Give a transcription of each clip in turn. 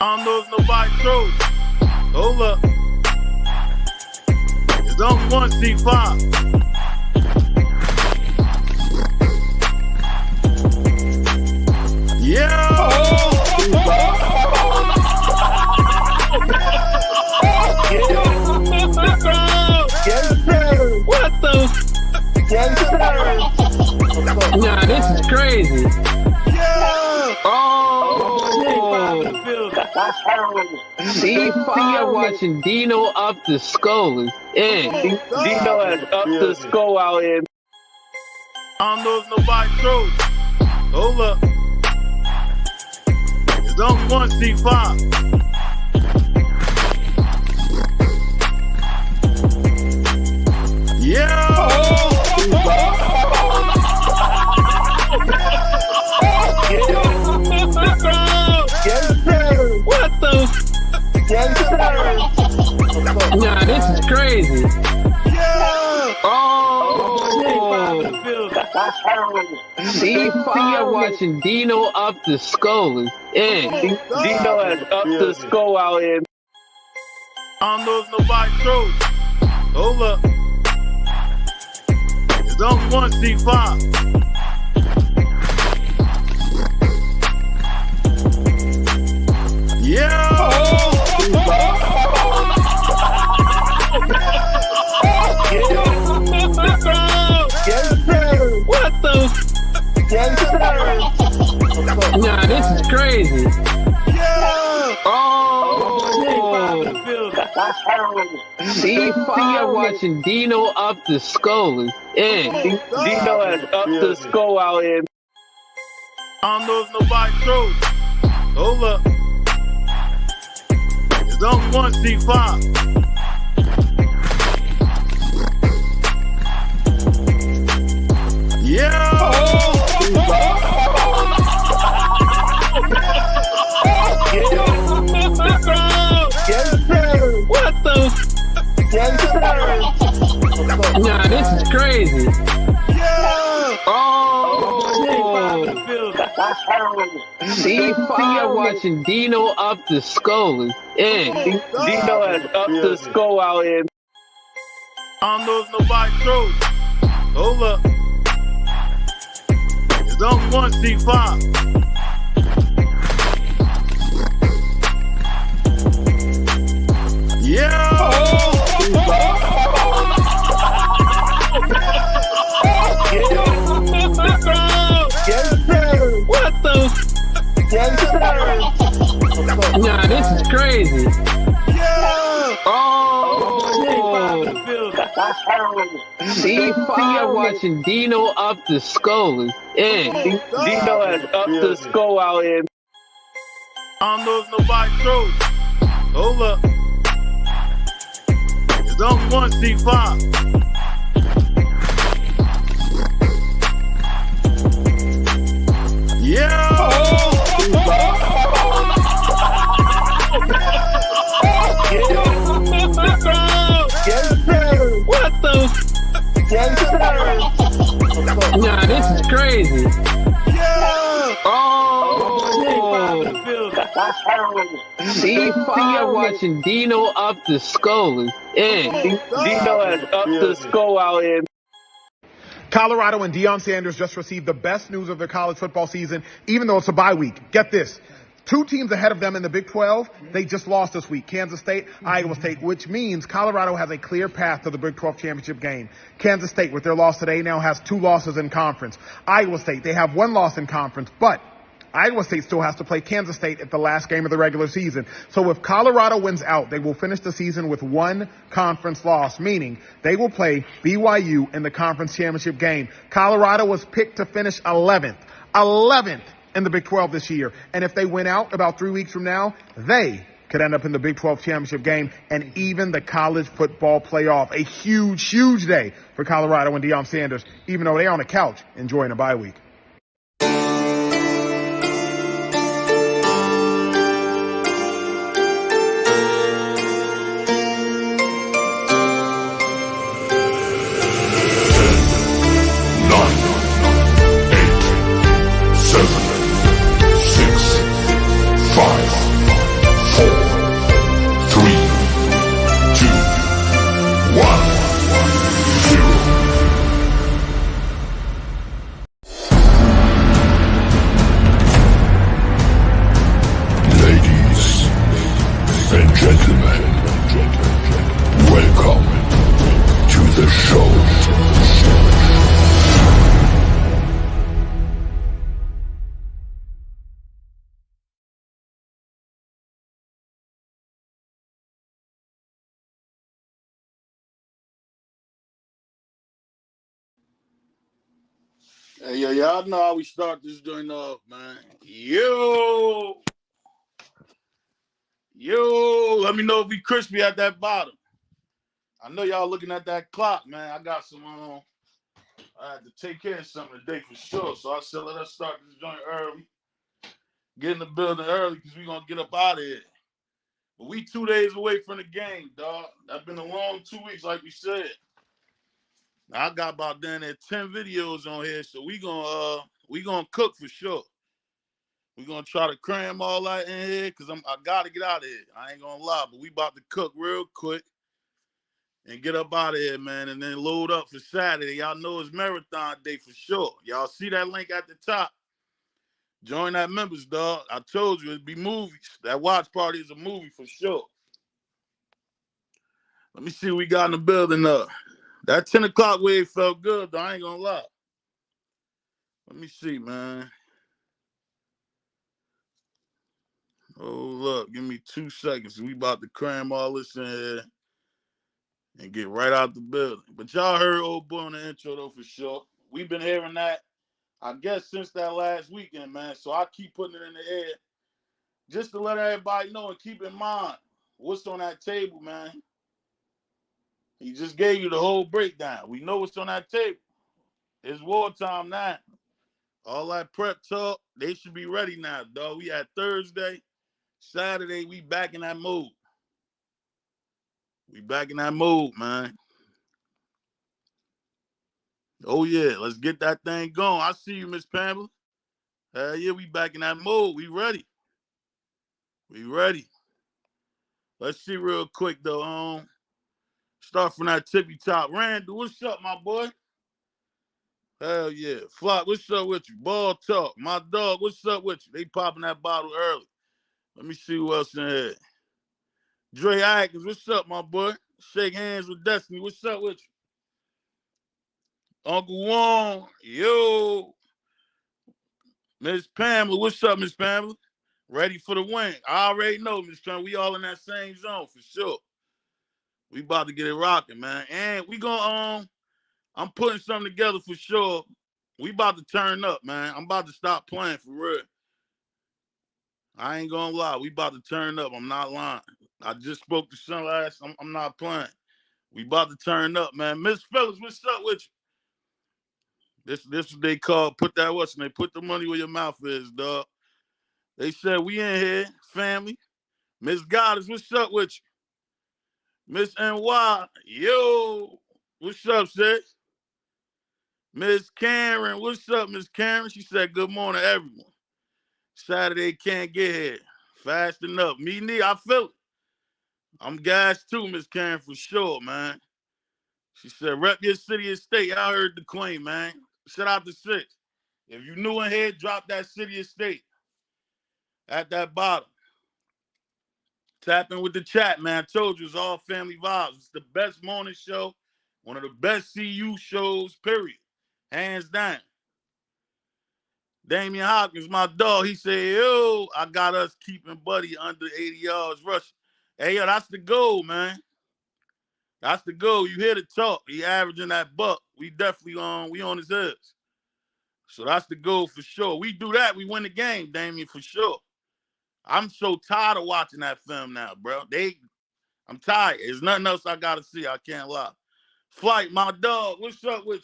I don't know if nobody knows. Hold up. It's on 1C5. Yeah! Yes, sir. What the? Yes, sir. Nah, this is crazy. Yeah! Oh, C5 C5 watching Dino up the skull is in. Dino has up the skull out in. I don't know if nobody knows. Hold up. It's on 1C5. Yeah! Yes, sir. What the? Yes, sir. Nah, this is crazy. Yeah! Oh, C5 watching Dino up the skull is in. Dino has up the skull out in. I don't know if nobody knows. Hold up. It's on 1C5. Yeah! Yes, sir. what the? Yes, sir. Nah, this is crazy. Yeah! Oh, C5 watching Dino up the skull is in. Dino has up the skull out in. I don't know if nobody knows. Hold up. It's on 1C5. Yeah! Yes, sir. What the? Yes, sir. Nah, this is crazy. Yeah! Oh, C5 watching Dino up the skull is in. Dino has up the skull out in. I don't know if nobody knows. Hold up. It's on 1C5. Yeah! Yes, sir. What the? Yes, sir. Nah, this is crazy. Yeah! Oh, C5 watching Dino up the skull is in. Dino has up the skull out in. I don't know if nobody knows. Hold up. It's on 1C5. Yeah! Yes, sir. what the? Yes, sir. Nah, this is crazy. Yeah! Oh, C5 watching Dino up the skull is in. Dino has up the skull out in. Colorado and Deion Sanders just received the best news of their college football season, even though it's a bye week. Get this. 2 teams ahead of them in the Big 12, they just lost this week. Kansas State, Iowa State, which means Colorado has a clear path to the Big 12 championship game. Kansas State, with their loss today, now has 2 losses in conference. Iowa State, they have 1 loss in conference, but Iowa State still has to play Kansas State at the last game of the regular season. So if Colorado wins out, they will finish the season with 1 conference loss, meaning they will play BYU in the conference championship game. Colorado was picked to finish 11th in the Big 12 this year. And if they win out about 3 weeks from now, they could end up in the Big 12 championship game and even the college football playoff. A huge, huge day for Colorado and Deion Sanders, even though they're on the couch enjoying a bye week. Hey, yo, y'all know how we start this joint off, man. Yo, let me know if we crispy at that bottom. I know y'all looking at that clock, man. I got some I had to take care of something today for sure. So I said, let us start this joint early. Get in the building early because we going to get up out of here. But we 2 days away from the game, dog. That's been a long 2 weeks, like we said. Now, I got about down there 10 videos on here, so we gonna cook for sure. We gonna try to cram all that in here because I gotta get out of here. I ain't gonna lie, but we about to cook real quick and get up out of here, man, and then load up for Saturday. Y'all know it's marathon day for sure. Y'all see that link at the top. Join that members, dog. I told you it'd be movies. That watch party is a movie for sure. Let me see what we got in the building up. That 10 o'clock wave felt good, though. I ain't gonna lie. Let me see, man. Oh, look. Give me 2 seconds. We about to cram all this in here and get right out the building. But y'all heard old boy on the intro, though, for sure. We've been hearing that, I guess, since that last weekend, man. So I keep putting it in the air just to let everybody know and keep in mind what's on that table, man. He just gave you the whole breakdown. We know what's on that table. It's wartime now. All that prep talk, they should be ready now, dog. We had Thursday, Saturday, we back in that mood. We back in that mood, man. Oh, yeah, let's get that thing going. I see you, Miss Pamela. Hell yeah, we back in that mood. We ready. We ready. Let's see real quick, though. Start from that tippy top. Randall, what's up, my boy? Hell yeah. Flock, what's up with you? Ball talk. My dog, what's up with you? They popping that bottle early. Let me see who else in here. Dre Atkins, what's up, my boy? Shake hands with Destiny. What's up with you? Uncle Wong, yo. Miss Pamela, what's up, Miss Pamela? Ready for the win. I already know, Miss Pamela. We all in that same zone for sure. We about to get it rocking, man. And we gonna I'm putting something together for sure. We about to turn up, man. I'm about to stop playing for real. I ain't gonna lie. We about to turn up. I'm not lying. I just spoke to Son last. I'm not playing. We about to turn up, man. Miss Phillips, what's up with you? This what they call put that what's and they put the money where your mouth is, dog. They said we in here, family. Miss Goddess, what's up with you? Miss NY, yo, what's up, sis? Miss Karen, what's up, Miss Karen? She said good morning, everyone. Saturday can't get here fast enough. Me neither. I feel it. I'm gassed too, Miss Karen, for sure, man. She said, rep your city and state. I heard the claim, man. Shout out to 6. If you new in here, drop that city and state at that bottom. Tap in with the chat, man. I told you it's all family vibes. It's the best morning show. One of the best CU shows, period. Hands down. Damian Hopkins, my dog, he said, yo, I got us keeping Buddy under 80 yards rushing. Hey, yo, that's the goal, man. That's the goal. You hear the talk. He averaging that buck. We definitely we on his heads. So that's the goal for sure. We do that, we win the game, Damian, for sure. I'm so tired of watching that film now, bro. I'm tired. There's nothing else I gotta see. I can't lie. Flight, my dog, what's up with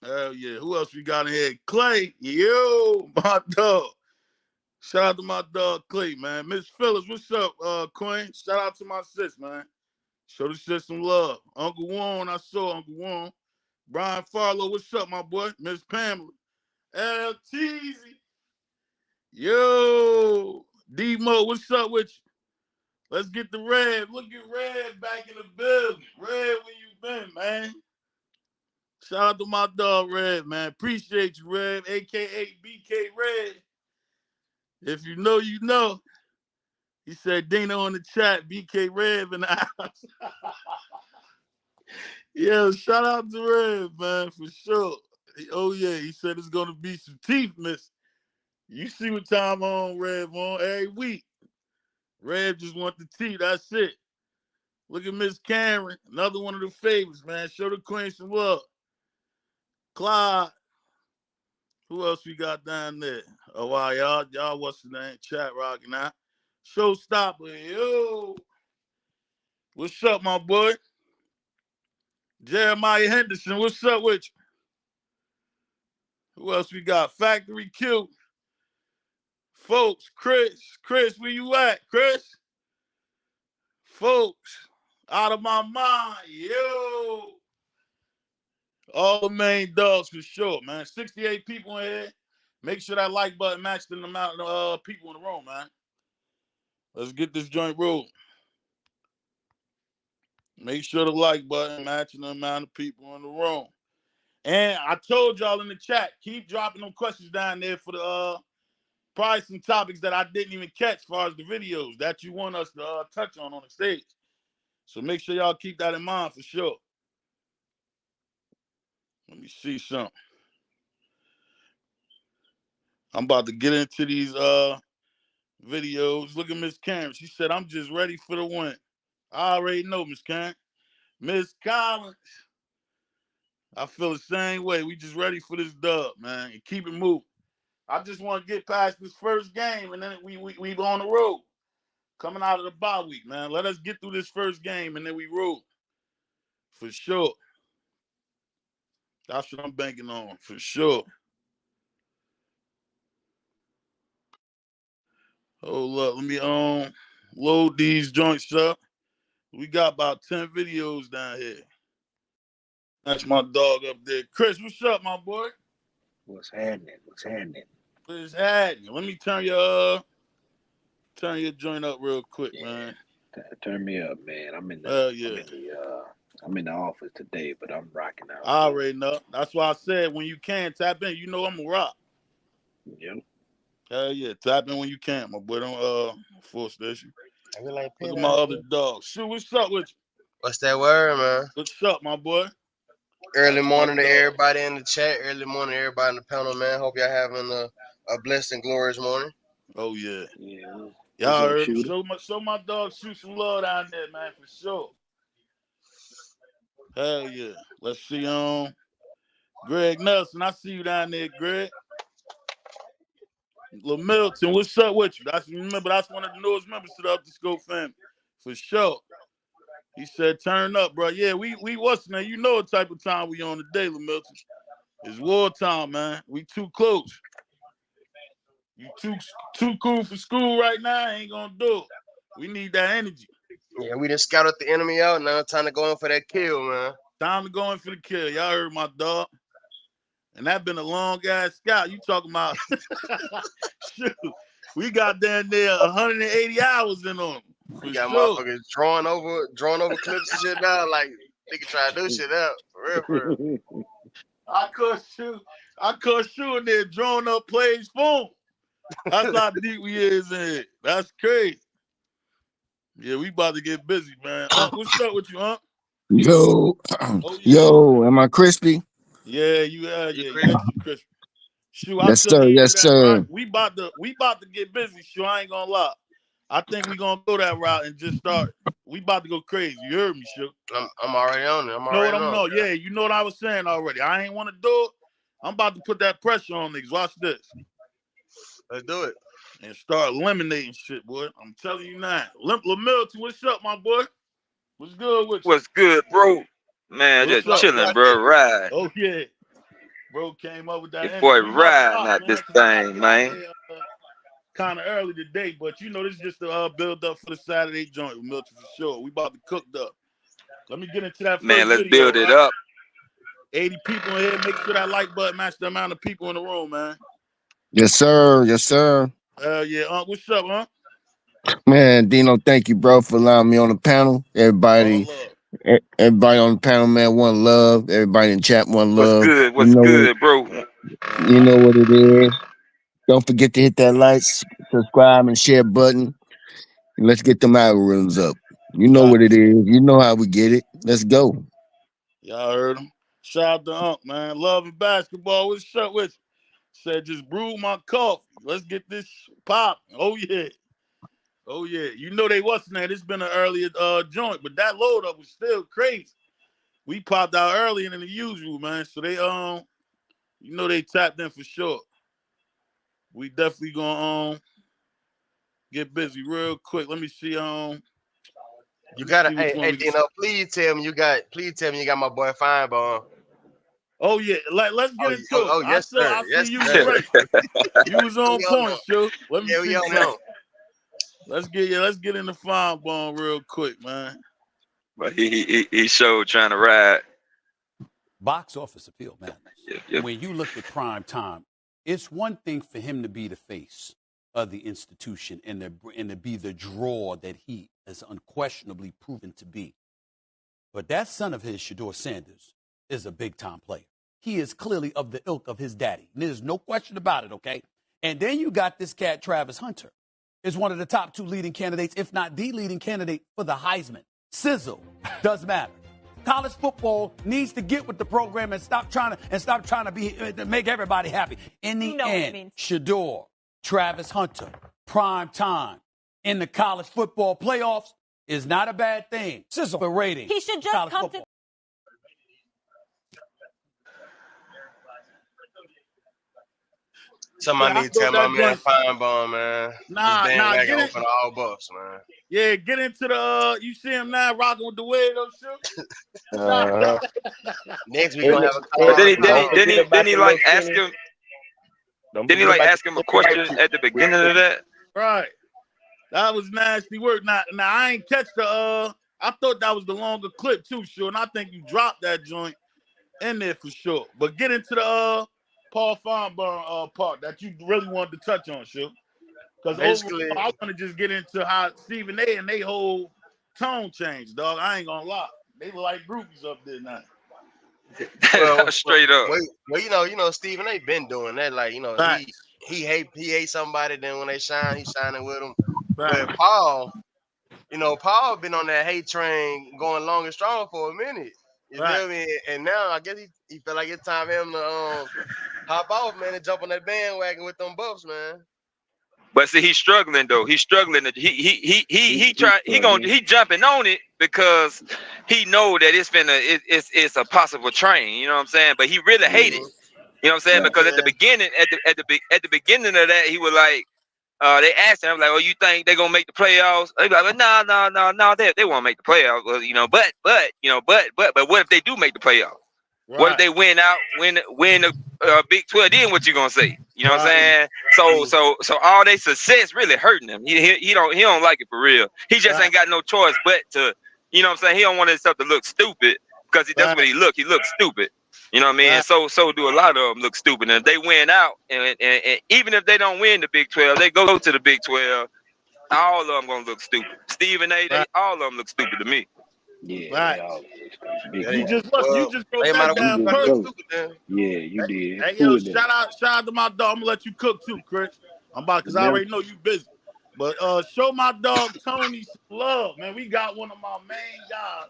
you? Hell yeah. Who else we got in here? Clay, yo, my dog. Shout out to my dog Clay, man. Miss Phillips, what's up, Queen? Shout out to my sis, man. Show the sis some love. Uncle Warren, I saw Uncle Warren. Brian Farlow, what's up, my boy? Miss Pamela. LTZ. Yo. D-Mo, what's up with you? Let's get the Red. Look at Red back in the building. Red, where you been, man? Shout out to my dog, Red, man. Appreciate you, Red, a.k.a. BK Red. If you know, you know. He said, Dino in the chat, BK Red in the house. Yeah, shout out to Red, man, for sure. Oh, yeah, he said it's going to be some teeth missing. You see what time on Red on every week. Red just want the teeth, that's it. Look at Miss Karen, another one of the favorites, man. Show the queen some love. Clyde. Who else we got down there? Oh, wow, y'all what's the name? Chat rocking out. Showstopper, yo. What's up, my boy? Jeremiah Henderson, what's up with you? Who else we got? Factory Q. Folks, Chris, where you at, Chris? Folks, out of my mind, yo. All the main dogs for sure, man. 68 people in here. Make sure that like button matches the amount of people in the room, man. Let's get this joint rolling. Make sure the like button matching the amount of people in the room. And I told y'all in the chat, keep dropping them questions down there for the probably some topics that I didn't even catch as far as the videos that you want us to touch on the stage. So make sure y'all keep that in mind for sure. Let me see something. I'm about to get into these videos. Look at Miss Karen. She said, I'm just ready for the win. I already know, Miss Karen. Miss Collins. I feel the same way. We just ready for this dub, man. And keep it moving. I just want to get past this first game, and then we on the road. Coming out of the bye week, man. Let us get through this first game, and then we roll. For sure. That's what I'm banking on, for sure. Hold up. Let me load these joints up. We got about 10 videos down here. That's my dog up there. Chris, what's up, my boy? What's happening? What's happening? Let me turn your joint up real quick, man. Turn me up, man. I'm in the office today, but I'm rocking out. I already know. That's why I said when you can tap in, you know I'm a rock. Yep. Hell yeah, tap in when you can, my boy. Don't force this. Look at my other dog. Shoot, what's up with you? What's that word, man? What's up, my boy? Early morning to everybody in the chat. Early morning to everybody in the panel, man. Hope y'all having a blessed and glorious morning. Oh, yeah. Yeah. Y'all heard me. Show my dog Shoot some love down there, man, for sure. Hell yeah. Let's see Greg Nelson. I see you down there, Greg. LaMilton, what's up with you? That's one of the newest members to the Up the Scope family. For sure. He said, turn up, bro. Yeah, we what's now? You know what type of time we on today, LaMilton. It's wartime, man. We too close. You too cool for school right now. Ain't gonna do it. We need that energy. Yeah, we just scouted the enemy out. Now it's time to go in for that kill, man. Time to go in for the kill. Y'all heard my dog. And that been a long ass scout. You talking about shoot. We got down there 180 hours in on them. We got motherfuckers drawing over clips and shit now. Like they can try to do shit out. For real. I caught shooting there, drawing up plays phone. That's how deep we is in it. That's crazy. Yeah, we about to get busy, man. What's up with you, huh? Yo, yo, am I crispy? Yeah, you crispy. Shoot, yes, sir. Yes, sir. Right? We about to get busy. Shoot, I ain't gonna lie. I think we gonna go that route and just start. We about to go crazy. You heard me, shoot. I'm already on it. Yeah, you know what I was saying already. I ain't want to do it. I'm about to put that pressure on niggas. Watch this. Let's do it. And start eliminating shit, boy. I'm telling you now. LaMilton, what's up, my boy? What's good with you? What's good, bro? Man, what's just chilling, bro. Ride. Oh, yeah. Bro came up with that. Your boy riding out this thing, man. Kind of early today, but you know, this is just a build up for the Saturday joint with Milton for sure. We about to cook up. Let me get into that first man, let's video, build it up. 80 people in here. Make sure that like button match the amount of people in the room, man. Yes, sir. Yes, sir. Yeah. What's up, huh? Man, Dino, thank you, bro, for allowing me on the panel. Everybody on the panel, man, one love. Everybody in the chat, one love. What's good, bro? You know what it is. Don't forget to hit that like, subscribe, and share button. And let's get them algorithms up. You know what it is. You know how we get it. Let's go. Y'all heard him. Shout out to Unc, man. Love and basketball. What's up with you? Said just brew my coffee. Let's get this pop. Oh yeah. Oh yeah. You know they wasn't there. This been an earlier joint, but that load up was still crazy. We popped out earlier than the usual, man. So they You know they tapped in for sure. We definitely gonna get busy real quick. Let me see. You gotta, hey, Dino, please tell me you got my boy Feinbaum. Oh yeah, let's get into it. Oh yes, sir. I Yes, see you sir. straight. You was on point, sure. Let me see. We on him. Let's get in the Feinbaum real quick, man. But he showed trying to ride. Box office appeal matters. When you look at prime time, it's one thing for him to be the face of the institution and to be the draw that he has unquestionably proven to be. But that son of his, Shedeur Sanders, is a big-time player. He is clearly of the ilk of his daddy. There's no question about it, okay? And then you got this cat, Travis Hunter, is one of the top 2 leading candidates, if not the leading candidate for the Heisman. Sizzle does matter. College football needs to get with the program and stop trying to make everybody happy. In the end, Shedeur, Travis Hunter, prime time in the college football playoffs is not a bad thing. Sizzle for rating. He should just come football. Somebody need to tell my man Feinbaum, man. Nah, get open all buffs, man. Yeah, get into the. You see him now rocking with the weirdo shit. Next week gonna have a. Didn't he like ask him? Didn't he like ask him a question at the beginning of that? Right. That was nasty work. Now I ain't catch the. I thought that was the longer clip too, sure, and I think you dropped that joint in there for sure. But get into the Paul Feinbaum part that you really wanted to touch on, sure. Because overall, I want to just get into how Stephen A. and they whole tone changed, dog. I ain't gonna lie. They look like groupies up there now. Well, straight up. Well, you know, Stephen A. been doing that. Like, you know, he hate somebody. Then when they shine, he's shining with them. Right. But Paul, you know, Paul been on that hate train going long and strong for a minute. You feel me? And now I guess he feel like it's time for him to hop off, man, and jump on that bandwagon with them buffs, man. But see, he's struggling though. He's struggling. He jumping on it because he know that it's a possible train. You know what I'm saying? But he really hate it. You know what I'm saying? Because at the beginning, at the beginning of that, he was like, they asked him like, "Oh, you think they're gonna make the playoffs?" They be like, "No, they won't make the playoffs." Well, you know, but what if they do make the playoffs? Right. What if they win the Big 12? Then what you gonna say? You know what I'm saying? So all their success really hurting him. He don't like it for real. He just ain't got no choice but to, you know what I'm saying? He don't want himself to look stupid because that's what he look. He looks stupid. You know what I mean? And so do a lot of them look stupid. And if they win out, and even if they don't win the Big 12, they go to the Big 12. All of them gonna look stupid. Stephen A. All of them look stupid to me. Yeah, you just wrote that down first. Yeah, you did. Hey, yo, shout out to my dog. I'm gonna let you cook too, Chris. Because I already know you busy. But show my dog Tony some love, man. We got one of my main guys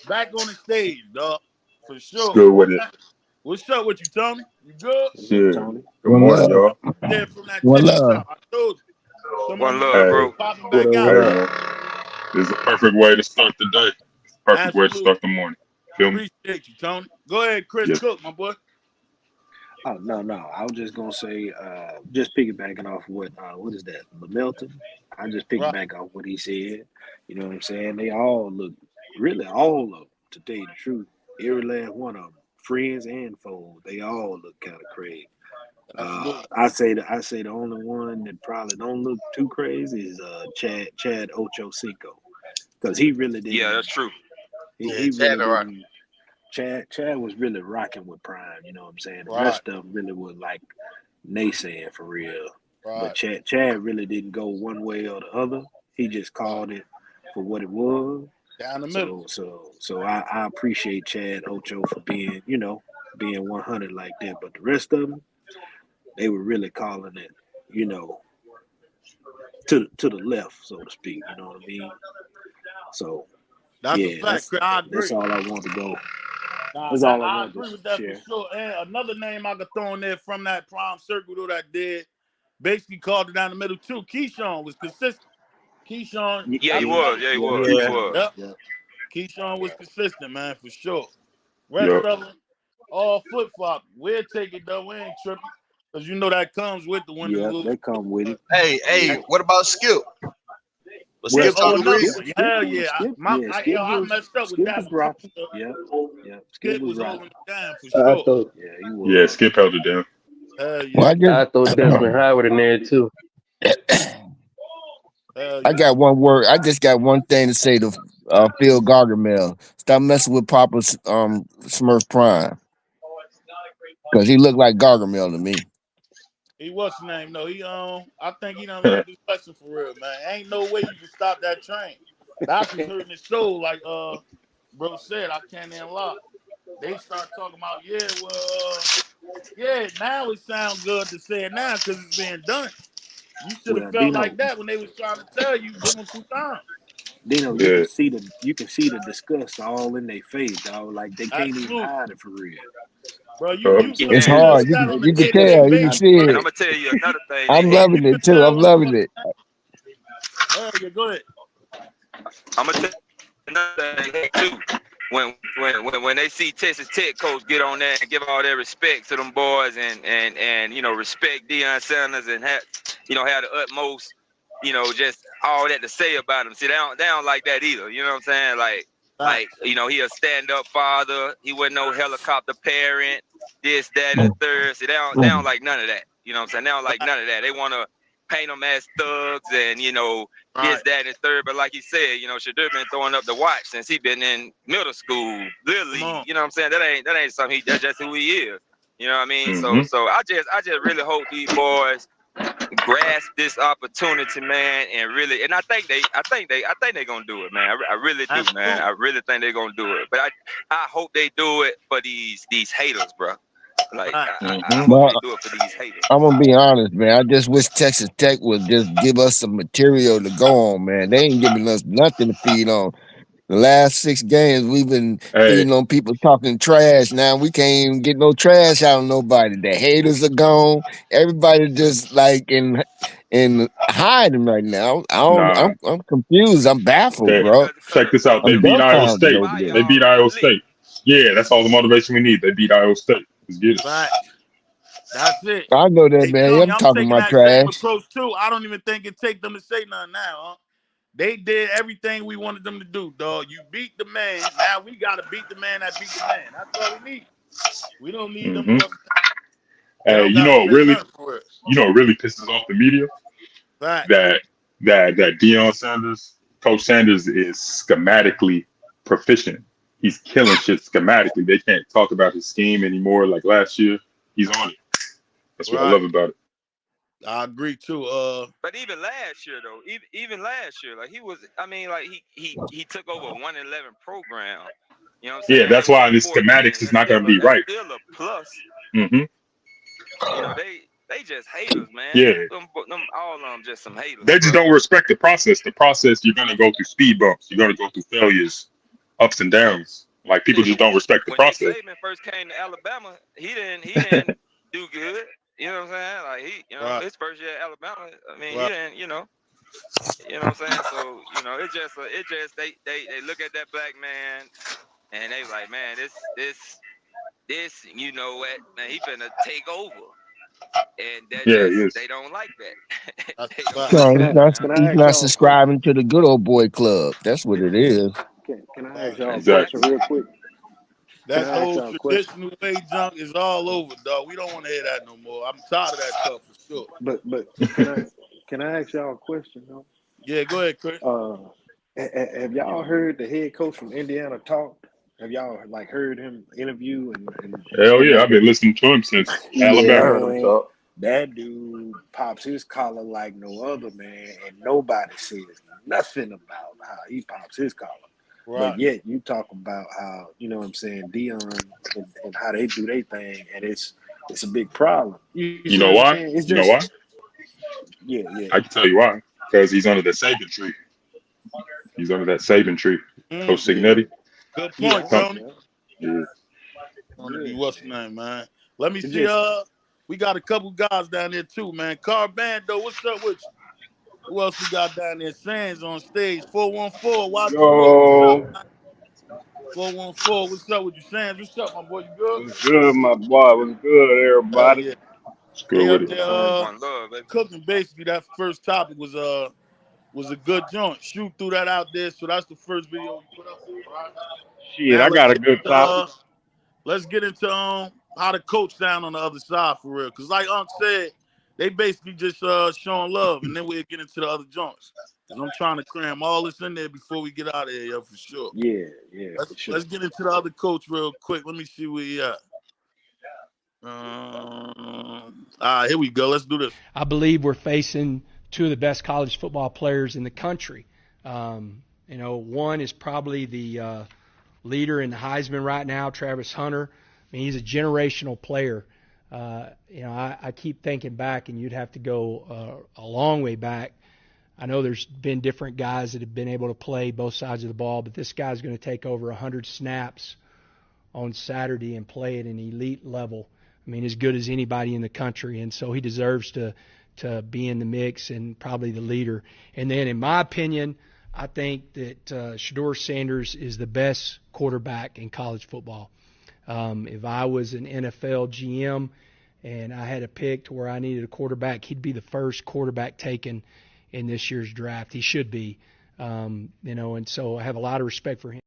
back on the stage, dog. For sure. Good with it. What's up with you, Tony? You good? Shit. Good morning, y'all. Yeah, from that One love. I told you. One love, bro. Popping back out. This is a perfect way to start the day. Perfect way to start the morning. Feel me? Appreciate you, Tony. Go ahead, Chris. Cook, my boy. Oh, no. I was just going to say, just piggybacking off what is that, Milton? I just piggyback off what he said. You know what I'm saying? They all look, really all of them, to tell you the truth, every last one of them, friends and foes, they all look kind of crazy. I say the only one that probably don't look too crazy is Chad Ochocinco, because he really didn't. Yeah, that's true. He really Chad was really rocking with Prime, you know what I'm saying? The rest of them really was like naysaying for real. But Chad really didn't go one way or the other. He just called it for what it was. Down the middle. So I appreciate Chad Ocho for being 100 like that. But the rest of them, they were really calling it, to the left, so to speak. You know what I mean? So that's a fact. I agree. That's all I want to go. That's all I agree with that for sure. And another name I could throw in there from that Prime circle though that did basically called it down the middle too. Keyshawn was consistent. Keyshawn. Yeah, he was. He was. Yep. Keyshawn was consistent, man, for sure. Rest of them, all flip flop. We'll take it though. We ain't tripping. Cause you know that comes with the win and Yeah, lose. they come with it. Hey, what about Skip? Was Well, Skip Oh, to another agree? one. Hell yeah. I was messed up with Skip that was one. rocking. Too. Yeah, Skip Skip was was rocking. holding it down for I sure. thought Yeah, he Yeah, was. Skip held it down. Hell Well, yeah. I just I thought Desmond Howard in there too. Hell I yeah. got one word. I just got one thing to say to Phil Gargamel. Stop messing with Papa's Smurf Prime because he looked like Gargamel to me. He what's his name? No, I think he done learned his lesson for real, man. Ain't no way you can stop that train. That's what's hurting his soul. Like bro said, I can't even lie. They start talking about, yeah, now it sounds good to say it now because it's being done. You should have Well, felt like that when they was trying to tell you, give them some time. Dino, Yeah. you can see the disgust all in their face, dog. Like they can't even Absolutely. hide it for real. Bro, Oh, you It's feel hard. that on a You can day-to-day tell. You can basis, see bro. And I'm it. gonna tell you another thing they I'm hate. loving You can it too. I'm tell loving it. yeah, go ahead. I'm gonna tell you another thing they hate too. When they see Texas Tech coach get on there and give all their respect to them boys and respect Deion Sanders and have the utmost just all that to say about him. See, they don't like that either. You know what I'm saying? Like he a stand up father. He wasn't no helicopter parent. This, that, and the third. See, they don't like none of that. You know what I'm saying? They don't like none of that. They want to paint them as thugs and this, that, and the third. But like he said, Shadur been throwing up the watch since he been in middle school, little league. You know what I'm saying? That ain't something. That's just who he is. You know what I mean? mm-hmm. So I just really hope these boys grasp this opportunity, man, and really, and I think they gonna do it, man. I really do, man. I really think they're gonna do it. But I hope they do it for these haters, bro. Like I hope they do it for these haters. I'm gonna be honest, man. I just wish Texas Tech would just give us some material to go on, man. They ain't giving us nothing to feed on. The last 6 games, we've been Hey, feeding on people talking trash. Now we can't even get no trash out of nobody. The haters are gone. Everybody just like in hiding right now. nah. I'm confused. I'm baffled, Okay, bro. check this out. They I'm beat Iowa dumbfounded State. over there. They beat Iowa State. Yeah, that's all the motivation we need. They beat Iowa State. Let's get it. Right. That's it. I know that, They man. tell me I'm I'm talking taking my that same trash. approach too. I don't even think it take them to say nothing now, huh? They did everything we wanted them to do, dog. You beat the man. Now we gotta beat the man that beat the man. That's all we need. We don't need them Mm-hmm. bust. They Hey, don't gotta say nothing for it. you know what really pisses off the media? Right. That Deion Sanders, Coach Sanders is schematically proficient. He's killing shit schematically. They can't talk about his scheme anymore like last year. He's on it. That's what I Right. love about it. I agree too. But even last year though, even last year, like he was, I mean, like he took over a 1-11 program. You know what I'm saying? Yeah, that's They went why his 14. schematics is not going to be That's right. still a plus. Mm-hmm. They just haters, man. Yeah. Them all of them just some haters. They just bro. don't respect the process. The process, you're going to go through speed bumps. You're going to go through failures, ups and downs. Like, people just don't respect the When Nick process. Saban first came to Alabama, he didn't do good. You know what I'm saying? Like right. his first year at Alabama, I mean, Right. he didn't, you know what I'm saying? So, it just they look at that black man and they like, man, this, you know what, man, he finna take over. And they don't like that. They don't No, like Can that, man. he's I ask not y'all a question? subscribing to the good old boy club. That's what it is. Can I ask Right. y'all a Exactly. question real quick? Can That I ask whole y'all a question? traditional way junk is all over, dog. We don't want to hear that no more. I'm tired of that stuff for sure. But can I ask y'all a question though? Yeah, go ahead, Chris. Have y'all heard the head coach from Indiana talk? Have y'all like heard him interview and Hell some yeah. of I've the been listening to him since Yeah, I Alabama. heard him man, talk. that dude pops his collar like no other, man, and nobody says nothing about how he pops his collar. Right. But yet you talk about how, you know what I'm saying, Dion and how they do their thing, and it's a big problem. You You see know what I'm why? saying? It's You know just why? yeah. I can tell you why. Because he's under the Saban tree. He's under that Saban tree. Coach Yeah. Signetti. Good Yeah. point, Come. Tony. Yeah. Tony B. What's his name, man? Let me It see. just We got a couple guys down there too, man. Carbando, what's up with you? Who else we got down there? Sands on stage. 414. Watch your move. What's up, Yo. man? 414. What's up with you, Sands? What's up, my boy? You good? What's good, my boy? What's good, Hell everybody? yeah. It's They good up with it. there One love, baby. cooking. Basically, that first topic was a good joint. Shoot threw that out there, so that's the first video we put up there, right? Shit, Now I got a good topic. let's get into how the coach sound on the other side for real. Cause like Unc said, they basically just showing love, and then we'll get into the other joints. Cause I'm trying to cram all this in there before we get out of here, yo, for sure. Yeah, for sure. Let's get into the other coach real quick. Let me see where he at. Here we go. Let's do this. I believe we're facing two of the best college football players in the country. One is probably the leader in the Heisman right now, Travis Hunter. I mean, he's a generational player. I keep thinking back, and you'd have to go a long way back. I know there's been different guys that have been able to play both sides of the ball, but this guy's going to take over 100 snaps on Saturday and play at an elite level. I mean, as good as anybody in the country, and so he deserves to be in the mix and probably the leader. And then, in my opinion, I think that Shedeur Sanders is the best quarterback in college football. If I was an NFL GM and I had a pick to where I needed a quarterback, he'd be the first quarterback taken in this year's draft. He should be, and so I have a lot of respect for him.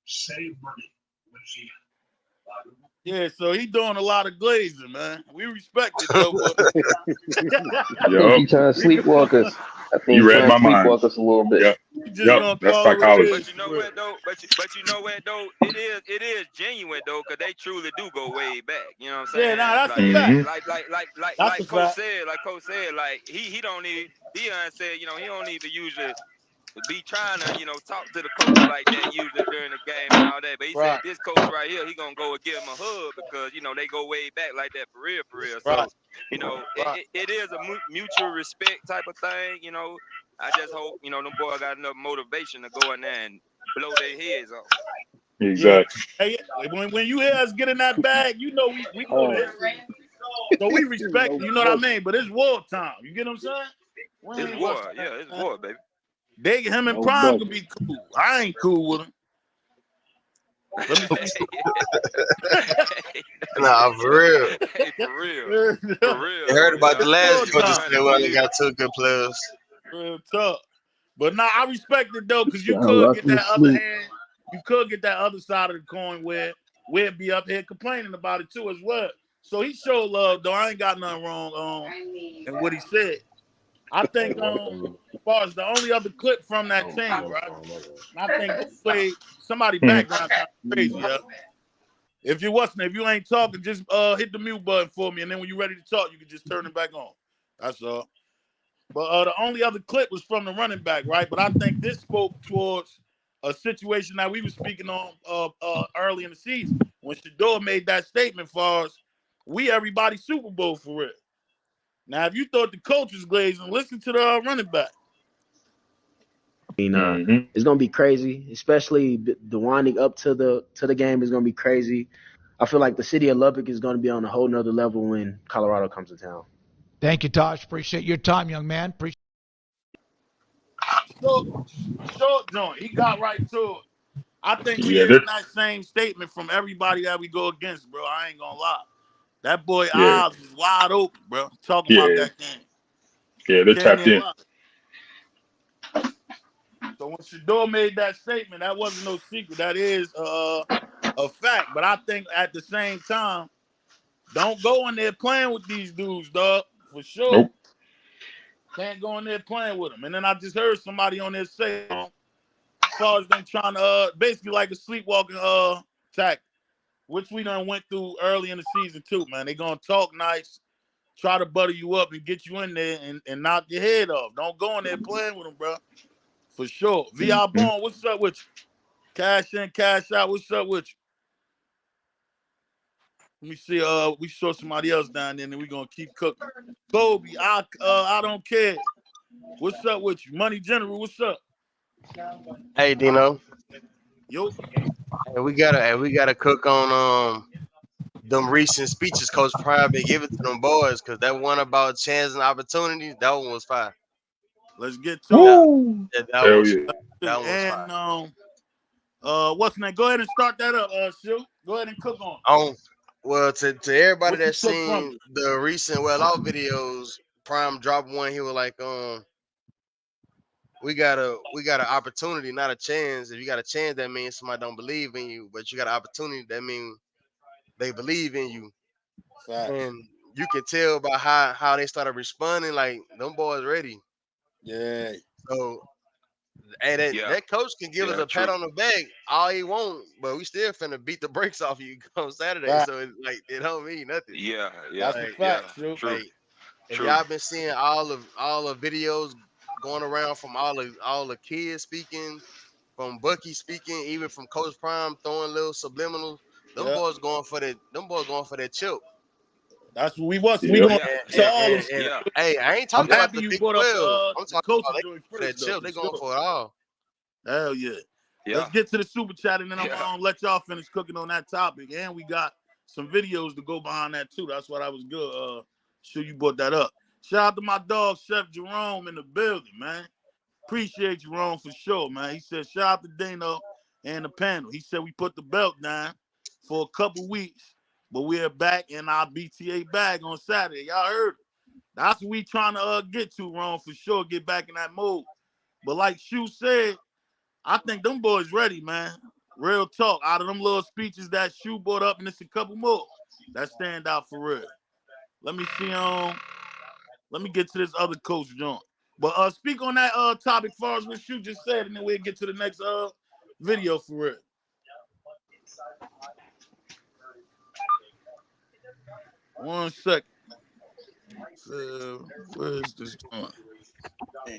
Save money. Yeah, so he doing a lot of glazing, man. We respect it though, but I think he trying to sleepwalk us. I think You he's read trying my to sleepwalk mind. us a little bit. Yep. That's psychology. But you know what though? But you know what though? It is genuine though, because they truly do go way back. You know what I'm saying? Yeah, nah, that's like, a fact. Like Coach said, like he don't need. Deion said, he don't even usually be trying to, talk to the coaches like that usually during the game and all that. But he said this coach right here, he gonna go and give him a hug because they go way back like that for real. So it is a mutual respect type of thing. I just hope them boys got enough motivation to go in there and blow their heads off. Exactly. Yeah. Hey, when you hear us get in that bag, we know history. So we respect it, you know what I mean? But it's war time. You get what I'm saying? It's war, it's war, baby. Him and Prime can be cool. I ain't cool with him. Let me see. Nah, for real. Hey, for real. You heard about the last coaches that only got two good players. Real tough. But I respect it though, because you could get that other hand. You could get that other side of the coin where we'd be up here complaining about it too as well. So he showed love though. I ain't got nothing wrong in what he said. I think as far as the only other clip from that team, right? I think they played somebody background kind of crazy, yeah. If you ain't talking, just hit the mute button for me, and then when you're ready to talk, you can just turn it back on. That's all. But the only other clip was from the running back, right? But I think this spoke towards a situation that we were speaking on early in the season when Shedeur made that statement for us. We everybody Super Bowl for real. Now, if you thought the coach was glazing, listen to the running back. I mean, it's gonna be crazy, especially the winding up to the game is gonna be crazy. I feel like the city of Lubbock is gonna be on a whole nother level when Colorado comes to town. Thank you, Tosh. Appreciate your time, young man. Appreciate. Short joint. He got right to it. I think we hearing that same statement from everybody that we go against, bro. I ain't gonna lie. That boy eyes was wide open, bro. Talking about that game. Yeah, they're tapped in. So when Shedeur made that statement, that wasn't no secret. That is a fact. But I think at the same time, don't go in there playing with these dudes, dog. For sure. Nope. Can't go in there playing with them. And then I just heard somebody on there say, as far as them trying to basically like a sleepwalking tactic, which we done went through early in the season too, man. They gonna talk nice, try to butter you up and get you in there and knock your head off. Don't go in there playing with them, bro. For sure. V.I. Bond, what's up with you? Cash in, cash out, what's up with you? Let me see. We saw somebody else down there, and we gonna keep cooking. Kobe, I don't care. What's up with you? Money General, what's up? Hey, Dino. Yo. Hey, we gotta cook on them recent speeches Coach Prime been giving to them boys, because that one about chance and opportunities, that one was fire. Let's get to it. That one was fire. And What's name? Go ahead and start that up, Shu. Go ahead and cook on. Well, to everybody What you that's took from seen it? the recent well off videos, Prime dropped one. He was like, we got an opportunity, not a chance. If you got a chance, that means somebody don't believe in you. But you got an opportunity, that means they believe in you. Facts. And you can tell by how they started responding, like them boys ready. Yeah. So hey, that coach can give us a pat True. on the back all he want, but we still finna beat the brakes off you on Saturday. Facts. So it's like it don't mean nothing. That's a fact, Shu. True. Like if True. y'all been seeing all the videos going around from all the kids speaking, from Bucky speaking, even from Coach Prime throwing little subliminals, them Yeah. boys going for that. Them boys going for that chip. That's what we was. We Yep. gonna to all them. And hey, I ain't I'm talking about happy the you Big brought up 12. I'm the talking coaches about they doing for that first though, chip. for They going sure. for it all. Hell yeah. Let's Yeah. get to the super chat and then I'm Yeah. gonna let y'all finish cooking on that topic. And we got some videos to go behind that too. That's why that was good. Sure you brought that up. Shout out to my dog Chef Jerome in the building, man. Appreciate Jerome for sure, man. He said shout out to Dano and the panel. He said we put the belt down for a couple weeks, but we're back in our BTA bag on Saturday. Y'all heard it. That's what we trying to get to, Ron, for sure. Get back in that mode. But like Shu said, I think them boys ready, man. Real talk. Out of them little speeches that Shu brought up, and it's a couple more that stand out for real. Let me see. Let me get to this other coach joint. But speak on that topic far as what Shu just said, and then we'll get to the next video for real. One second. Where's this joint?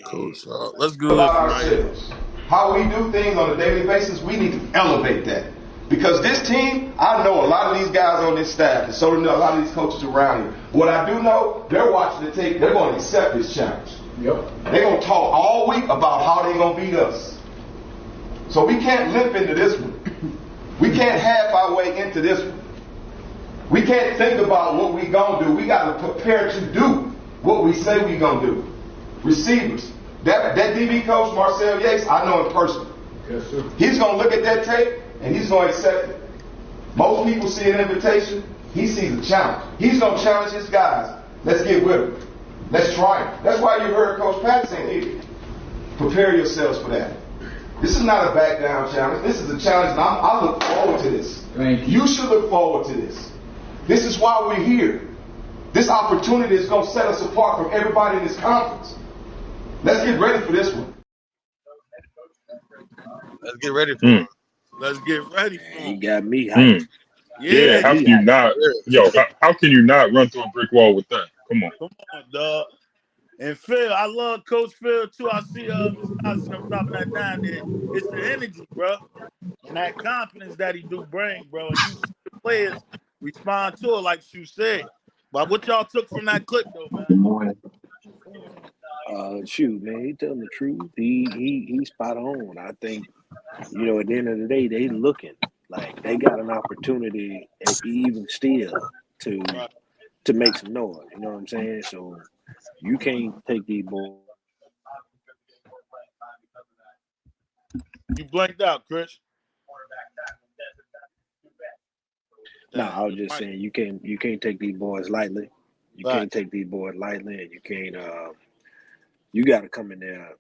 Coach, let's go this About right here. ourselves. How we do things on a daily basis, we need to elevate that. Because this team, I know a lot of these guys on this staff, and so do a lot of these coaches around here. What I do know, they're watching the tape, they're going to accept this challenge. Yep. They're going to talk all week about how they're going to beat us. So we can't limp into this one. We can't half our way into this one. We can't think about what we going to do. We got to prepare to do what we say we going to do. Receivers. That DB coach, Marcel Yates, I know in person. Yes, sir. He's going to look at that tape and he's going to accept it. Most people see an invitation. He sees a challenge. He's going to challenge his guys. Let's get with him. Let's try it. That's why you heard Coach Pat say here. Prepare yourselves for that. This is not a back down challenge. This is a challenge, and I look forward to this. Thank you. You should look forward to this. This is why we're here. This opportunity is going to set us apart from everybody in this conference. Let's get ready for this one. Let's get ready for him. Let's get ready for him. He got me hyped. Yeah, how can you not? Yo, how can you not run through a brick wall with that? Come on. Come on, dog. And Phil, I love Coach Phil too. I see Miss Johnson, I'm dropping that down there. It's the energy, bro. And that confidence that he do bring, bro. And you see the players respond to it like you said. But what y'all took from that clip though, man? Good morning. Shoot, man, he telling the truth. He's spot on. I think, you know, at the end of the day, they looking like they got an opportunity, even still, to make some noise. You know what I'm saying? So you can't take these boys. You blanked out, Chris. No, I was just saying you can't take these boys lightly. You can't take these boys lightly, and you can't. You got to come in there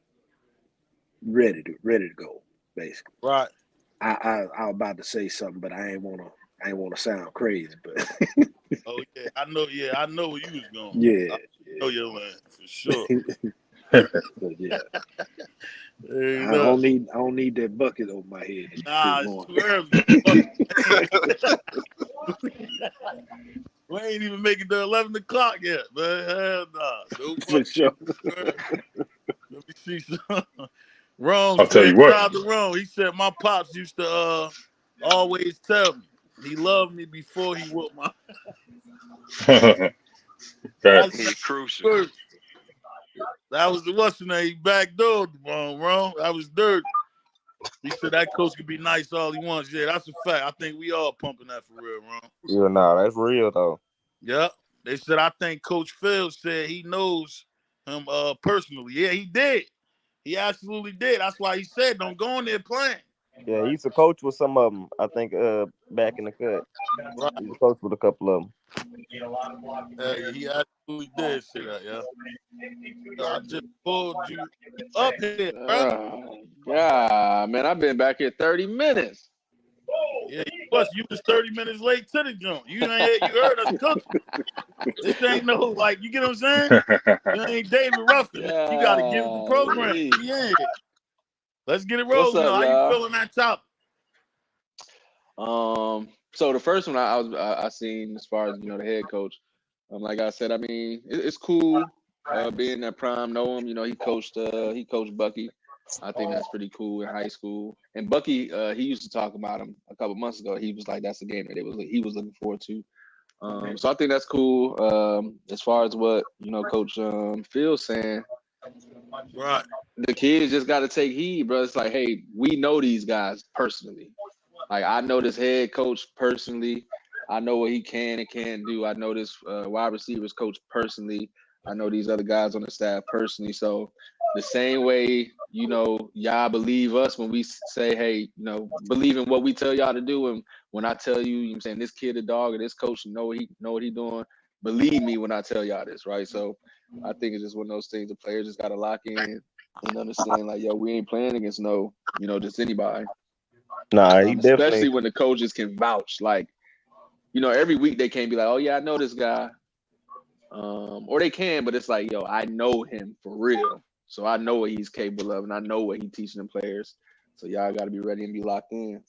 ready to go, basically. Right. I was about to say something, but I ain't wanna sound crazy, but oh yeah, I know where you was going. Yeah, I know your land for sure. But yeah. I don't need that bucket over my head. Nah, it's too early. We ain't even making the 11 o'clock yet, man. Hell nah. No for sure. Let me see some. Rome I'll tell you said, what. shout out to Rome. He said my pops used to always tell me he loved me before he whooped my. That's crucial. That was the what's the name? He backdoored Rome. That was dirt. He said that coach could be nice all he wants. Yeah, that's a fact. I think we all pumping that for real, Rome. Yeah, nah, that's real though. Yeah. They said I think Coach Phil said he knows him personally. Yeah, he did. He absolutely did. That's why he said don't go in there playing. Yeah, he used to coach with some of them. I think back in the cut, Right. he used to coach with a couple of them. He absolutely did say that, yeah. I just pulled you up here, bro. God, man, I've been back here 30 minutes. Yeah, you was 30 minutes late to the joint. You heard us cooking. This ain't no, like, you get what I'm saying? You ain't David Ruffin, man. You got to give it the program. Yeah. Let's get it What's rolling up, now. How you y'all? feeling that topic? So the first one I seen as far as the head coach. Like I said, I mean it's cool. Being that Prime know him, he coached Bucky. I think that's pretty cool in high school. And Bucky, he used to talk about him a couple months ago. He was like, that's the game that he was looking forward to. So I think that's cool. As far as what Coach Phil's saying, right? The kids just got to take heed, bro. It's like, hey, we know these guys personally. Like I know this head coach personally. I know what he can and can't do. I know this wide receivers coach personally. I know these other guys on the staff personally. So the same way, y'all believe us when we say, hey, believe in what we tell y'all to do. And when I tell you, I'm saying this kid a dog or this coach know what he doing. Believe me when I tell y'all this, right? So I think it's just one of those things the players just got to lock in and understand, like, yo, we ain't playing against just anybody. Nah, he definitely. Especially when the coaches can vouch, like, every week they can't be like, oh yeah, I know this guy, or they can, but it's like, yo, I know him for real, so I know what he's capable of, and I know what he's teaching the players. So y'all got to be ready and be locked in.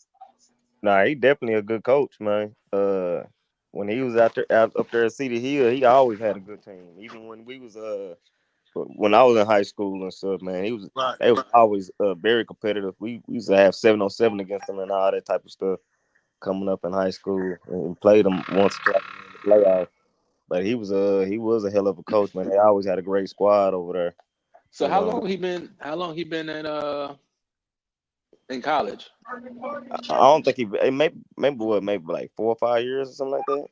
Nah, he definitely a good coach, man. When he was up there at Cedar Hill, he always had a good team. Even when we was when I was in high school and stuff, man, they was always very competitive. We used to have 7-on-7 against them and all that type of stuff coming up in high school, and played them once or twice in the playoffs. But he was a hell of a coach, man. They always had a great squad over there. So how long he been at in college? I don't think maybe like 4 or 5 years or something like that.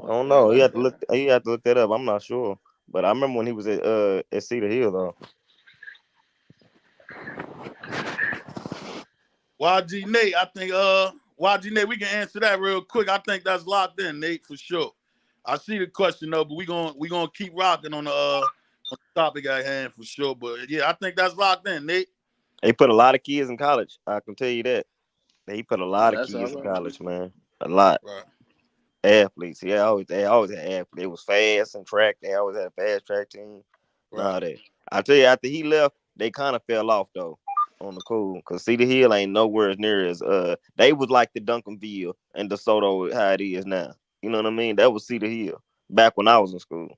I don't know. You have to look that up. I'm not sure. But I remember when he was at Cedar Hill though. YG Nate, I think YG Nate, we can answer that real quick. I think that's locked in, Nate, for sure. I see the question though, but we gonna keep rocking on the topic at hand for sure. But yeah, I think that's locked in, Nate. They put a lot of kids in college. I can tell you that. They put a lot of kids in college, man. A lot. Right. Athletes. They always had athletes. They was fast in track. They always had a fast track team. Right. That. I tell you, after he left, they kind of fell off though on the cool. Cause Cedar Hill ain't nowhere near as they was like the Duncanville and DeSoto how it is now. You know what I mean? That was Cedar Hill back when I was in school.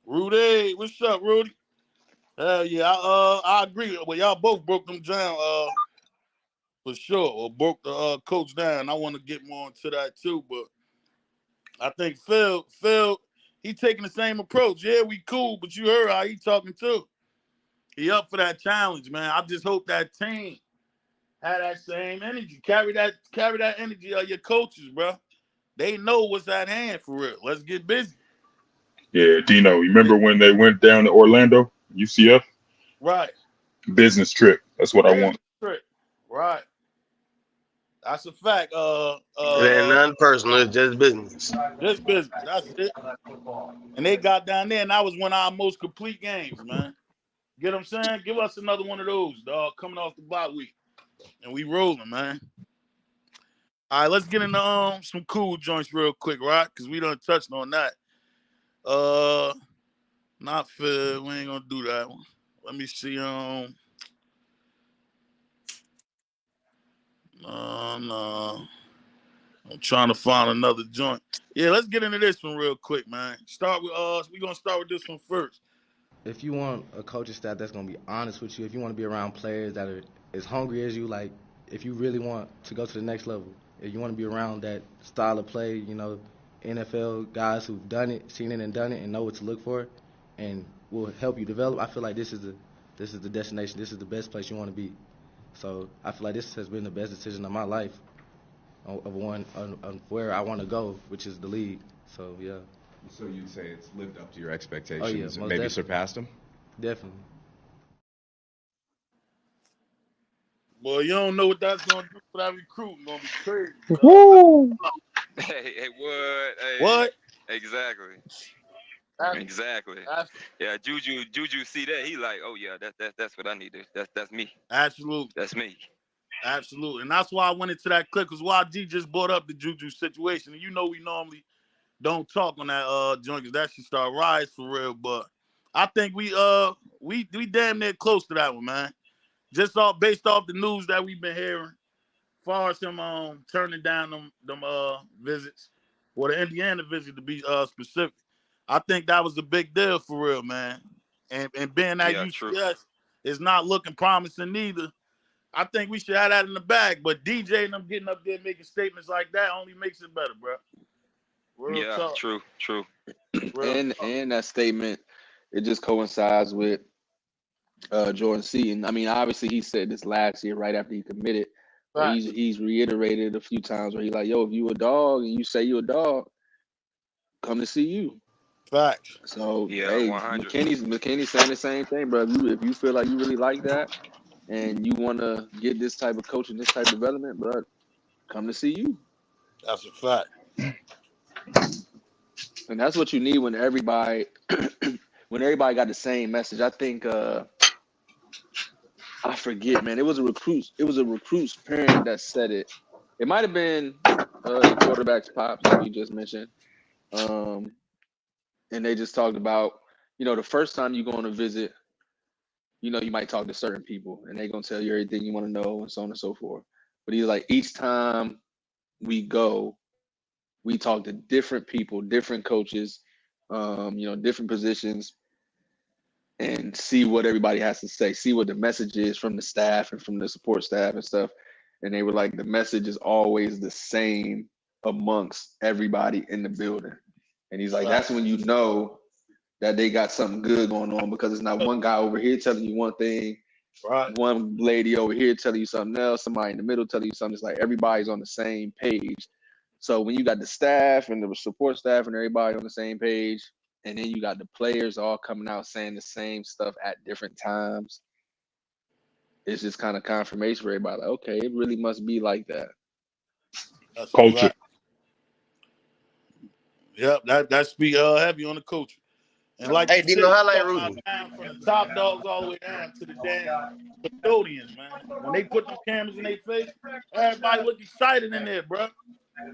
Rudy, what's up, Rudy? Hell yeah, I agree. Well, y'all both broke them down for sure, or broke the coach down. I want to get more into that too, but I think Phil, he taking the same approach. Yeah, we cool, but you heard how he talking too. He up for that challenge, man. I just hope that team had that same energy. Carry that energy of your coaches, bro. They know what's at hand for real. Let's get busy. Yeah, Dino, you remember when they went down to Orlando, UCF? Right. Business trip. That's what I want. Trip. Right. That's a fact. It ain't nothing personal. It's just business. Just business. That's it. And they got down there, and that was one of our most complete games, man. Get what I'm saying? Give us another one of those, dog, coming off the bye week. And we rolling, man. All right, let's get into some cool joints real quick, right? Because we done touched on that. Not Phil. We ain't gonna do that one. Let me see. No. I'm trying to find another joint. Yeah, let's get into this one real quick, man. Start with we're gonna start with this one first. If you want a coaching staff that's gonna be honest with you, if you want to be around players that are as hungry as you, like if you really want to go to the next level, if you want to be around that style of play, NFL guys who've done it, seen it and done it, and know what to look for, and will help you develop. I feel like this is the destination. This is the best place you want to be. So I feel like this has been the best decision of my life, of where I want to go, which is the league. So yeah. So you'd say it's lived up to your expectations, most maybe definitely. surpassed them? Definitely. Boy, you don't know what that's gonna do for that recruiting. Gonna be crazy, bro. Woo! Hey, what? Hey, What? exactly. That's, Exactly. that's Yeah, Juju see that. He like, oh yeah, that's what I need to. That's me. absolutely. That's me. Absolutely. And that's why I went into that clip, because YG just brought up the Juju situation. And you know we normally don't talk on that joint, because that should start rise for real. But I think we damn near close to that one, man. Just off based off the news that we've been hearing, as far as him turning down them visits, or the Indiana visit to be specific. I think that was a big deal for real, man. And being that Yeah, true. UCS is not looking promising neither, I think we should have that in the bag. But DJ and them getting up there making statements like that only makes it better, bro. Real Yeah, talk. true. Real talk. And that statement, it just coincides with Jordan Seaton. I mean, obviously he said this last year right after he committed, but Facts. he's reiterated a few times where he's like, "Yo, if you a dog and you say you a dog, come to see you." Facts. So Yeah, hey, 100. McKinney's saying the same thing, bro. If you feel like you really like that and you want to get this type of coaching, this type of development, bro, come to see you. That's a fact. And that's what you need when everybody got the same message. I think I forget, man. It was a recruit's parent that said it. It might have been the quarterback's pops, like you just mentioned. And they just talked about, the first time you go on a visit, you might talk to certain people and they're gonna tell you everything you want to know and so on and so forth. But he's like, each time we go, we talk to different people, different coaches, different positions, and see what everybody has to say, see what the message is from the staff and from the support staff and stuff. And they were like, the message is always the same amongst everybody in the building. And he's like, that's when you know that they got something good going on, because it's not one guy over here telling you one thing, Right. one lady over here telling you something else, somebody in the middle telling you something. It's like everybody's on the same page. So when you got the staff and the support staff and everybody on the same page, and then you got the players all coming out saying the same stuff at different times, it's just kind of confirmation for everybody. Like, okay, it really must be like that. That's a Culture. fact. Yep, that speak heavy on the coach. And like you Hey, Dino, said, you highlight talking about Rudy. down from the top dogs all the way down to the damn custodians, man. When they put them cameras in their face, everybody look excited in there, bro.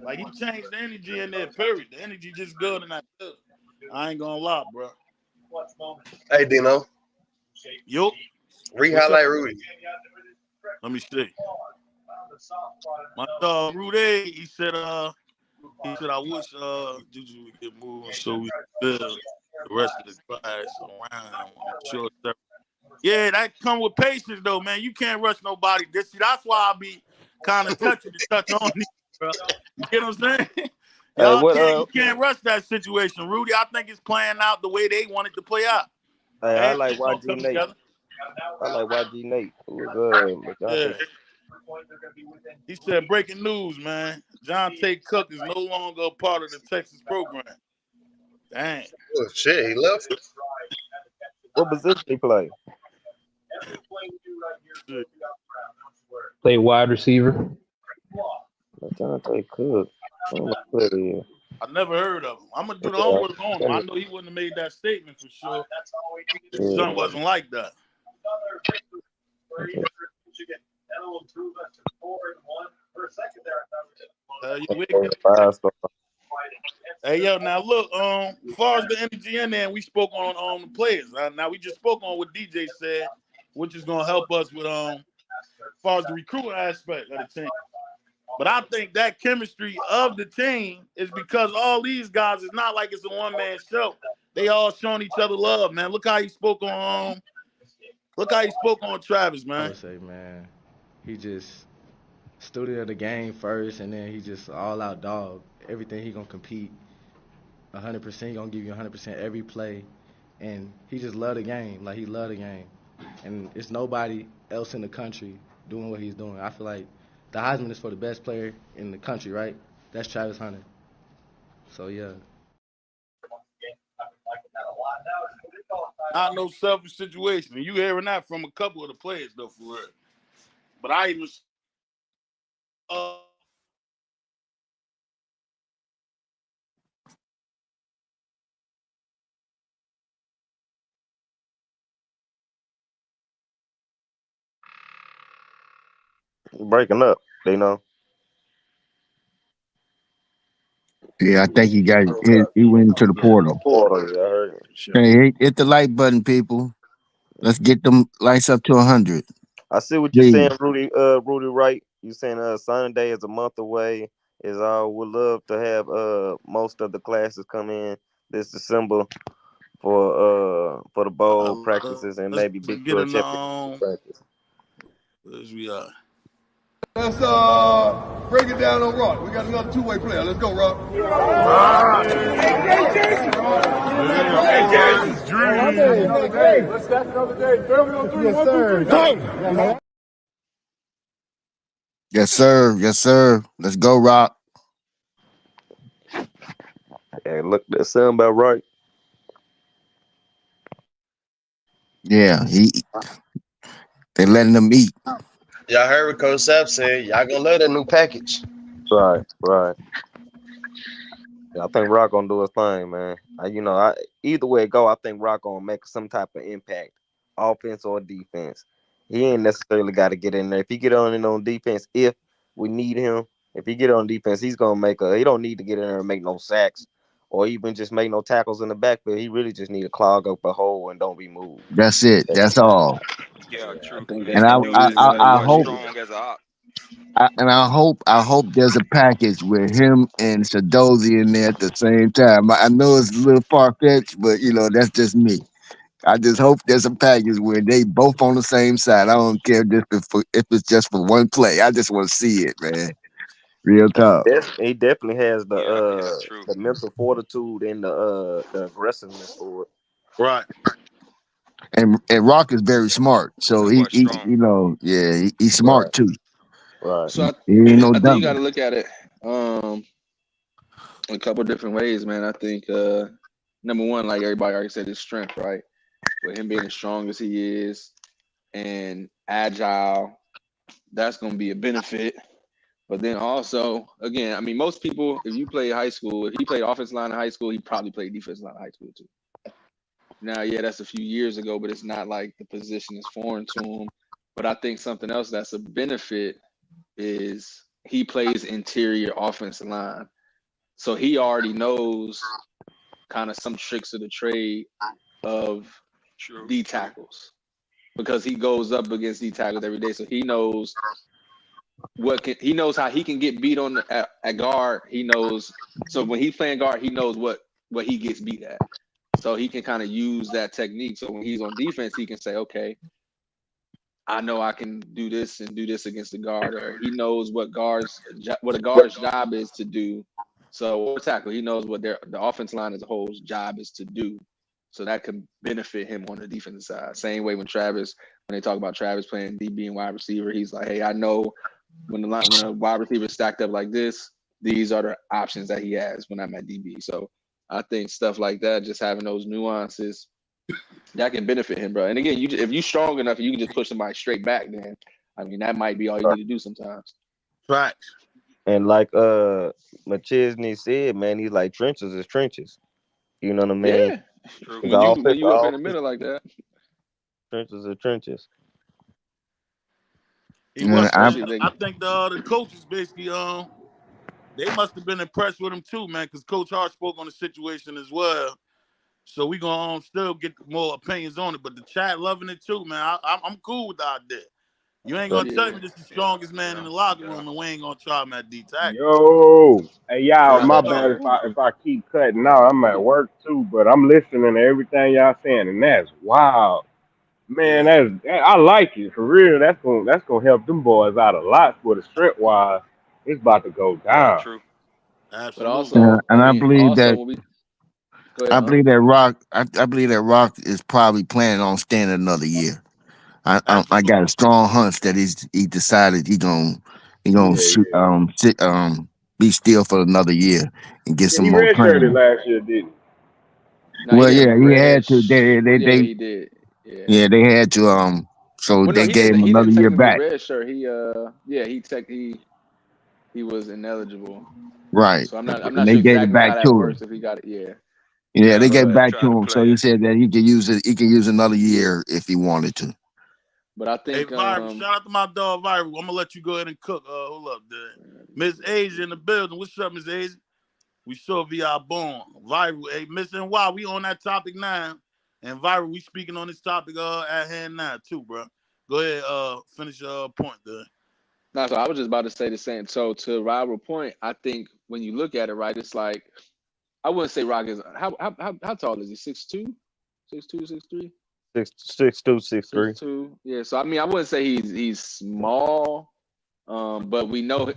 Like he changed the energy in there, period. The energy just good in that field. I ain't gonna lie, bro. Hey, Dino, Yo, what's up? re-highlight Rudy. Let me see. My dog Rudy, he said I wish Juju would get moved so we build the rest of the class around him. I'm sure. Yeah, that come with patience though, man. You can't rush nobody. That's why I be kind of touching to touch on these, bro. You get what I'm saying? Hey, You can't rush that situation, Rudy. I think it's playing out the way they want it to play out. I like Everything's gonna YG come Nate. together. I like YG Nate. It was Yeah. He said, breaking news, man. John Tate Cook is no longer a part of the Texas program. Dang. Oh, shit, he left. What position he play? Play wide receiver. John Tate Cook. I don't know who it is. I never heard of him. I'm gonna do the Yeah, homework on him. I know he wouldn't have made that statement for sure. His yeah. son wasn't like that. Okay. Hey yo, now look, as far as the energy in there, and we spoke on the players. Now we just spoke on what DJ said, which is gonna help us with as far as the recruiting aspect of the team. But I think that chemistry of the team is because all these guys, it's not like it's a one-man show. They all showing each other love, man. Look how he spoke on Travis, I man. would say, man, he just student of the game first, and then he just all out dog. Everything he gonna compete 100%. He gonna give you 100% every play, and he just love the game. Like he love the game, and it's nobody else in the country doing what he's doing. I feel like the Heisman is for the best player in the country, right? That's Travis Hunter. So yeah. Not no selfish situation. And you hearing that from a couple of the players though, for real. But I even Breaking up, you know. Yeah, I think he went into the portal. Portal, yeah, I heard it. Hey, hit the like button, people. Let's get them lights up to 100. I see what you're saying, Please. Rudy Wright. You saying Sunday is a month away. Is would love to have most of the classes come in this December for the bowl practices and let's maybe Big get 12 in championship practice. where's we are. Let's break it down on Rock. We got another two-way player. Let's go, Rock. Another day. Let's start another day. Family on three. Yes, sir. Go. Yes, sir. Yes, sir. Let's go, Rock. Yeah, look, that sound about right. Yeah, they letting them eat. Y'all heard what Coach Sapp said. Y'all gonna love that new package. Right, right. Yeah, I think Rock gonna do his thing, man. Either way it go, I think Rock gonna make some type of impact, offense or defense. He ain't necessarily got to get in there. If he get on defense, if we need him, if he get on defense, he's gonna make a. He don't need to get in there and make no sacks, or even just make no tackles in the backfield. He really just need to clog up a hole and don't be moved. That's it. That's all. Yeah, Yeah, I true. think And that's And the that only reason why that he I boy's hope needed. strong as a ox. I hope there's a package with him and Sadozi in there at the same time. I know it's a little far fetched, but that's just me. I just hope there's a package where they both on the same side. I don't care if it's just for one play. I just want to see it, man. Real talk. He definitely has Yeah, true. the mental fortitude and the aggressiveness for it. Right. And Rock is very smart, so That boy's strong. he's smart Right, too. right. He So ain't no I think you got dummy. to look at it um a couple different ways, man. I think number one, like everybody already said, his strength, right? With him being as strong as he is and agile, that's going to be a benefit. But then also, again, I mean, most people, if you play high school, if he played offensive line in high school, he probably played defensive line in high school too. Now, yeah, that's a few years ago, but it's not like the position is foreign to him. But I think something else that's a benefit is he plays interior offensive line. So he already knows kind of some tricks of the trade of True, D true. tackles because he goes up against D tackles every day. So he knows he knows how he can get beat on at guard. He knows so when he's playing guard, he knows what he gets beat at. So he can kind of use that technique. So when he's on defense, he can say, okay, I know I can do this and do this against the guard, or he knows what a guard's job is to do. So or tackle, he knows what the offense line as a whole's job is to do. So that could benefit him on the defensive side. Same way when they talk about Travis playing DB and wide receiver, he's like, hey, I know when a wide receiver is stacked up like this, these are the options that he has when I'm at DB. So I think stuff like that, just having those nuances, that can benefit him, bro. And again, if you strong enough, you can just push somebody straight back. Then, I mean, that might be all you need to do sometimes. Right. And like McChesney said, man, he's like trenches is trenches. You know what I mean? Yeah, True. Because when you up in the middle like that, trenches are trenches. He was, man. especially if I they think the coaches basically they must have been impressed with him too, man, because Coach Hart spoke on the situation as well. So we gonna still get more opinions on it, but the chat loving it too, man. I'm cool with the idea. You ain't gonna tell me this is the strongest man in the locker room, and we ain't gonna try him at D tackle. Yo, hey y'all, That's my for bad sure. if I keep cutting out. I'm at work too, but I'm listening to everything y'all saying, and that's wild, man. Yeah. I like it for real. That's gonna help them boys out a lot for the strength wise. It's about to go Yeah, down. true. but Absolutely. also, I And I mean, believe also that when we go ahead, I believe that Rock. I believe that Rock is probably planning on staying another year. I got a Absolutely. strong hunch that he decided he gonna Yeah, shoot, yeah. be still for another year and get Yeah, some he more redshirted training. last year, didn't no, he Well, yeah, didn't he had to. yeah, he did, yeah. They had to. So Well, no, they he gave didn't. him He another didn't year technically back. redshirt. He was ineligible. Right. So I'm And not they sure gave it exactly how back that to him. works if he got it. Yeah, Yeah, they Yeah, gave it but back try to to him. So play he it. said that he could use it. He can use another year if he wanted to. I Hey, think Viral, shout out to my dog Viral. I'm gonna let you go ahead and cook. Hold up, dude. Miss Asia in the building. What's up, Miss Asia? We sure VI born. Viral. Hey, Miss NY, we on that topic now. And Viral, we speaking on this topic at hand now too, bro. Go ahead, finish your point, dude. no. So I was just about to say the same. So to rival point, I think when you look at it, right, it's like I wouldn't say Rock is how tall is he? 6'2"? 6'2", 6'3"? 6'2", 6'3". 6'2". Yeah. So I mean, I wouldn't say he's small, but we know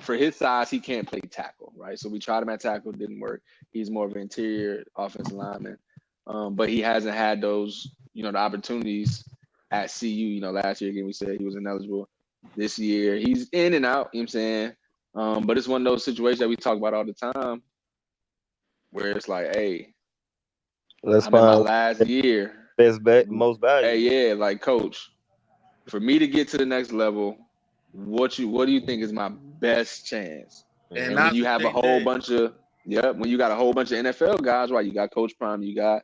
for his size, he can't play tackle, right? So we tried him at tackle, didn't work. He's more of an interior offensive lineman, but he hasn't had those, the opportunities at CU. Last year again we said he was ineligible. This year he's in and out. You know what I'm saying, but it's one of those situations that we talk about all the time, where it's like, hey, Let's I'm in my find last year. best bet, most Hey, valuable. yeah, like coach, for me to get to the next level, what do you think is my best chance? And And when Mhm. that's you what have a they whole did. bunch of when you got a whole bunch of NFL guys, right? You got Coach Prime, you got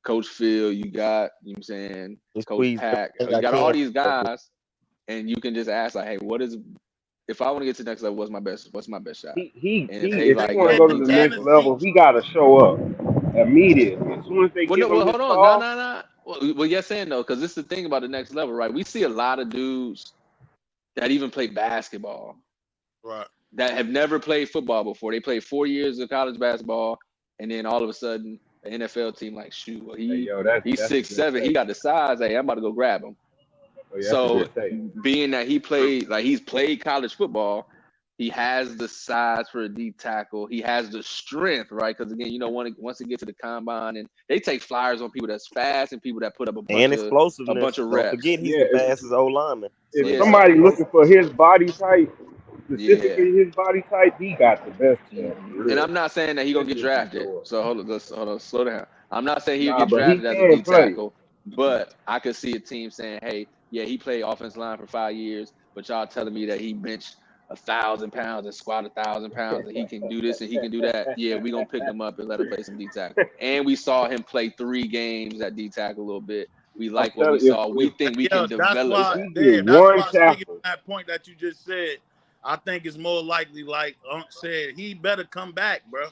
Coach Phil, you got, I'm saying, He Coach squeezed Pack, everything you I got all can. these guys, and you can just ask like, hey, if I want to get to the next level, what's my best shot? And if they If he like, want to yo, go to D the next tackle. level, he got to show up immediately. As soon as they Well, no, give him well, his hold on, no, call, no, no. Well, yes and no, because this is the thing about the next level, right? We see a lot of dudes that even play basketball Right. that have never played football before. They played 4 years of college basketball, and then all of a sudden, an NFL team like, shoot, well, hey yo, he's that's a good 6'7", he take. got the size. Hey, I'm about to go grab him. Oh, yeah, that's a So, good take. being that he's played college football, he has the size for a deep tackle. He has the strength, right? Because again, once he gets to the combine, and they take flyers on people that's fast and people that put up a And bunch explosiveness. of Don't reps. forget he's Yeah, the fastest old lineman. So if Yeah. he got somebody explosive. looking for his body type, Yeah. specifically his body type, he got the best chance for And real. I'm not saying that he's gonna get Especially if he drafted. show up. So hold on, slow down. I'm not saying he'll Nah, get but he drafted as a can D play. tackle, but I could see a team saying, "Hey, yeah, he played offensive line for 5 years, but y'all telling me that he benched 1,000 pounds and squat 1,000 pounds, and he can do this and he can do that. Yeah, we gonna pick him up and let him play some D tackle." And we saw him play 3 games at D tackle a little bit. We I'm like what we telling saw. We if think we Yeah, can that's develop if why, he that. get Dave. That's one why speaking tackle, on that point that you just said, I think it's more likely, like Unc said, he better come back, bro.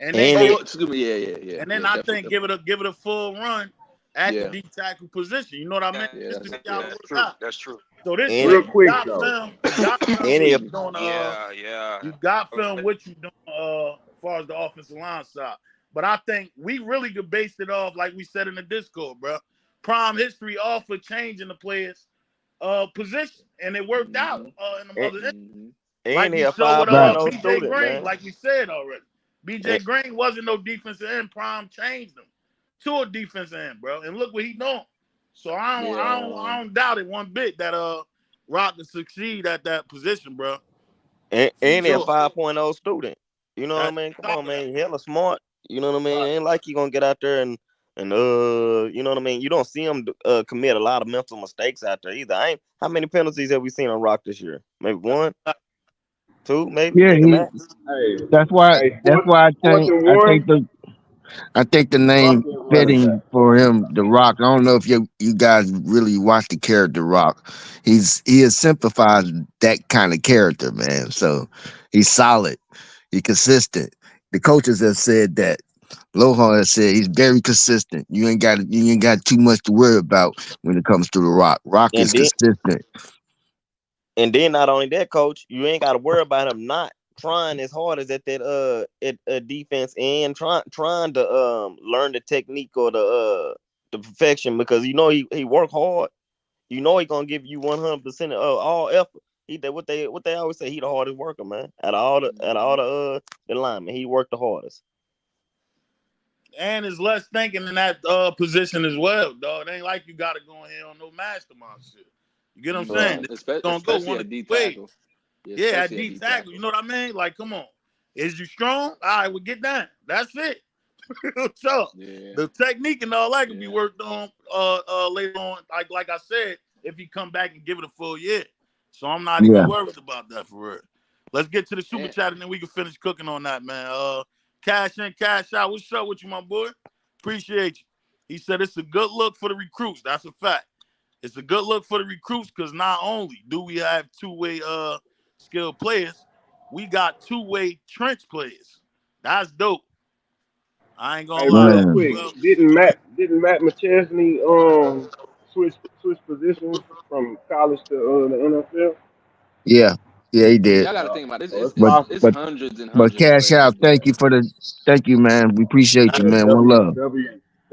And then And give it, Oh, excuse me. and then Yeah. I Definitely, think give it a full run at the yeah, D tackle position. You know what I mean? yeah. Just to That's see how it yeah. That's work true. out. That's true. So this and way real it, you quick got though. film, you got film and what if you doing Yeah. you got film what you doing as far as the offensive line side. But I think we really could base it off, like we said in the Discord, bro. Prime history off of changing the players position. And it worked out in the and, other end. and Like he we a saw with 5.0 BJ student, Green, man. like we said already. BJ Green wasn't no defensive end. Prime changed him to a defensive end, bro. And look what he doing. So I don't doubt it one bit that Rock can succeed at that position, bro. For And he a sure. 5.0 student. You know what I That's mean? Come top on, of that. man. Hella smart. You know what I mean? Right. Ain't like you gonna get out there and you know what I mean? You don't see him commit a lot of mental mistakes out there either. How many penalties have we seen on Rock this year? Maybe one, two, maybe Yeah, at the max. Hey, that's why. hey, That's fourth, why fourth and I one, think the Rock name is running back. fitting for him, The Rock. I don't know if you guys really watch the character Rock. He has simplified that kind of character, man. So he's solid. He's consistent. The coaches have said that. Lohan has said he's very consistent. You ain't got too much to worry about when it comes to The Rock. Rock And is then consistent. not only that, coach, you ain't gotta worry about him not trying as hard as at that defense and trying to learn the technique or the perfection because you know he work hard. You know he gonna give you 100% of all effort. He did what they always say. He the hardest worker, man. Out of all the linemen, he worked the hardest. And is less thinking in that position as well, dog. It ain't like you gotta go in here on no mastermind shit. You get what I'm saying? This gonna go Especially one of at D two ways. tackle. Yeah, Yeah, at especially at D D tackle. You tackle. know what I mean? Like, come on. Is you strong? All right, well, get down. That's it. So Yeah. the technique and all that can be worked on later on. Like I said, if he come back and give it a full year. So I'm not even Yeah. worried about that for real. Let's get to the super chat and then we can finish cooking on that, man. Cash in, cash out. What's up with you, my boy? Appreciate you. He said it's a good look for the recruits. That's a fact. It's a good look for the recruits because not only do we have two-way skilled players, we got two-way trench players. That's dope. I ain't Hey, gonna lie. real Man. quick, didn't Matt McChesney switch positions from college to the NFL? Yeah. Yeah, he Yeah, did. y'all got to think about this. So it's But It's possible. but hundreds and but hundreds of cash players out. do Thank that. you Thank you, man. We appreciate you, Yeah, man. One love.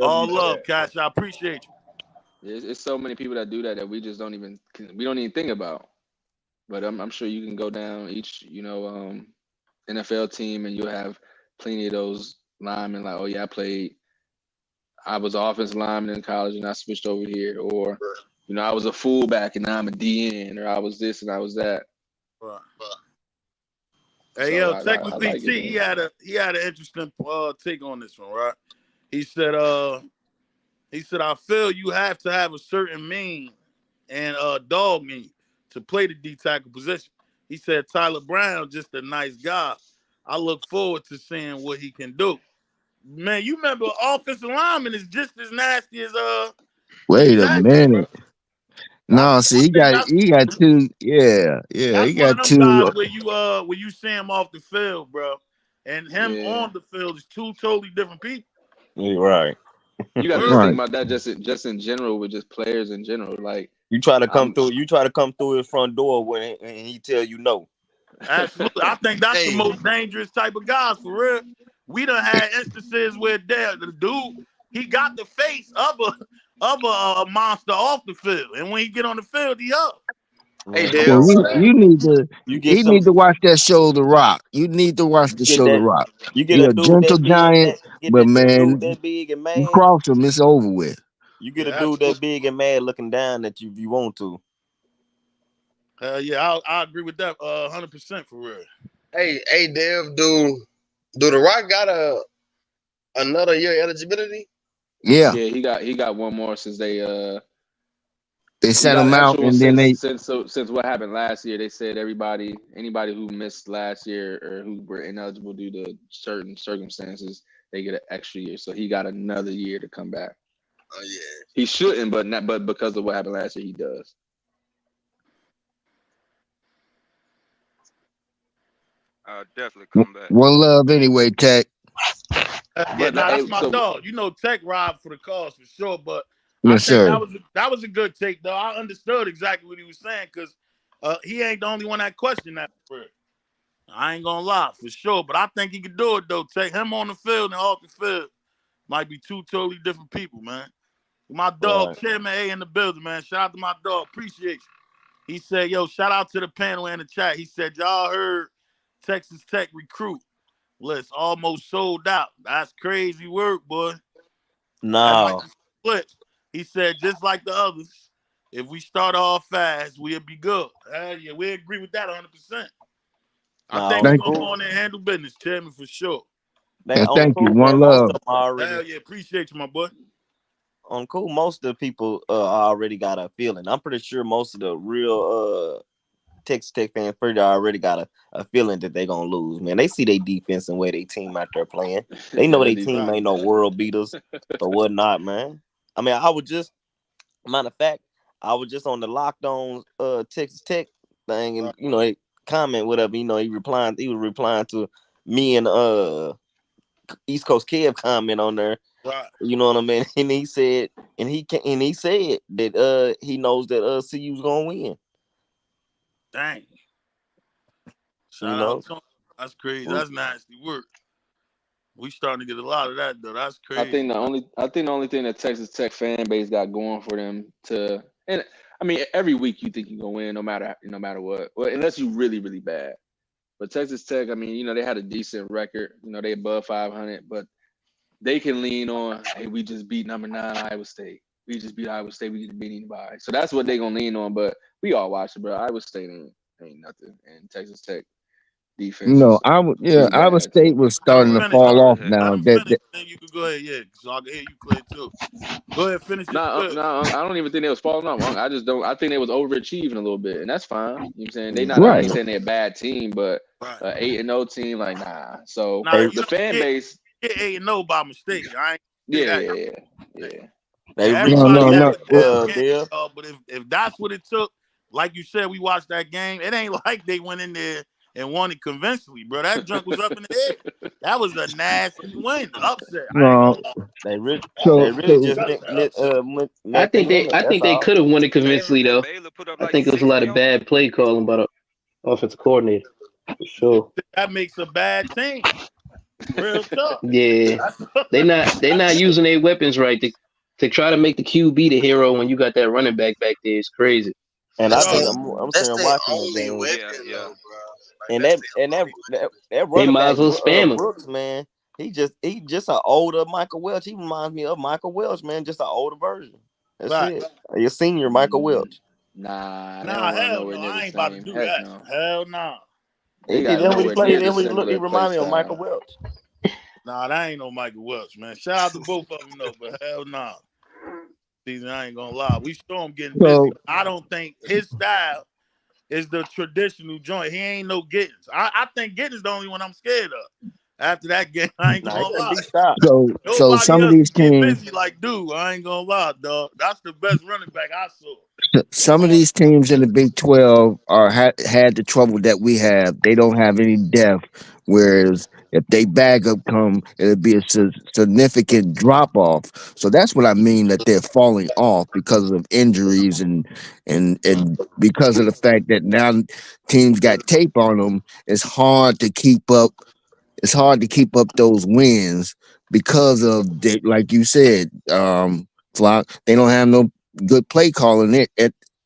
All for love, that. Cash. I appreciate you. It's so many people that do that we just don't even think about. But I'm sure you can go down each NFL team and you'll have plenty of those linemen like, oh yeah, I was offensive lineman in college and I switched over here, or I was a fullback and now I'm a DN, or I was this and I was that. Right. Hey So yo, I technically like it, T, man. he had an interesting take on this one, right? He said I feel you have to have a certain mean and dog in you to play the D tackle position. He said Tyler Brown just a nice guy. I look forward to seeing what he can do. Man, you remember offensive lineman is just as nasty as D Wait a tackles, bro. minute. No, see, I think that's he got two. Yeah, yeah, he that's one of got them guys two. where you see him off the field, bro, and him Yeah. on the field is two totally different people. Yeah, right. You got to just think Right. about that just in general with just players in general. Like You try to come I'm through. You try to come through his front door and he tell you no. Absolutely, I think that's the Hey, most dangerous type of guys for real. We done had instances where the dude he got the face of a monster off the field, and when he get on the field, he up. hey, Well, Dev. You get you some. need to watch that show, The Rock. You need to watch You the get show, The that. Rock. You get He a a dude gentle that big. giant, Get but that dude man, that big and you mad. cross him, it's over with. You get a Yeah, dude that absolutely. big and mad looking down at you if you want to. Yeah, I agree with that 100% for real. Hey, Dev. Do the Rock got another year eligibility? Yeah, Yeah, he got one more since they he sent got him an out, extra one and then since they since what happened last year. They said anybody who missed last year or who were ineligible due to certain circumstances, they get an extra year. So he got another year to come back. Oh yeah. He shouldn't, but because of what happened last year, he does. I'll definitely come back. one love anyway, Tech. Yeah, But that's my dog. You know, Tech robbed for the cause for sure, but I Yes, think sir. that was a good take though. I understood exactly what he was saying because he ain't the only one that questioned that. For real. I ain't gonna lie for sure, but I think he could do it though. Take him on the field and off the field might be two totally different people, man. My dog, Right. Chairman A in the building, man. Shout out to my dog. Appreciate you. He said, yo, shout out to the panel in the chat. He said, y'all heard Texas Tech recruit list almost sold out. That's crazy work, boy. That might No. be split. He said, just like the others, if we start off fast, we'll be good. Yeah, we agree with that 100%. I think No. we're Thank going to you, go in there and handle business, Chairman, for sure. They and on thank you. cool, One man. Most of love. them already Hell yeah, appreciate you, my boy. on cool. Most of the people already got a feeling. I'm pretty sure most of the real Texas Tech fans pretty already got a feeling that they're gonna lose. Man, they see their defense and where they team out there playing. They know Yeah, their that team defense. ain't no world beaters or whatnot, man. I mean, I was just matter of fact, I was just on the Locked On Texas Tech thing, and Right, he comment whatever. He was replying to me and East Coast Kev comment on there. right. You know what I mean? And he said, and he said that he knows that CU's gonna win. Dang. You Shout out know, to him. That's crazy. That's nasty work. We starting to get a lot of that, though. That's I crazy, think man. the only thing that Texas Tech fan base got going for them and I mean every week you think you're gonna win no matter what. Well, unless you really, really bad. But Texas Tech, I mean, they had a decent record. They above 500, but they can lean on, hey, we just beat number 9 Iowa State. We just beat Iowa State. We can beat anybody. So that's what they're gonna lean on. But we all watch it, bro. Iowa State ain't nothing, and Texas Tech defense No, is pretty Iowa bad. State was Let him starting to finish. fall off Let now. him finish. Then you can go ahead. Yeah, so I can hear you clear too. Go ahead, finish it. No, Good. no, I don't even think they was falling off. I just don't. I think they was overachieving a little bit, and that's fine. You know what I'm saying? They not. I Right. ain't saying they're a bad team, but Right. 8-0 team, like nah. So Nah, you the don't fan base, get 8-0 by mistake. I ain't yeah, say that. yeah. They And reached everybody No. has a down game, Bill. but if that's what it took, like you said, we watched that game. It ain't like they went in there and won it convincingly, bro. That junk was up in the air. That was a nasty win, upset. I ain't No. gonna lie. They really So just Upset. I met their think they limit. I That's think they all. could have won it Baylor, convincingly though. Baylor put up I like think it was a lot 60 of on them. bad play calling by the offensive coordinator for sure. That makes a bad team. Real talk. Yeah, they not That's it. using their weapons right to try to make the QB the hero when you got that running back there is crazy. And I That's think their I'm that's sitting their watching the only game. Yeah, weapon yeah. though, bro. Like And that's that their and that only that, that They running might back as well spam him. Brooks, man, he just an older Michael Welch. He reminds me of Michael Welch, man, just an older version. That's Right. it. Your senior Michael Welch. Nah, they Nah, don't run hell nowhere no. near the I ain't about to same. do Heck that. no, Hell no. He they did. got That's what he nowhere played. near the That's what he similar play reminded me of Michael style. Welch. Nah, that ain't no Michael Welch, man. Shout out to both of them though, but hell nah. Season, I ain't gonna lie. We saw him getting busy. so I don't think his style is the traditional joint. He ain't no Gittins. I think Gittins the only one I'm scared of. After that game, I ain't Nah, he gonna couldn't lie. be stopped. so Nobody some of else these can get teams busy like dude. I ain't gonna lie, dog. That's the best running back I saw. some of these teams in the Big 12 are had the trouble that we have. They don't have any depth. Whereas if they bag up come, it'll be a significant drop off. So that's what I mean that they're falling off because of injuries and because of the fact that now teams got tape on them. It's hard to keep up. It's hard to keep up those wins because of like you said, Flock. They don't have no good play calling.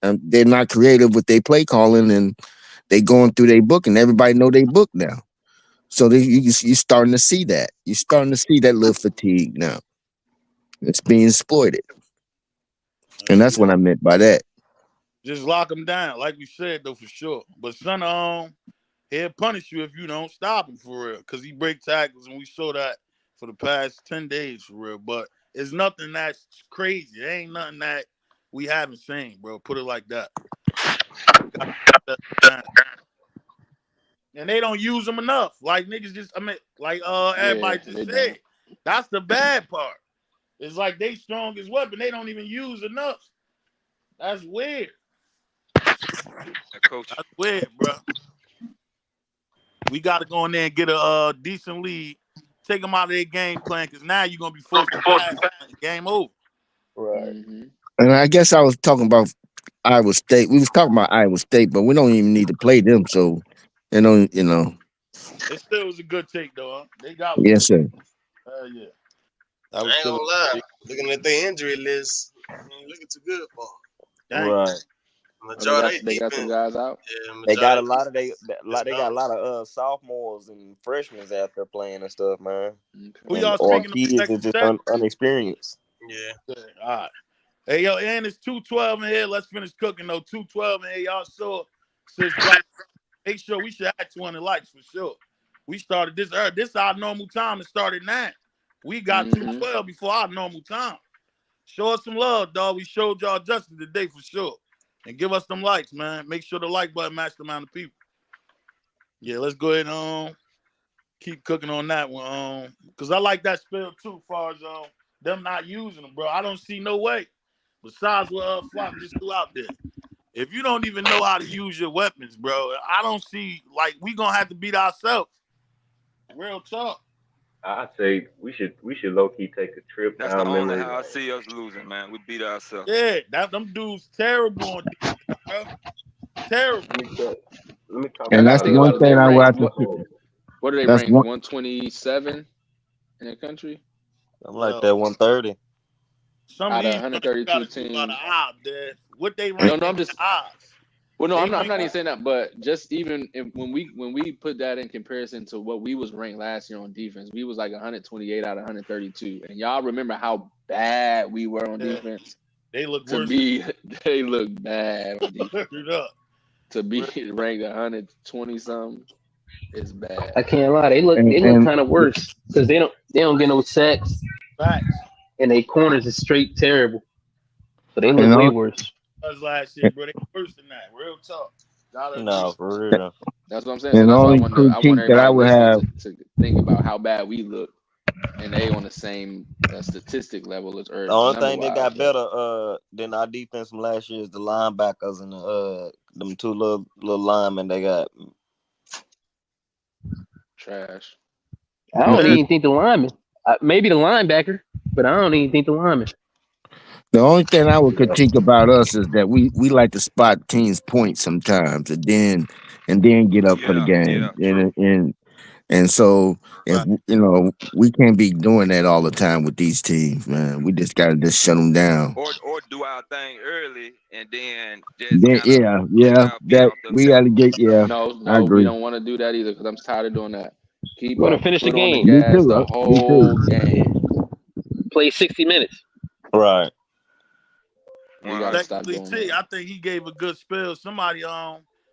They're not creative with their play calling, and they going through their book, and everybody know they book now. So you starting to see that. You're starting to see that little fatigue now. It's being exploited, and that's what I meant by that. Just lock him down, like we said though, for sure. But son, he'll punish you if you don't stop him for real, because he break tackles, and we saw that for the past 10 days for real. But it's nothing that's crazy. It ain't nothing that we haven't seen, bro. Put it like that. And they don't use them enough. Like niggas just, like Yeah, everybody they just don't. said. That's the bad part. It's like they strongest weapon. They don't even use enough. That's weird. Coach. That's weird, bro. We got to go in there and get a decent lead. Take them out of their game plan, because now you're gonna be forced to pass. Game over. Right. Mm-hmm. And I guess I was talking about Iowa State. We was talking about Iowa State, but we don't even need to play them. So, you know. It still was a good take though. Huh? They got what they. Yes, sir. Yeah, that was I ain't still. gonna lie. Looking at their injury list, ain't looking too good for 'em. Dang. Right. Oh, they Majority got of they got some defense, guys out. yeah, They got majority a of lot of is they got a gone. lot of sophomores and freshmen out there playing and stuff, man. Who Okay. And y'all or speaking of kids next that just set? unexperienced. Yeah. Yeah, all right. Hey yo, and it's 212 in here. Let's finish cooking though. 212 in here. Y'all saw since Friday. Make sure we should have 200 likes for sure. We started this early. This is our normal time to start at 9. We got Mm-hmm. 212 before our normal time. Show us some love, dog. We showed y'all justice today for sure. And give us some likes, man. Make sure the like button match the amount of people. Yeah, let's go ahead and keep cooking on that one. Because I like that spell too, far as them not using them, bro. I don't see no way. Besides what Flock just threw out there. If you don't even know how to use your weapons, bro, I don't see, like, we gonna have to beat ourselves. Real talk. I say we should low key take a trip That's the down only memory how I lane. see us losing, man. We beat ourselves. Yeah, them dudes terrible on defense, bro. Terrible. Let me talk Y'all And gotta that's about think one about it. thing They I would ranked have to say. what do they That's rank? one. 127 in the country I'm like Yo, that 130. some of out of these jobs you 132 gotta do by the teams. eye, man. What they No, rank no, in I'm just the eyes. well, no, They I'm rank not even saying that, but just even if, when we put that in comparison to what we was ranked last year on defense, we was like 128 out of 132, and y'all remember how bad we were on defense. They look To worse be, they look bad on defense. than up. To be ranked 120 something. It's bad. I can't lie. They look and kind of worse because they don't get no sacks Facts. and their corners is straight terrible. So they look and way all, worse. Us last year, bro. They worse than that. Real talk. Gotta agree. No, for real. That's what I'm saying. So and the that's why only I want critique that I everybody would listening have, to think about how bad we look, and they on the same statistic level as The or only number thing they wise, got but better than our defense from last year is the linebackers and them two little linemen they got. trash. I don't Yeah. even think the lineman. Maybe the linebacker, but I don't even think the lineman. the only thing I would Yeah. critique about us is that we like to spot teams' points sometimes, and then get up for the Yeah, game, yeah, true. and so if Right. we can't be doing that all the time with these teams, man. We just gotta just shut them down. Or do our thing early and then just Then kind of take yeah, our feet that off the we gotta pedal. get yeah. I No, we agree. don't want to do that either because I'm tired of doing that. We Keep want our to finish the foot on the game. Me gas too. the Me too. whole game. Play 60 minutes. Right. We got to 100. stop Technically, doing T, that. I think he gave a good spell. Somebody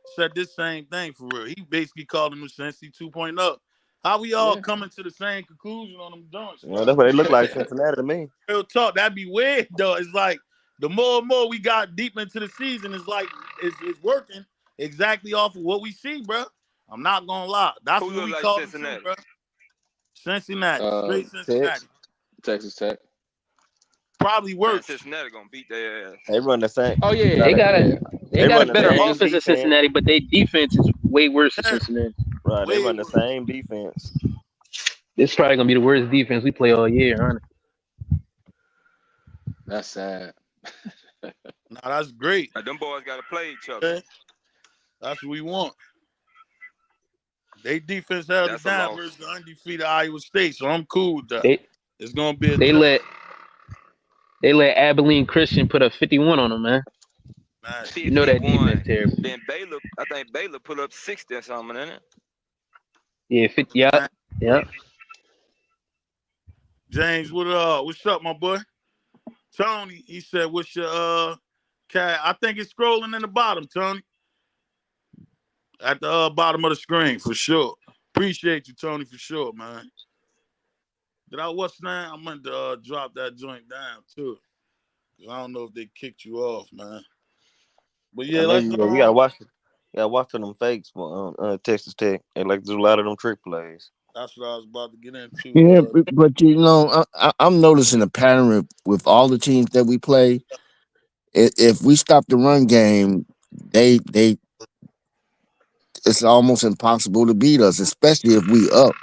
said this same thing for real. He basically called him the Cincy 2.0. How we all Yeah. coming to the same conclusion on them joints, Yeah, bro? that's what they look like Cincinnati to me. Real talk, that'd be weird though. It's like the more and more we got deep into the season, it's like it's working exactly off of what we see, bro. I'm not gonna lie. That's Who what look we like called them too, Cincinnati? bro. Cincinnati, uh, straight Tech, Cincinnati. Texas Tech. Probably Man, worse. Cincinnati gonna beat their ass. they run the same. Oh yeah, Now They yeah, got a yeah. they they got a run the better same offense than defense. Cincinnati, but their defense is way worse than Yeah, Cincinnati. Right, they way run the worse. same defense. This is probably gonna be the worst defense we play all year, honestly. That's sad. Nah, that's great. Now, them boys gotta play each other. Okay? That's what we want. They defense held it That's a down loss. versus the undefeated Iowa State, so I'm cool with that. They It's gonna be a they tough let they let Abilene Christian put up 51 on them, man. match. You know that defense 51. terrible. Then Baylor, I think Baylor put up 60 or something, didn't it? Yeah, 50. Yep, yep. James, what's up, my boy? Tony, he said, what's your cat? I think it's scrolling in the bottom, Tony. At the bottom of the screen, for sure. Appreciate you, Tony, for sure, man. What's now? I'm gonna drop that joint down too. I don't know if they kicked you off, man. But I yeah, know let's you. We gotta watch. You gotta watch for them fakes on Texas Tech. They like to do a lot of them trick plays. That's what I was about to get into. Yeah, but I'm noticing a pattern with all the teams that we play. If we stop the run game, they it's almost impossible to beat us, especially if we up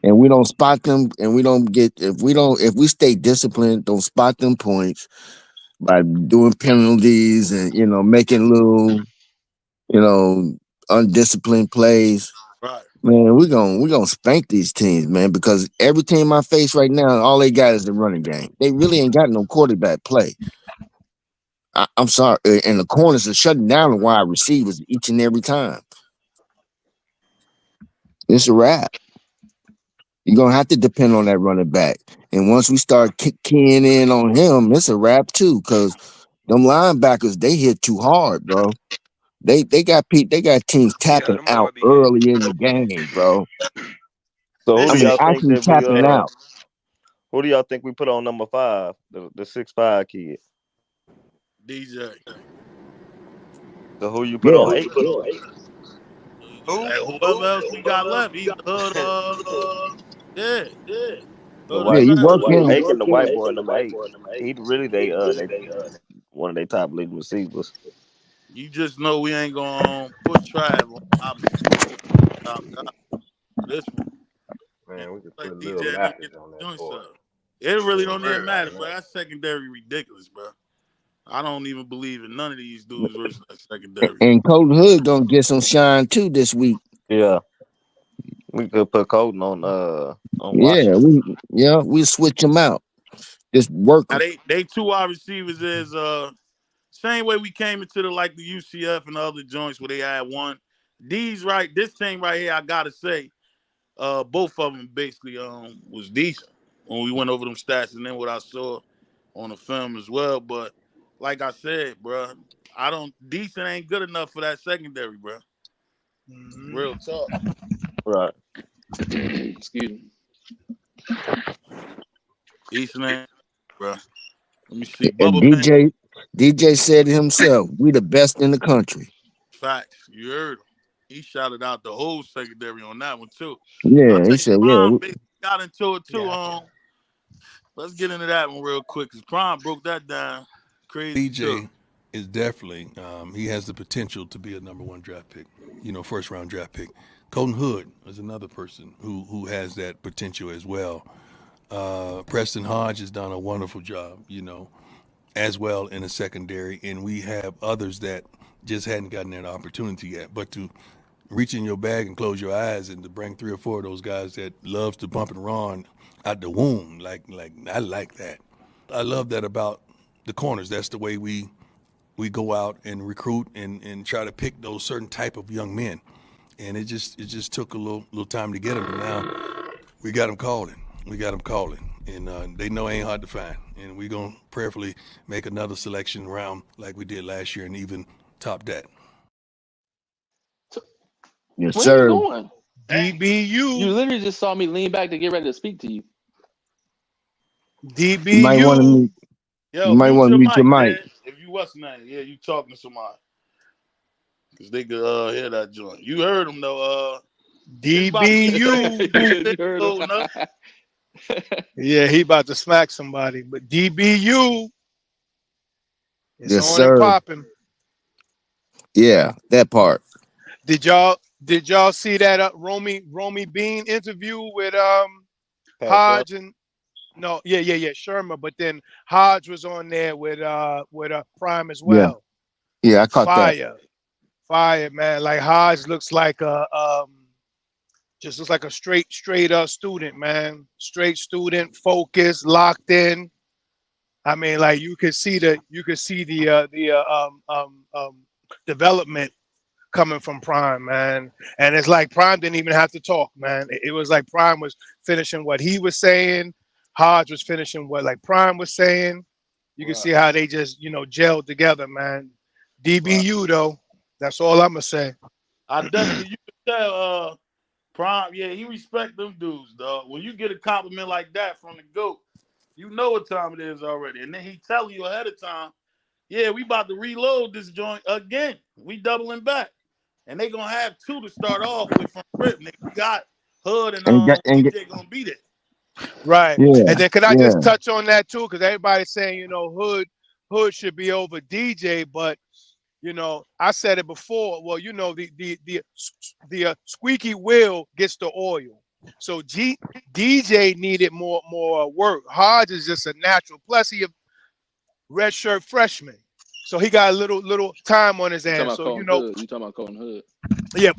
and we don't spot them and we don't get if we stay disciplined, don't spot them points by doing penalties and making little you know undisciplined plays. Right. Man, we gonna spank these teams, man, because every team I face right now, all they got is the running game. They really ain't got no quarterback play. I'm sorry, and the corners are shutting down the wide receivers each and every time. It's a wrap. You're gonna have to depend on that running back. And once we start keying in on him, it's a wrap too, because them linebackers, they hit too hard, bro. They got teams Yeah, tapping them boy out be hitting. early in the game, bro. So who I do Listen, mean, y'all think actually that we tapping out. Who do y'all think we put on number 5? The 6'5" kid. DJ. So who you put Yeah. on 8? Who? Whoever else we got left, he's the hood. Yeah, The hood of Yeah, white you Travis. work him. Aiken, the white boy number 8. He really they one of their top leading receivers. You just know we ain't gonna put Trav on opposite top guy for this one. Man, we could Let put Lil DJ and them get Mathis on the that joints boy. up. It really Lil don't even matter, Mathis. bro. That's secondary ridiculous, bro. I don't even believe in none of these dudes versus that secondary. And Coach Hood gonna get some shine too this week. Yeah, we could put Colton on Yeah, Washington. we switch them out. Just work Now them. they two wide receivers is same way we came into the UCF and the other joints where they had one. This team right here, I gotta say, both of them basically was decent when we went over them stats and then what I saw on the film as well. But like I said, bro, I don't decent ain't good enough for that secondary, bro. Real talk. Right. Excuse me. Eastern ain't, bro. Let me see. And Bubba Bang. DJ said it himself, we the best in the country. Facts. You heard him. He shouted out the whole secondary on that one too. I'll Yeah, tell he you, said, yeah. Prime got into it too. Let's get into that one real quick because Prime broke that down. Crazy too. DJ is definitely he has the potential to be a number one draft pick, first round draft pick. Colton Hood is another person who has that potential as well. Preston Hodge has done a wonderful job, as well in the secondary, and we have others that just hadn't gotten that opportunity yet. But to reach in your bag and close your eyes and to bring 3 or 4 of those guys that loves to bump and run out the womb, like I like that. I love that about the corners. That's the way we go out and recruit and try to pick those certain type of young men. And it just took a little time to get them. And now we got them calling. And they know it ain't hard to find. And we're going to prayerfully make another selection round like we did last year and even top that. Yes, Where are you sir. going? DBU. You literally just saw me lean back to get ready to speak to you. You might want to DBU. mute. Yo, You might mute want to your mute your mic, mic. man. If you what's name, yeah, you talking to somebody. Cause they could hear that joint. You heard them though. It's about to be DBU. You said you heard him. no. Yeah, he about to smack somebody. But DBU is Yes, on and sir. popping. Yeah, that part. Did y'all see that Romy Bean interview with Pat Shermer. Hodge and no, yeah, Shermer, but then Hodge was on there with Prime as Yeah. well. Yeah, I caught that. Fire, man. Like Hodge looks like a just looks like a straight student, man. Straight student, focused, locked in. I mean, like you could see the development coming from Prime, man. And it's like Prime didn't even have to talk, man. It was like Prime was finishing what he was saying. Hodge was finishing what like Prime was saying. You can see how they just, gelled together, man. DBU though. That's all I'm gonna say. I definitely you can tell Prime, yeah, he respect them dudes, dog. When you get a compliment like that from the GOAT, you know what time it is already. And then he telling you ahead of time, yeah, we about to reload this joint again. We doubling back. And they gonna have 2 to start off with from Rip. Nigga. We got Hood and DJ gonna beat it. Right. Yeah, And then can I yeah. just touch on that too? Because everybody's saying, Hood should be over DJ, but I said it before. Well, the squeaky wheel gets the oil. So DJ needed more work. Hodge is just a natural. Plus, he a redshirt freshman, so he got a little time on his hands. So You talking about Colton Hood? Yeah.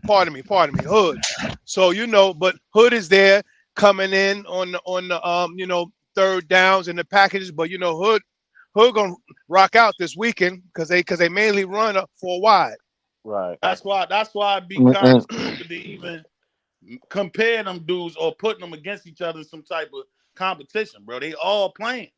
Pardon me, Hood. So but Hood is there coming in on the third downs and the packages, but Hood gonna rock out this weekend because they mainly run up for wide. Right. That's why it'd be kind of stupid to even compare them dudes or putting them against each other in some type of competition, bro. They all playing.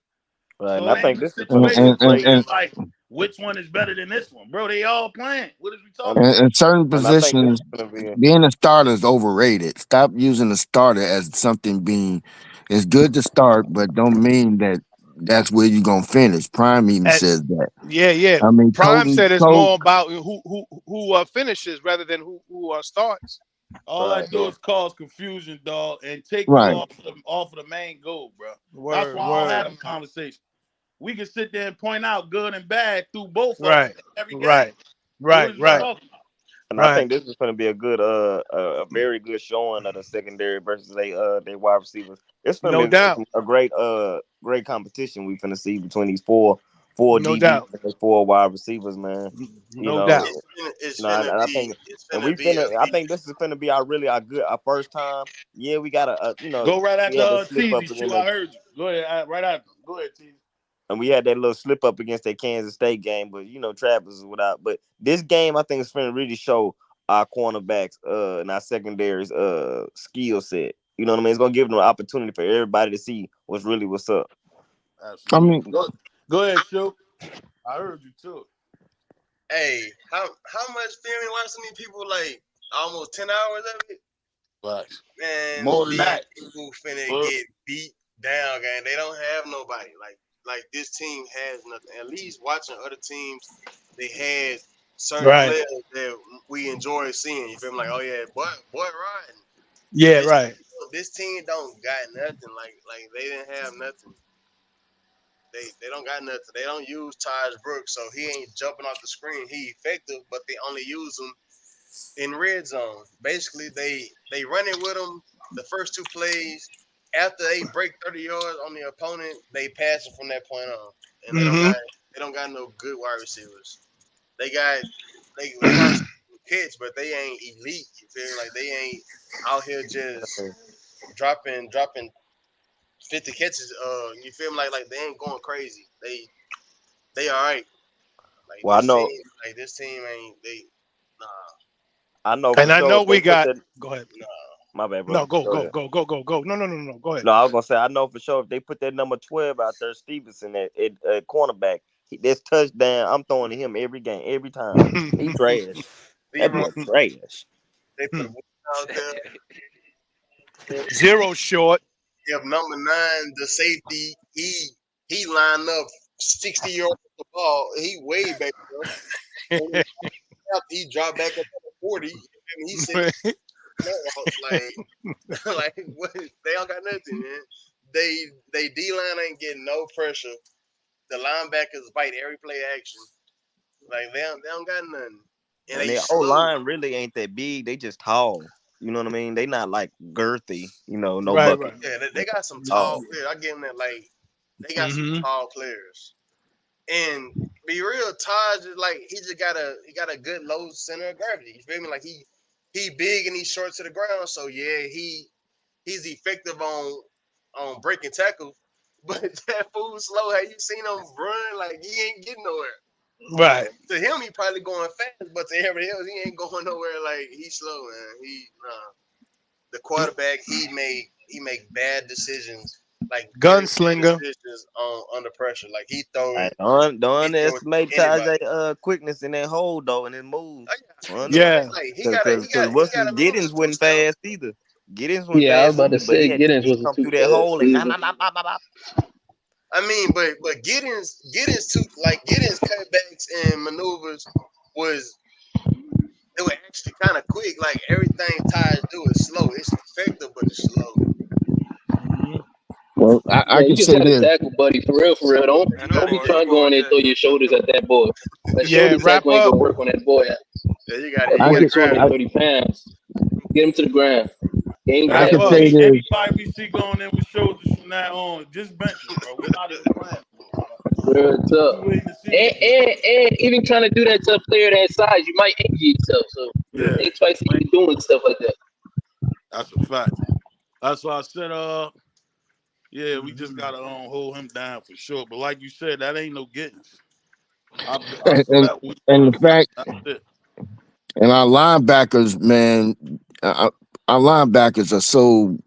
Right. So And it I ain't think a this is going to be a situation where great. it's like which one is better than this one, bro. They all playing. What is we talking And, about? In certain and I think this positions, is going to be. being a starter is overrated. Stop using the starter as something being. It's good to start, but don't mean that that's where you're gonna finish. Prime even And says that. yeah. I mean, Prime said it's Colton, more about who finishes rather than who starts. All Right. that do is cause confusion, dog, and take you right? off of the main goal, bro. That's Word, why I don't word. have them conversations. We can sit there and point out good and bad through both of them Right, every game. right, So what right, is we right, Right. talking about? And I right. think this is going to be a good, a very good showing of the secondary versus they wide receivers. It's going No to be doubt, a great competition we finna see between these four no DBs doubt, and these 4 wide receivers, man. You no know, doubt. and I think, and we finna. I think this is finna be our first time. Yeah, we got Go right we had that after slip up Teasy shoe. against I heard you. Go ahead, right after. Go ahead, Teasy. and we had that little slip up against that Kansas State game, but Travis is without. But this game, I think, is finna really show our cornerbacks, and our secondaries, skill set. You know what I mean? It's gonna give them an opportunity for everybody to see what's up. I Absolutely. mean, Go ahead, shoe. I heard you too. Hey, how much filming watching these people like almost 10 hours of it? Right. Man, More than these that. people finna Well, get beat down, gang. They don't have nobody. Like this team has nothing. At least watching other teams, they had certain Right. players that we enjoy seeing. You feel me? Like, oh yeah, boy riding. Yeah. This Right. this team don't got nothing. Like they didn't have nothing. They don't got nothing. They don't use Taj Brooks, so he ain't jumping off the screen. He effective, but they only use him in red zone. Basically, they run it with him the first two plays. After they break 30 yards on the opponent, they pass it from that point on. And Mm-hmm. they don't got no good wide receivers. They wide receivers catch, but they ain't elite. You feel me? Like they ain't out here just dropping 50 catches. You feel me? Like they ain't going crazy. They all right. Like Well, this team ain't they. Nah, I know for And I sure know if they we put got. that. Go ahead. nah. My bad, No, brother. go, Go go, ahead. go, go, go, go. No. Go ahead. No, I was gonna say I know for sure if they put that number 12 out there, Stevenson at cornerback, that's touchdown. I'm throwing to him every game, every time. He trash. That Zero. boy trash. They put out there. Zero short. If number 9, the safety, he lined up 60 yards off the ball. He way back there. And he dropped back up to 40. And he said, like what? They don't got nothing, man. They D line ain't getting no pressure. The linebackers bite every play action. Like they don't got nothing, and And they their whole slow. line really ain't that big. They just tall. You know what I mean? They not like girthy. No Right. bucket. Right. Yeah, they got some tall Tall. players. I give them that. Like they got some Mm-hmm. tall players. And be real, Taj is like he got a good low center of gravity. You feel me? Like he big and he's short to the ground. So yeah, he's effective on breaking tackles. But that fool slow. Have you seen him run? Like he ain't getting nowhere. Right. To him, he probably going fast, but to everybody else, he ain't going nowhere. Like he's slow, man. The quarterback he make bad decisions, like very bad Gunslinger. decisions on under pressure. Like Don't he throw it underestimate to anybody. Tajay quickness in that hole though and his moves. Yeah. Like Cause he what's his gotta move Giddens his two wasn't step. fast either. Giddens wasn't Yeah, I was fast about to either, but say Giddens he wasn't come too through that fast hole and either. I mean, but Giddens too like Giddens cutbacks and maneuvers was they were actually kind of quick. Like everything Taj do is slow. It's effective, but it's slow. Well, I Yeah, you can just say got to this. tackle, buddy. For real, for real. You And them got Don't be boy, to them trying to go boy in there and throw just your shoulders at that boy. That Yeah. shoulder Wrap tackle ain't up. gonna work on that boy. That you I boy gotta can 230 grab I, pounds. Get him to the ground. Game I Wrap can can plan, up. say tell you, buddy. this. anybody we see going in with shoulders from now on, just bench them, bro. We're not even playing no more, bro. Real tough. We waiting to see And, what you do. and even trying to do that to a player that size, you might injure yourself. So Yeah, think twice even doing stuff like that. that's a fact. That's why I said, yeah, we just gotta hold him down for sure. But like you said, that ain't no Gittins. I And slept with and the fact that's it. and our linebackers, man, our linebackers are so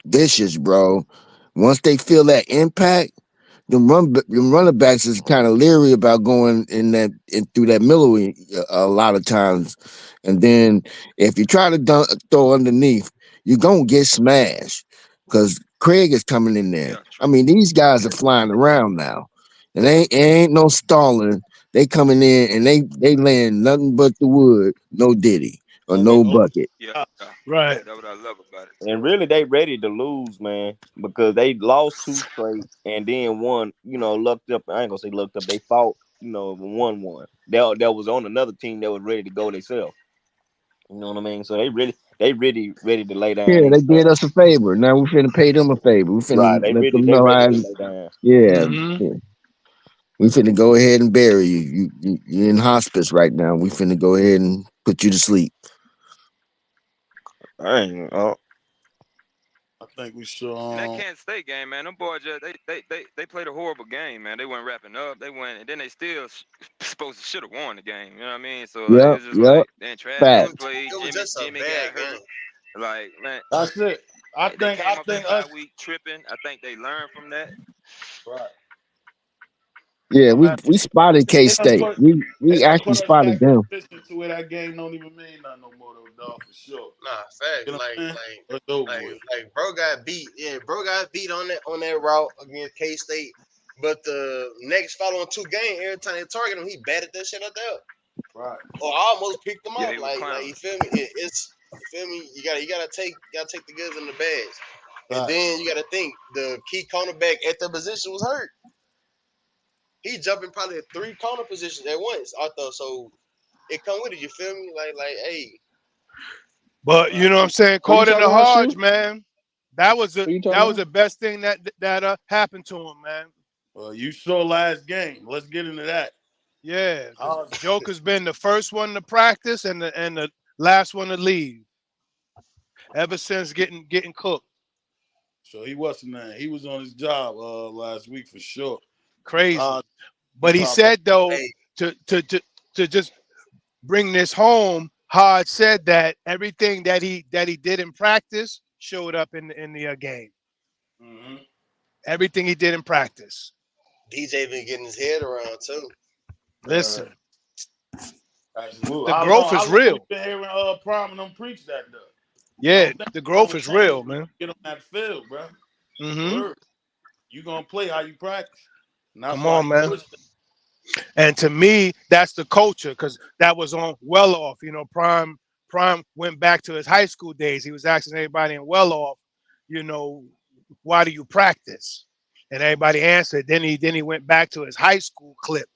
vicious, bro. Once they feel that impact, the running backs is kind of leery about going through that middle a lot of times, and then if you try to throw underneath, you're gonna get smashed because Craig is coming in there. yeah, I true. mean, these guys are flying around now, and ain't no stalling. They coming in and they laying nothing but the wood, no diddy or Oh, no oh, bucket. Yeah, yeah. Right. That's what I love about it. and really they ready to lose, man, because they lost 2 straight and then one, lucked up. I ain't gonna say lucked up. They fought, won one. That was on another team that was ready to go themselves. You know what I mean? So they really ready to lay Yeah, down they did anytime. us a favor. Now we finna pay them a favor. We Right. finna let them They know ready how. to lay down. Yeah, Mm-hmm. yeah. We finna go ahead and bury you. You're in hospice right now. We finna go ahead and put you to sleep. I ain't I think we should. And that Kansas State game, man, them boys just they played a horrible game, man. They weren't wrapping up. They went and then they still supposed to should have won the game. You know what I mean? So like Yep, it's just yep. like then Travis Fact. played, it was just a Jimmy bad got hurt. game. Like man, That's it. I they think came off that bye us week tripping. I think they learned from that. right. Yeah, Man, we spotted K they done State. put they We done actually put us spotted back in a them. position to where that game don't even mean nothing no more, though, dog, for sure. Nah, facts. You know what I'm saying? It's over with. Like, bro got beat. Yeah, bro got beat on that route against K State. But the next following 2 games, every time they target him, he batted that shit out there. Right. Or almost picked them Yeah, off. he was Like clowning. you feel me? You feel me? You gotta take the goods and the bads. And Right. then you gotta think the key cornerback at the position was hurt. He jumping probably 3 corner positions at once, I thought. So it come with it, you feel me? Like, hey. But you know what I'm saying? Who you Caught in talking the about, Hodge, Shu? man. That was Who you talking about? the best thing that happened to him, man. You saw last game. Let's get into that. Yeah, because Joker's been the first one to practice and the last one to leave. Ever since getting cooked. So he wasn't there. He was on his job last week for sure. Crazy. But he said though, to just bring this home, Hodge said that everything that he did in practice showed up in the game. Mm-hmm. Everything he did in practice. DJ been getting his head around too. Listen, absolutely. the growth is real. You been hearing Prime and them preach that though. Yeah, the growth is real, man. Get on that field, bro. Mm-hmm. You gonna play how you practice. And that's Come why on, he man. pushed it. And to me, that's the culture, because that was on Well Off. You know, Prime went back to his high school days. He was asking everybody in Well Off, you know, why do you practice? And everybody answered. Then he went back to his high school clip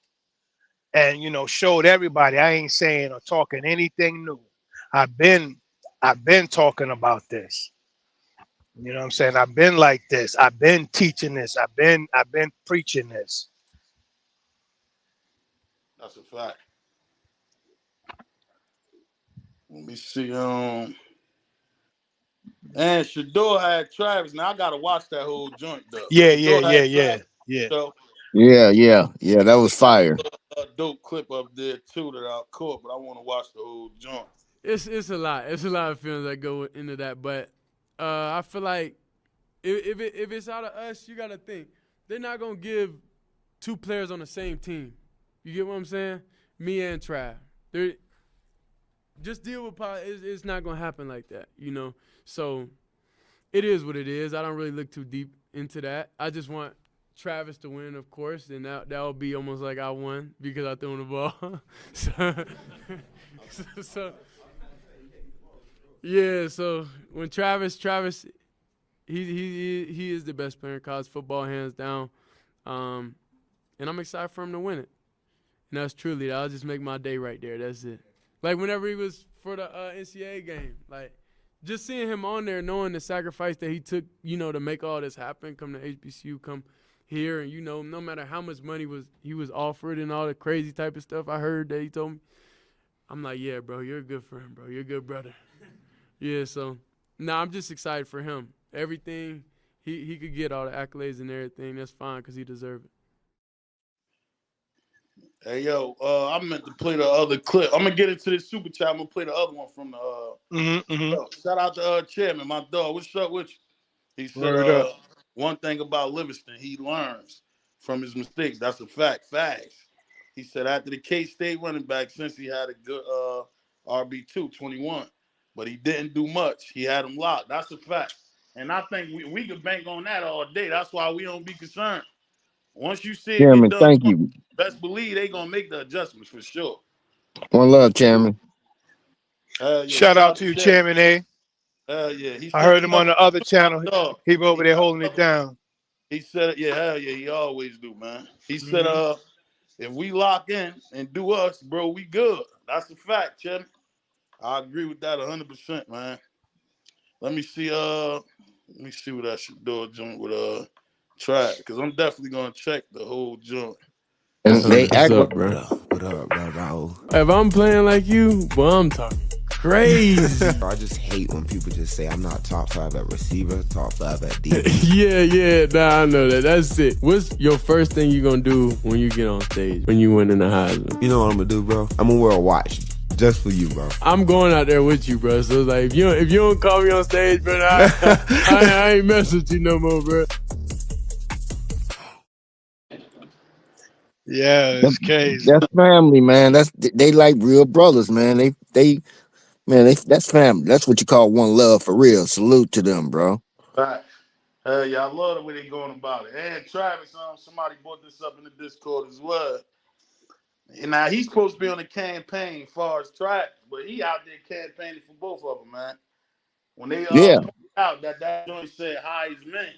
and, you know, showed everybody, I ain't saying or talking anything new. I've been talking about this. You know what I'm saying? I've been like this. I've been teaching this. I've been preaching this. That's a fact. Let me see. And Shador had Travis. Now I gotta watch that whole joint though. Yeah. So Yeah. That was fire. a dope clip up there too that I caught, but I want to watch the whole joint. It's a lot. It's a lot of feelings that go into that, but I feel like if it's out of us, you gotta think they're not gonna give 2 players on the same team. You get what I'm saying? Me and Trav. They're just deal with it's not gonna happen like that, you know. So it is what it is. I don't really look too deep into that. I just want Travis to win, of course, and that'll be almost like I won because I threw him the ball. so yeah. So when Travis, he is the best player in college football, hands down, and I'm excited for him to win it. And that's truly, that'll just make my day right there. That's it. Like whenever he was for the NCAA game, like just seeing him on there, knowing the sacrifice that he took, you know, to make all this happen, come to HBCU, come here, and you know, no matter how much money he was offered and all the crazy type of stuff I heard that he told me, I'm like, yeah, bro, you're a good friend, bro. You're a good brother. Yeah, so I'm just excited for him. Everything he could get all the accolades and everything. That's fine because he deserves it. Hey yo, I meant to play the other clip. I'm gonna get into this super chat. I'm gonna play the other one from the shout out to chairman, my dog. What's up with you? He said one thing about Livingston, he learns from his mistakes. That's a fact. Facts. He said after the K-State running back, since he had a good RB2, 21, but he didn't do much. He had him locked. That's a fact. And I think we could bank on that all day. That's why we don't be concerned. Once you see it get Chairman, done, thank you. best believe they gonna make the adjustments for sure. One love, Chairman. Yeah, Shout out to you, Chairman A. Yeah. I heard him on the other channel. He was over there holding it down. He said, hell yeah, he always do, man. He said, if we lock in and do us, bro, we good. That's a fact, Chairman. I agree with that 100%, man. Let me see what I should do a joint with Track, because I'm definitely gonna check the whole joint. And they act up, bro? What up, bro? If I'm playing like you, boy, I'm talking crazy. I just hate when people just say I'm not top 5 at receiver, top 5 at D. yeah, nah, I know that. That's it. What's your first thing you gonna do when you get on stage, when you win in the Heisman? You know what I'm gonna do, bro? I'm gonna wear a watch. Just for you, bro. I'm going out there with you, bro. So it's like, if you don't call me on stage, bro, I ain't messing with you no more, bro. Yeah, That- it's crazy. That's family, man. They like real brothers, man. That's family. That's what you call one love for real. Salute to them, bro. Right. Yeah, I love the way they going about it. And Travis, somebody brought this up in the Discord as well. And now he's supposed to be on the campaign as far as Travis, but he out there campaigning for both of them, man. When they Yeah. pointed out that joint said Heisman,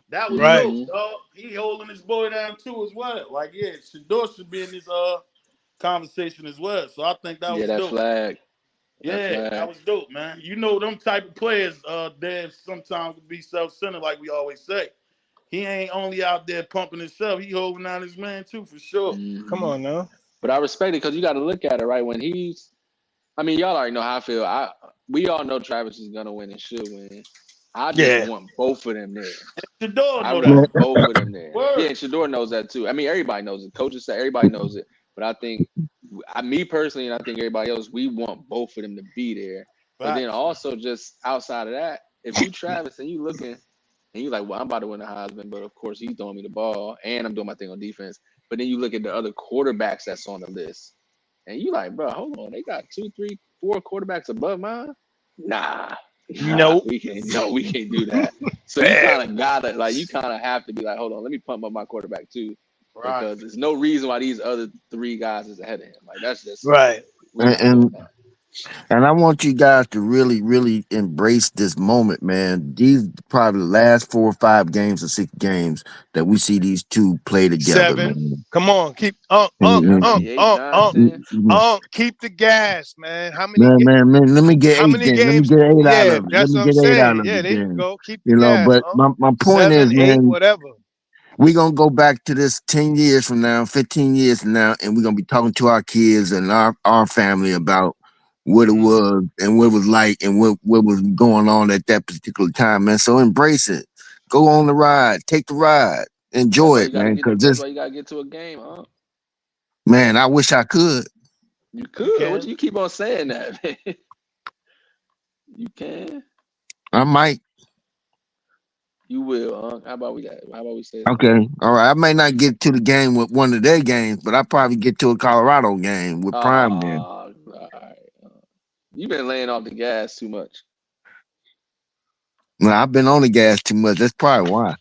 that was Right. dope, dog. He holding his boy down too as well. Like, yeah, Shador should be in this conversation as well. So I think that Yeah, was that dope. flag. That Yeah, that flag. was dope, man. You know them type of players, they sometimes can be self-centered, like we always say. He ain't only out there pumping himself; he holding down his man too, for sure. Come Mm-hmm. on now. But I respect it because you got to look at it right when he's. I mean, y'all already know how I feel. We all know Travis is gonna win and should win. I just Yeah. want both of them there. Shador I know want that. both of them there. Yeah, Word. and Shador knows that too. I mean, everybody knows it. Coaches say everybody knows it. But I think, me personally, and I think everybody else, we want both of them to be there. But then Facts. also, just outside of that, if you Travis and you looking and you like, well, I'm about to win the Heisman, but of course he's throwing me the ball and I'm doing my thing on defense. But then you look at the other quarterbacks that's on the list, and you like, bro, hold on, they got 2, 3, 4 quarterbacks above mine. Nah, Nope. we can't. No, we can't do that. So you Bad. kind of gotta like, you kind of have to be like, hold on, let me pump up my quarterback too, Right. because there's no reason why these other 3 guys is ahead of him. Like that's just Right. we're And, not doing and that. and I want you guys to really, really embrace this moment, man. These probably the last 4 or 5 games or 6 games that we see these two play together, 7. man. Come on, keep And- Seven, 8, 9, 10. keep the gas, man. Man, let me get How 8 many games. Let me games? get 8 out Yeah, of it. Let that's me what I'm get 8 out saying. of Yeah, it there you then. go. Keep the You know, gas, but my point 7, is, 8, man, whatever. we're gonna go back to this 10 years from now, 15 years from now, and we're gonna be talking to our kids and our family about what it was and what it was like and what was going on at that particular time, man. So embrace it. Go on the ride, take the ride, That's enjoy why it, you gotta man. get. Cause That's this why you gotta get to a game, huh? man, I wish I could. You You could. What can. you keep on saying that, man? You can. I might. You will, huh? How about we that? How about we say that? Okay. All right. I may not get to the game with one of their games, but I probably get to a Colorado game with Prime there. All right. You've been laying off the gas too much. Well, I've been on the gas too much. That's probably why.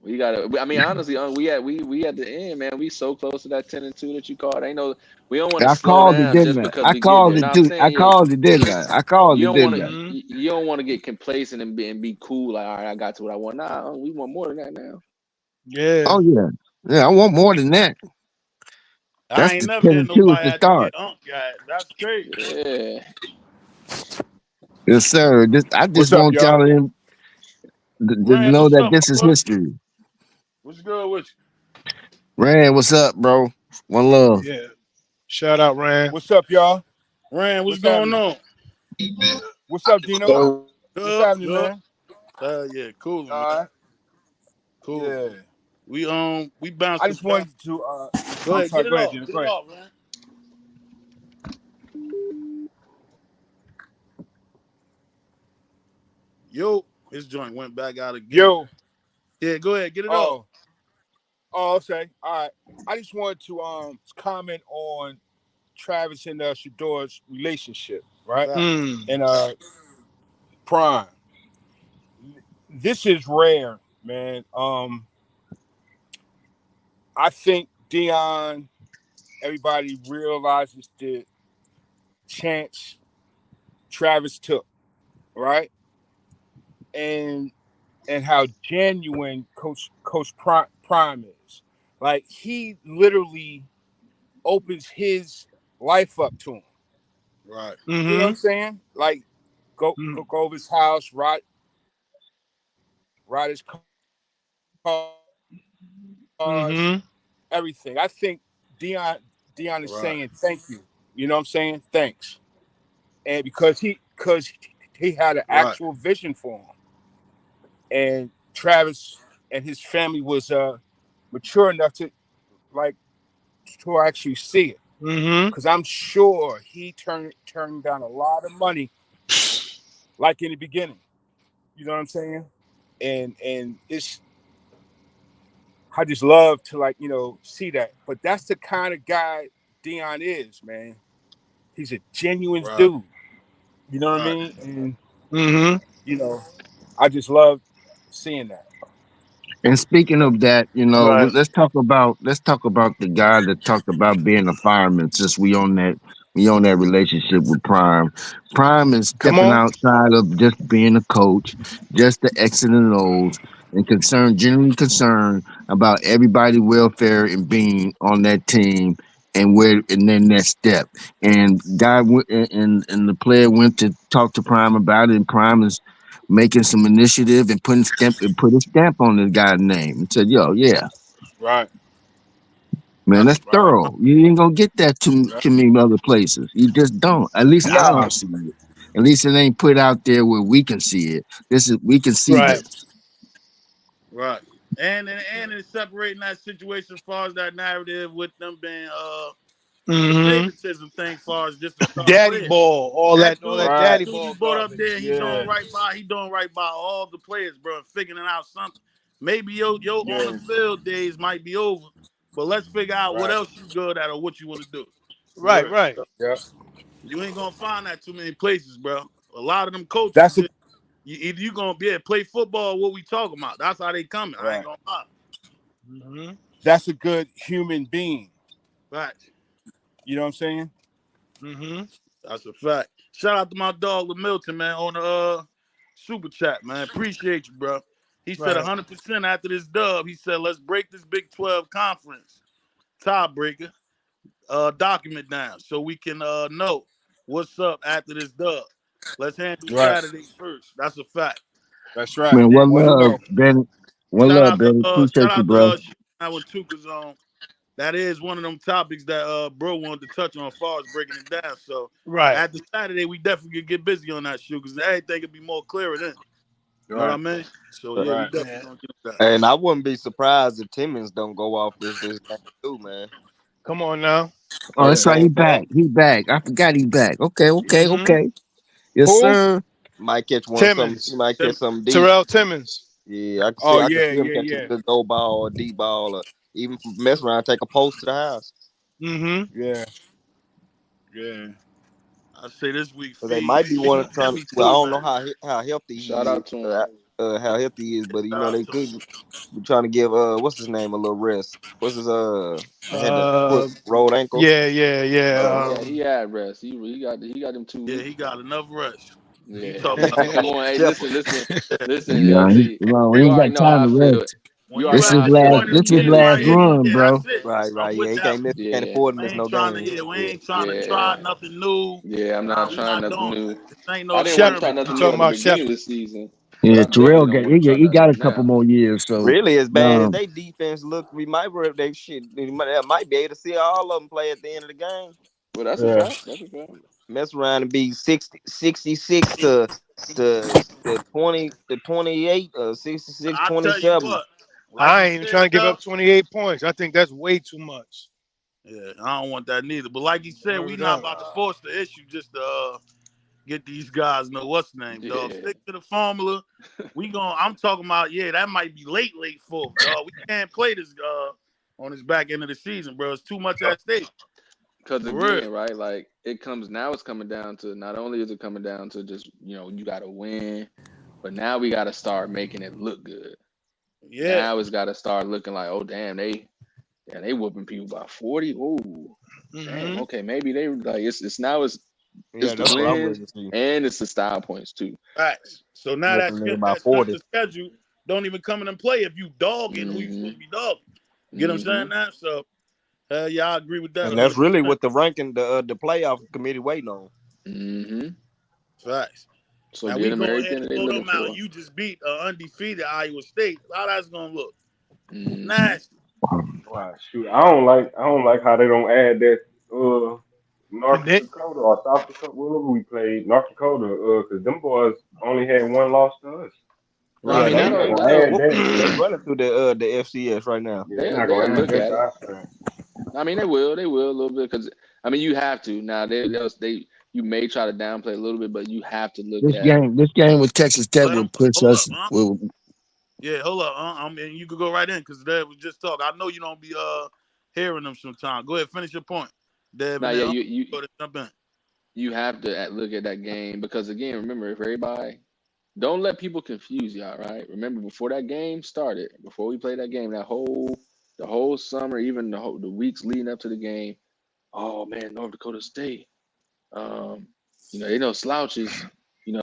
We gotta. I mean, honestly, we at the end, man. We so close to that 10-2 that you called. Ain't no. We don't want to I slow called it, down didn't just I? because I we getting called there. it Now I'm too. I saying, yeah, called it, didn't I? I called you it, don't want didn't to. I? You don't want to get complacent and be cool. Like, all right, I got to what I want. Nah, we want more than that now. Yeah. Oh yeah. Yeah, I want more than that. I That's ain't the never 10 had and 2 is nobody the had to get start. guy. That's crazy. Yeah. Yes, sir. I What's just up, want y'all? y'all to Rand, know what's that up, this my is boy? history. What's good with Rand, what's up, bro? One love. Yeah. Shout out, Rand. What's up, y'all? you? Rand, what's What's going happening? on? What's up, Dino? So What's Good, happening, good. man? Yeah, cool, man. All right. Cool. Yeah. We I bouncing just back. wanted to. Go I'm ahead, sorry. get it Go ahead, off. Dino. Get Go it ahead. off, man. Yo, his joint went back out again. Yo. Yeah, go ahead, get it off. Oh. Oh. Okay. All right. I just wanted to comment on Travis and Shador's relationship, right? Facts. And Prime. This is rare, man. I think Dion. Everybody realizes the chance Travis took, right? And how genuine Coach Prime is. Like he literally opens his life up to him. Right. You know what Mm-hmm. I'm saying? Like go over his house, ride his cars, Mm-hmm. everything. I think Dion is Right. saying thank you. You know what I'm saying? Thanks. And because he had an Right. actual vision for him. And Travis and his family was mature enough to like to actually see it. Mm-hmm. Because I'm sure he turned down a lot of money, like in the beginning. You know what I'm saying? And it's I just love to see that. But that's the kind of guy Dion is, man. He's a genuine Right. dude. You know what I Right. mean? And Mm-hmm. you know, I just love seeing that. And speaking of that, Right. let's talk about the guy that talked about being a fireman. Since we on that relationship with Prime. Prime is Come stepping on. outside of just being a coach, just the X and O's, and genuinely concerned about everybody' welfare and being on that team and then that step. And and the player went to talk to Prime about it, and Prime is making some initiative and put a stamp on the guy's name and said, "Yo, yeah, Right, man, that's right, thorough. You ain't gonna get that right. too many other places. You just don't. At least I Nah, don't see it. At least it ain't put out there where we can see it. We can see Right. this. Right. And it's separating that situation as far as that narrative with them being the Mm-hmm. favoritism thing, far as just the star Daddy player. ball, That all dude, that that right. daddy dude ball you brought up garbage. there, Yeah, he doing right by all the players, bro, and figuring out something. Maybe your on the yeah, field days might be over, but let's figure out what right. else you good at or what you want to do. For Right, real. right. Yeah. You ain't gonna find that too many places, bro. A lot of them coaches That's a just either you gonna be play football or what we talking about. That's how they coming. I ain't right. gonna lie. Mm-hmm. That's a good human being. Right. You know what I'm saying? Mm-hmm. That's a fact. Shout out to my dog Milton, man, on the super chat, man. Appreciate you, bro. He said Right. 100% after this dub. He said, let's break this Big 12 conference tiebreaker document down so we can know what's up after this dub. Let's handle Right. Saturday first. That's a fact. That's right. Man, what And One and love, zero. Ben? What shout love, out to Ben? Appreciate shout you, out to bro. that when Tuka's on. That is one of them topics that bro wanted to touch on as far as breaking it down. So Right. after Saturday, we definitely could get busy on that shoe because everything could be more clearer then. You know what I Right. mean? So yeah, we Right. definitely Yeah. gonna get that. And I wouldn't be surprised if Timmons don't go off this game too, man. Come on now. Oh, First that's right. game He back, back. He back. I forgot he back. Okay, okay, Mm-hmm. okay. Yes, Who? sir. might catch one some. He Timmons. might catch Tim, something deep. Terrell Timmons. Yeah, Oh I can yeah, see him yeah, catching yeah, a good goal ball or deep ball, or even mess around, take a post to the house. Mm-hmm. yeah, yeah. I say this week But they might be feed one trying. Timmy Well, I too, don't man. know how healthy Shout he is. out to him. How healthy he is, but Shout out they to him. could be trying to give what's his name a little rest. What's his had the foot Uh rolled ankle. yeah, yeah, Yeah, yeah. he had rest. He got them 2 Yeah, weeks. he got enough rest. You Yeah. talk about Come oh, on, hey, Shepherd. listen, Yeah, LT. he You ain't already got know how time I to feel. rest. when You you already This know at is how I the feel last. point after in the the This is season, beginning of the last like season. run, yeah, bro. that's it. Right. I'm Yeah, with he that. can't miss. He can't Yeah, afford to miss We no ain't trying to games. yeah, we yeah, ain't trying to try yeah, nothing new. yeah. I'm not We trying not nothing doing new. that. This ain't no I didn't want to Shepard. try experiment You nothing time. new talking at the about beginning of Shepard. the season, but Yeah, I Terrell definitely don't got want to try he nothing got new a couple now. more years. So, Really, as bad as um, they defense look, we might they shit. Might be able to see all of them play at the end of the game. Well, that's a Yeah. fact. That's a fact. Mess around and be 66 to 20 to 28 or 66 I tell you 27. what, like I you ain't even said, trying to give though. up 28 points. I think that's way too much. Yeah, I don't want that neither. But like you said, we Word not up. about to force the issue just to get these guys know what's the name, dog. Yeah. Stick to the formula. I'm talking about, yeah, that might be late fourth, dog. We can't play this on this back end of the season, bro. It's too much at stake. Because For real. again, right, like it's coming down to not only is it coming down to just you got to win, but now we got to start making it look good. Yeah. Now it's got to start looking like, oh damn, they whooping people by 40. Oh damn, Mm-hmm. okay, maybe they like it's now it's Yeah, the that's what I'm wins ready to see. and it's the style points too. Facts. So now Whooping nigga by that strength 40. of schedule don't even come into play if you dogging who you supposed Mm-hmm. to be dogging. Get what I'm Mm-hmm. saying now? So yeah, I agree with that And that's 100%. really what the ranking the playoff committee waiting on. Mm-hmm. Facts. So Now get we them go ahead everything and that they throw looking them out. for. You just beat undefeated Iowa State. How that's gonna look? Mm-hmm. Nasty. Wow, shoot, I don't like how they don't add that North And then Dakota or South Dakota, wherever we played, North Dakota, because them boys only had one loss to us. I Yeah, Nah, mean They're that. not that'll gonna they add that'll that. whooping they running through the FCS right now. Yeah, they're not they'll gonna add look that at to it. our strength. I mean, they will a little bit because I mean, you have to now. They you may try to downplay a little bit, but you have to look This at. game with Texas Tech Let will him push hold up. us. Will, Yeah, hold up. I mean, you could go right in because Dad was just talking. I know you don't be hearing them sometimes. Go ahead, finish your point, Dad, Now, and then yeah, go to jump in. you have to look at that game because again, remember, if everybody don't let people confuse y'all, right? Remember, before that game started, before we played that game, the whole summer, even the weeks leading up to the game, oh man, North Dakota State, um, they no slouches.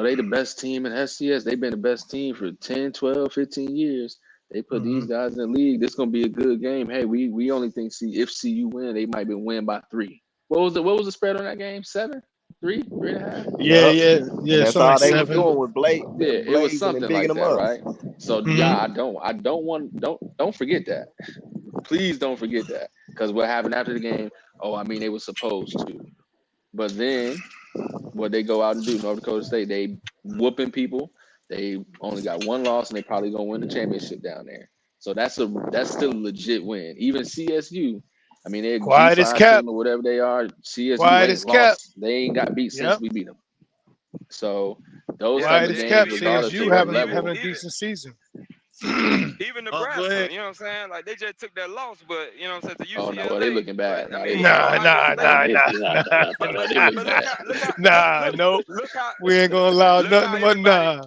They the best team in SCS. They've been the best team for 10, 12, 15 years. They put these guys in the league. This gonna be a good game. Hey, we only think if CU win, they might be win by 3. What was the spread on that game? 7, 3, 3.5? Yeah, Yup. And yeah, that's something all like they was It 7. doing with it was blazing and something bigging like them that, up. right? So yeah, I don't want don't forget that. Please don't forget that because what happened after the game? Oh, I mean they were supposed to, but then what they go out and do? North Dakota State, they whooping people. They only got one loss, and they probably gonna win the championship down there. So that's still a legit win. Even CSU, I mean they're G Quiet as 5 kept. team or whatever they are. CSU Quiet ain't as kept. lost. They ain't got beat since Yep. we beat them. So those Yeah, type Quiet but of as then games, kept. regardless of CSU what having level, a decent season. even Go Nebraska, ahead. you know what I'm saying? Like they just took that loss, but you know what I'm saying, to oh no, well they UCLA. looking But bad. I No, they mean, looking even Nah, bad. Ohio nah, No, State. nah, they nah, nah, nah, nah, nah, But no, look they how, look but look bad. how, look how, nah. Nope. look how, We ain't gonna allow look how nothing but everybody. nah.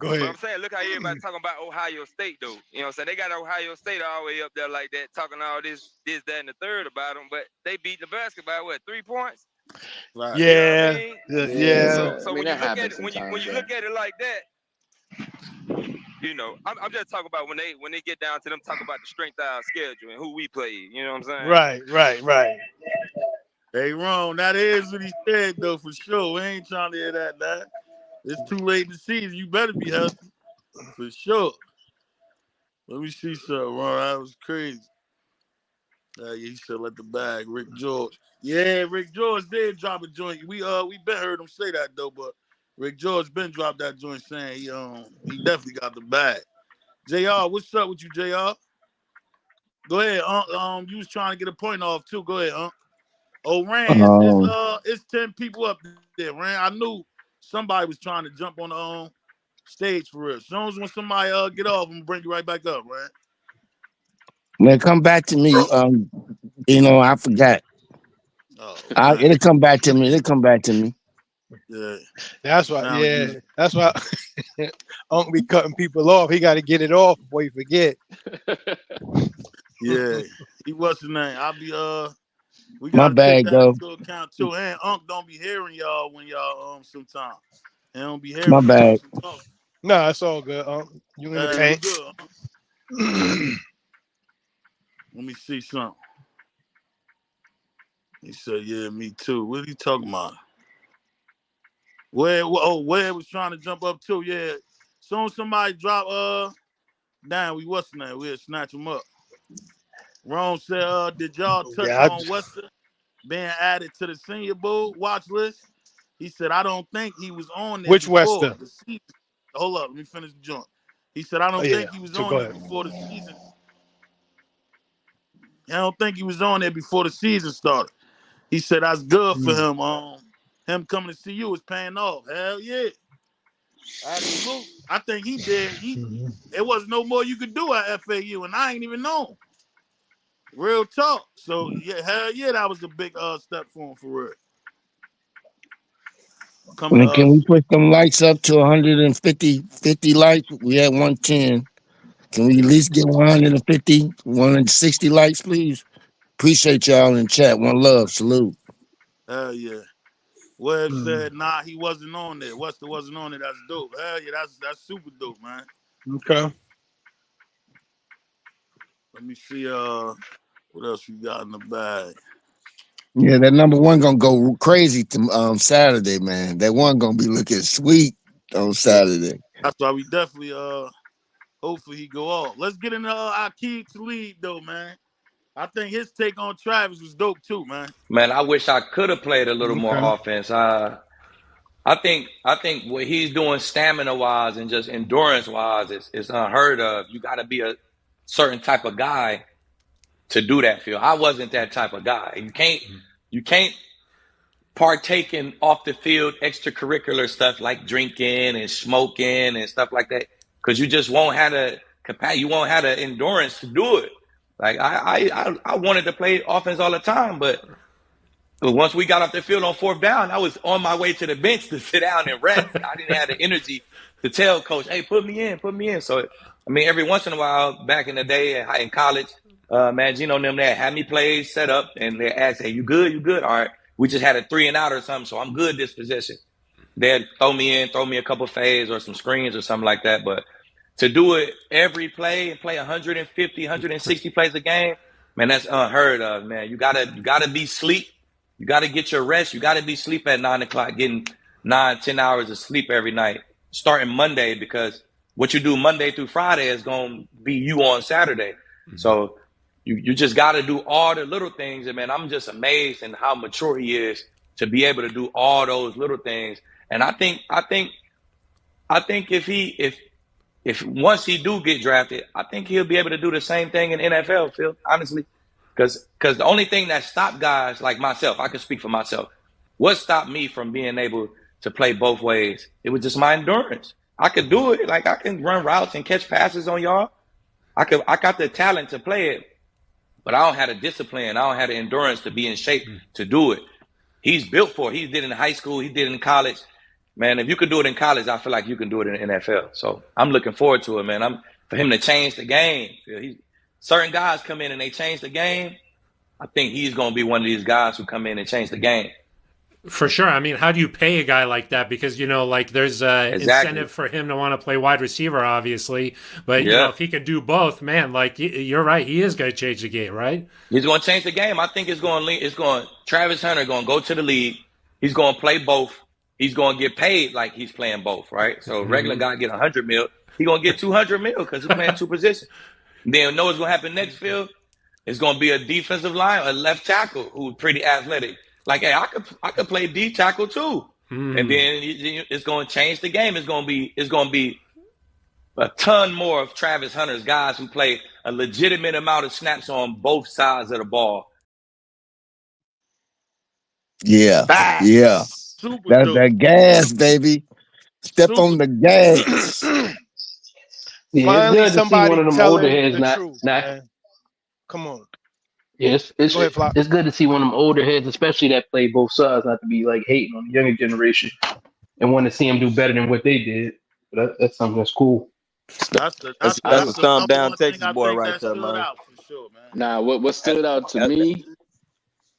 Go But I'm ahead. saying, look how everybody talking about Ohio State though. You know what I'm saying? They got Ohio State all the way up there like that, talking all this, that, and the third about them. But they beat Nebraska by what, 3 points? Right. You know what I Yeah. mean? Yeah, Yeah. so I So mean when you that look at happens it, when sometimes, you bro. look at it like that, I'm just talking about when they get down to them talk about the strength of our schedule and who we play. You know what I'm saying? Right. Hey, Ron, that is what he said though for sure. We ain't trying to hear that. It's too late in the season. You better be healthy for sure. Let me see something, Ron. That was crazy. Yeah, he said let the bag. Rick George. Yeah, Rick George did drop a joint. We been heard him say that though, but Rick George been dropped that joint saying he definitely got the bag. JR, what's up with you, JR? Go ahead. You was trying to get a point off too. Go ahead, Oh, Ran, it's 10 people up there, Ran. I knew somebody was trying to jump on the stage for real. As soon as when somebody get off, I'm gonna bring you right back up, Ran. man, come back to me. I forgot. Oh man. It'll come back to me. It'll come back to me. Yeah. That's It why. sound like you Yeah. was, That's why. Uncle be cutting people off. He got to get it off before he forget. yeah. He what's his name? We My gotta take bad, that though. into account too. And Unc don't be hearing y'all when y'all sometimes. He don't be My hearing us bad. talking. Nah, it's all good. You in the You paint. good, Let me see something. He said, yeah, me too. What are you talking about? Where was trying to jump up too, yeah. Soon as somebody drop down, what's the name? We'll snatch him up. Ron said, did y'all touch Yeah. on Wester being added to the Senior Bowl watch list? He said, I don't think he was on there Which before Wester? the season. Hold up, let me finish the joint. He said, I Oh don't yeah. think he was So on go there ahead. before the season. I don't think he was on there before the season started. He said, that's good for him. Him coming to see you is paying off. Hell yeah. Absolutely. I think he did. It wasn't no more you could do at FAU, and I ain't even know. Real talk. So yeah, hell yeah, that was a big step for him for real. Coming to And can us. we put them lights up to 50 lights? We had 110. Can we at least get 150, 160 lights, please? Appreciate y'all in chat. One love. Salute. Hell yeah. Webb said, nah, he wasn't on there. Wester wasn't on there. That's dope. Hell yeah, that's super dope, man. Okay. Let me see what else we got in the bag. Yeah, that number one gonna go crazy to Saturday, man. That one gonna be looking sweet on Yeah. Saturday. That's why we definitely hopefully he go off. Let's get into our key to lead though, man. I think his take on Travis was dope too, man. Man, I wish I could have played a little more Okay. offense. I think what he's doing stamina wise and just endurance wise is unheard of. You got to be a certain type of guy to do that field. I wasn't that type of guy. You can't partake in off the field extracurricular stuff like drinking and smoking and stuff like that, because you just won't have the capacity, you won't have the endurance to do it. Like I wanted to play offense all the time, but once we got off the field on fourth down, I was on my way to the bench to sit down and rest. I didn't have the energy to tell coach, "Hey, put me in." So, I mean, every once in a while, back in the day in college, man, Gino and them, they had me plays set up, and they asked, "Hey, you good? You good? All right." We just had a 3 and out or something, so I'm good this possession. They'd throw me a couple fades or some screens or something like that. But to do it every play and play 150, 160 plays a game, man, that's unheard of, man. You gotta be sleep. You gotta get your rest. You gotta be sleep at 9 o'clock, getting 9-10 hours of sleep every night, starting Monday, because what you do Monday through Friday is gonna be you on Saturday. So you just gotta do all the little things. And man, I'm just amazed in how mature he is to be able to do all those little things. And I think if once he do get drafted, I think he'll be able to do the same thing in NFL, Phil, honestly. Because the only thing that stopped guys like myself, I can speak for myself, what stopped me from being able to play both ways? It was just my endurance. I could do it. Like, I can run routes and catch passes on y'all. I got the talent to play it, but I don't have the discipline. I don't have the endurance to be in shape to do it. He's built for it. He did it in high school. He did it in college. Man, if you could do it in college, I feel like you can do it in the NFL. So I'm looking forward to it, man. For him to change the game. Certain guys come in and they change the game. I think he's going to be one of these guys who come in and change the game. For sure. I mean, how do you pay a guy like that? Because, like there's incentive for him to want to play wide receiver, obviously. But, if he can do both, man, like you're right. He is going to change the game, right? He's going to change the game. I think Travis Hunter going to go to the league. He's going to play both. He's going to get paid like he's playing both, right? So regular guy get $100 million. He's going to get $200 million because he's playing two positions. Then know what's going to happen next, Phil? It's going to be a defensive line, a left tackle who's pretty athletic. Like, hey, I could play D tackle too. And then it's going to change the game. It's going to be a ton more of Travis Hunter's guys who play a legitimate amount of snaps on both sides of the ball. Yeah. Facts. Yeah. Super That's dope. that gas, baby. Step on the gas. Yeah, it's good to see one of them older heads the not. truth, man. Come on. Yes, Go ahead, Flop. it's good to see one of them older heads, especially that play both sides, not to be like hating on the younger generation, and want to see them do better than what they did. But that's something that's cool. That's a stomp down one Texas thing I boy think right that there, stood man. out for sure, man. Nah, what stood out to me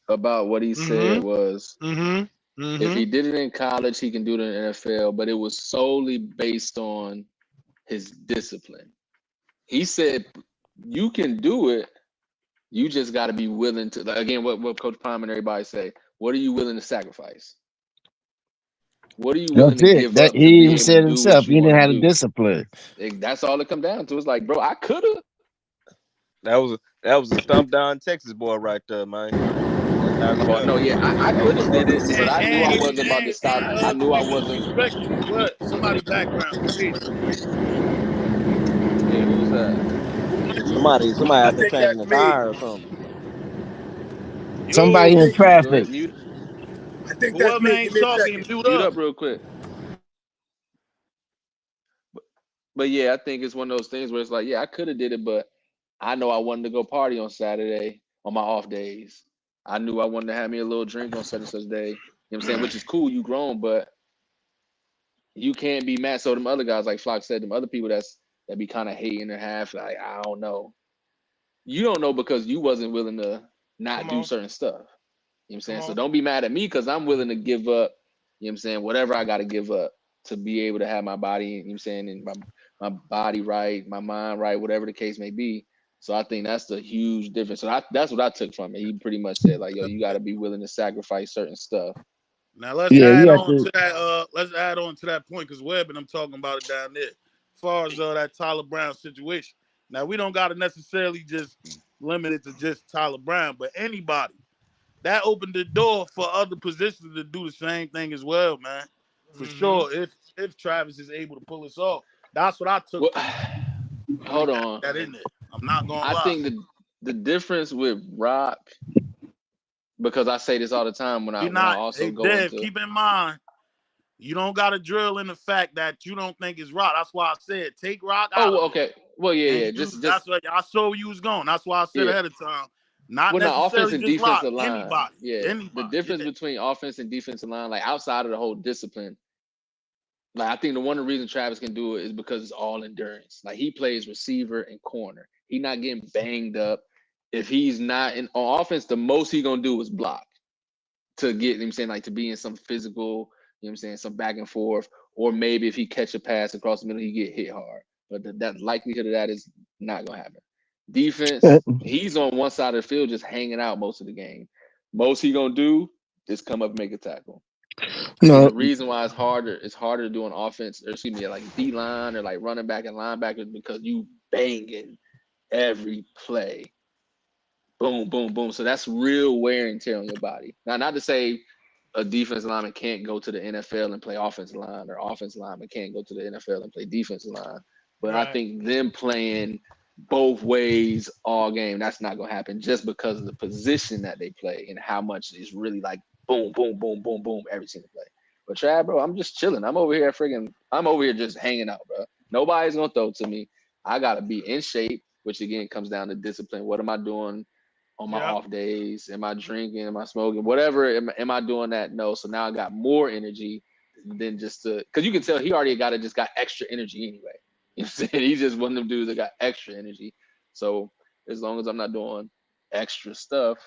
about what he said was if he did it in college, he can do it in the NFL, but it was solely based on his discipline. He said, you can do it, you just got to be willing to, again, what Coach Palm and everybody say, what are you willing to sacrifice? What are you willing to give up to He be even able said to do himself, what you he didn't want have to the do? discipline. That's all it come down to. It's like, bro, I could have. That was a stomp down Texas boy right there, man. That's how we Oh done no, it. yeah, I could have did it, but I knew I And wasn't about to stop. I to knew I be wasn't. disrespectful, what? Somebody background crazy. Yeah, who's that? Somebody I out there think changing that's the me. tire or something. Somebody Yo, in Go ahead, traffic. mute. I think that's whoever me. Give ain't me a talking, second. mute Mute up. up real quick. But yeah, I think it's one of those things where it's like, yeah, I could have did it, but I know I wanted to go party on Saturday on my off days. I knew I wanted to have me a little drink on such and such day. You know what I'm saying? Which is cool, you grown, but you can't be mad. So them other guys, like Flock said, them other people that be kind of hating and half like, I don't know. You don't know because you wasn't willing to not do certain stuff. You know what I'm saying? So don't be mad at me because I'm willing to give up, you know what I'm saying, whatever I gotta give up to be able to have my body, you know what I'm saying, and my body right, my mind right, whatever the case may be. So I think that's the huge difference. So that's what I took from it. He pretty much said, like, yo, you gotta be willing to sacrifice certain stuff. Now let's add on to that. Let's add on to that point because Webb and I'm talking about it down there. As far as that Tyler Brown situation. Now we don't got to necessarily just limit it to just Tyler Brown, but anybody that opened the door for other positions to do the same thing as well, man. For sure. If Travis is able to pull us off, that's what I took from Hold on. that in there. I'm not gonna I lie. think the difference with Rock because I say this all the time when I also go Dave, into. keep in mind, you don't got to drill in the fact that you don't think it's Rock. That's why I said take Rock out of it. Okay. Well, yeah. That's what I saw you was going. That's why I said ahead of time. Not offense necessarily and just Rock. defensive line. Anybody. Yeah. Anybody. The difference between offense and defensive line, like outside of the whole discipline, like I think the one reason Travis can do it is because it's all endurance. Like he plays receiver and corner. He not getting banged up. If he's not on offense, the most he gonna do is block to get, you know what I'm saying, like to be in some physical, you know what I'm saying, some back and forth, or maybe if he catch a pass across the middle, he get hit hard. But that likelihood of that is not gonna happen. Defense, he's on one side of the field just hanging out most of the game. Most he gonna do is come up and make a tackle. And the reason why it's harder to do on offense, or excuse me, like D line or like running back and linebackers, because you banging every play. Boom, boom, boom. So that's real wear and tear on your body. Now, not to say a defensive lineman can't go to the NFL and play offensive line, or offensive lineman can't go to the NFL and play defensive line. But I think them playing both ways all game, that's not going to happen just because of the position that they play and how much is really like boom, boom, boom, boom, boom every single play. But Chad, bro, I'm just chilling. I'm over here just hanging out, bro. Nobody's going to throw to me. I got to be in shape, which again comes down to discipline. What am I doing on my off days? Am I drinking? Am I smoking? Whatever. Am I doing that? No. So now I got more energy than just because you can tell he already got extra energy anyway. You know what I'm saying? He's just one of them dudes that got extra energy. So as long as I'm not doing extra stuff,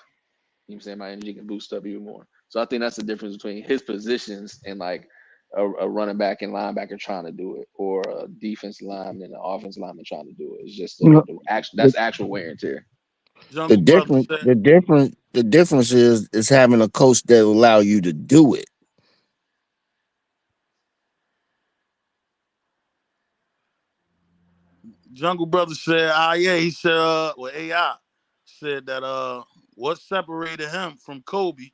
you know what I'm saying, my energy can boost up even more. So I think that's the difference between his positions and like a running back and linebacker trying to do it, or a defense lineman and an offense lineman trying to do it. It's just that's actual wear and tear. The difference is having a coach that will allow you to do it. Jungle Brother said, he said, AI said that what separated him from Kobe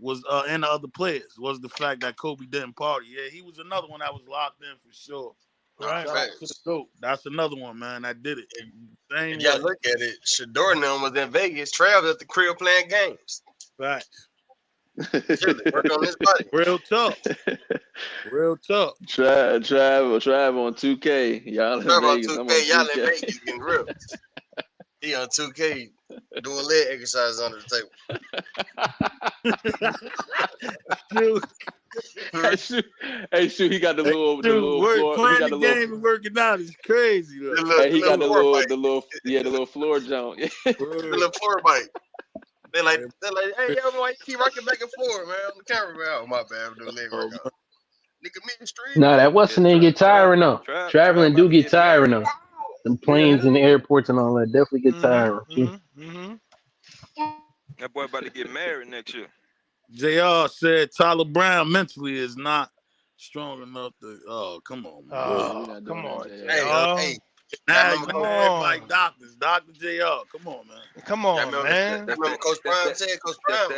was and the other players was the fact that Kobe didn't party. Yeah, he was another one that was locked in for sure. Right. Shout out to the GOAT. That's another one, man. That did it. Same If y'all way. look at it, Shador and them was in Vegas. Trav at the crib playing games. Facts. Work on his body. Real tough. Trav on 2K. Y'all in Vegas. I'm on 2K. Y'all in Vegas getting real. He on 2K doing leg exercises under the table. Hey, shoot, he got the little floor. Playing the game and working out is crazy. He got the little floor jump. The little floor bite. They're like, hey, yo, why you keep rocking back and forth, man? On the camera, man. Oh, my bad. I'm doing leg workout. Nigga, midstream. No, that what's the name get tiring though. Traveling do get tiring though. Them planes and the airports and all that definitely get tiring. That boy about to get married next year. JR said Tyler Brown mentally is not strong enough to. Oh, come on, man. Come on, hey. Now you know everybody doctors. Dr. JR. Come on, man. Come on, man. Remember Coach Brown said, Coach Brown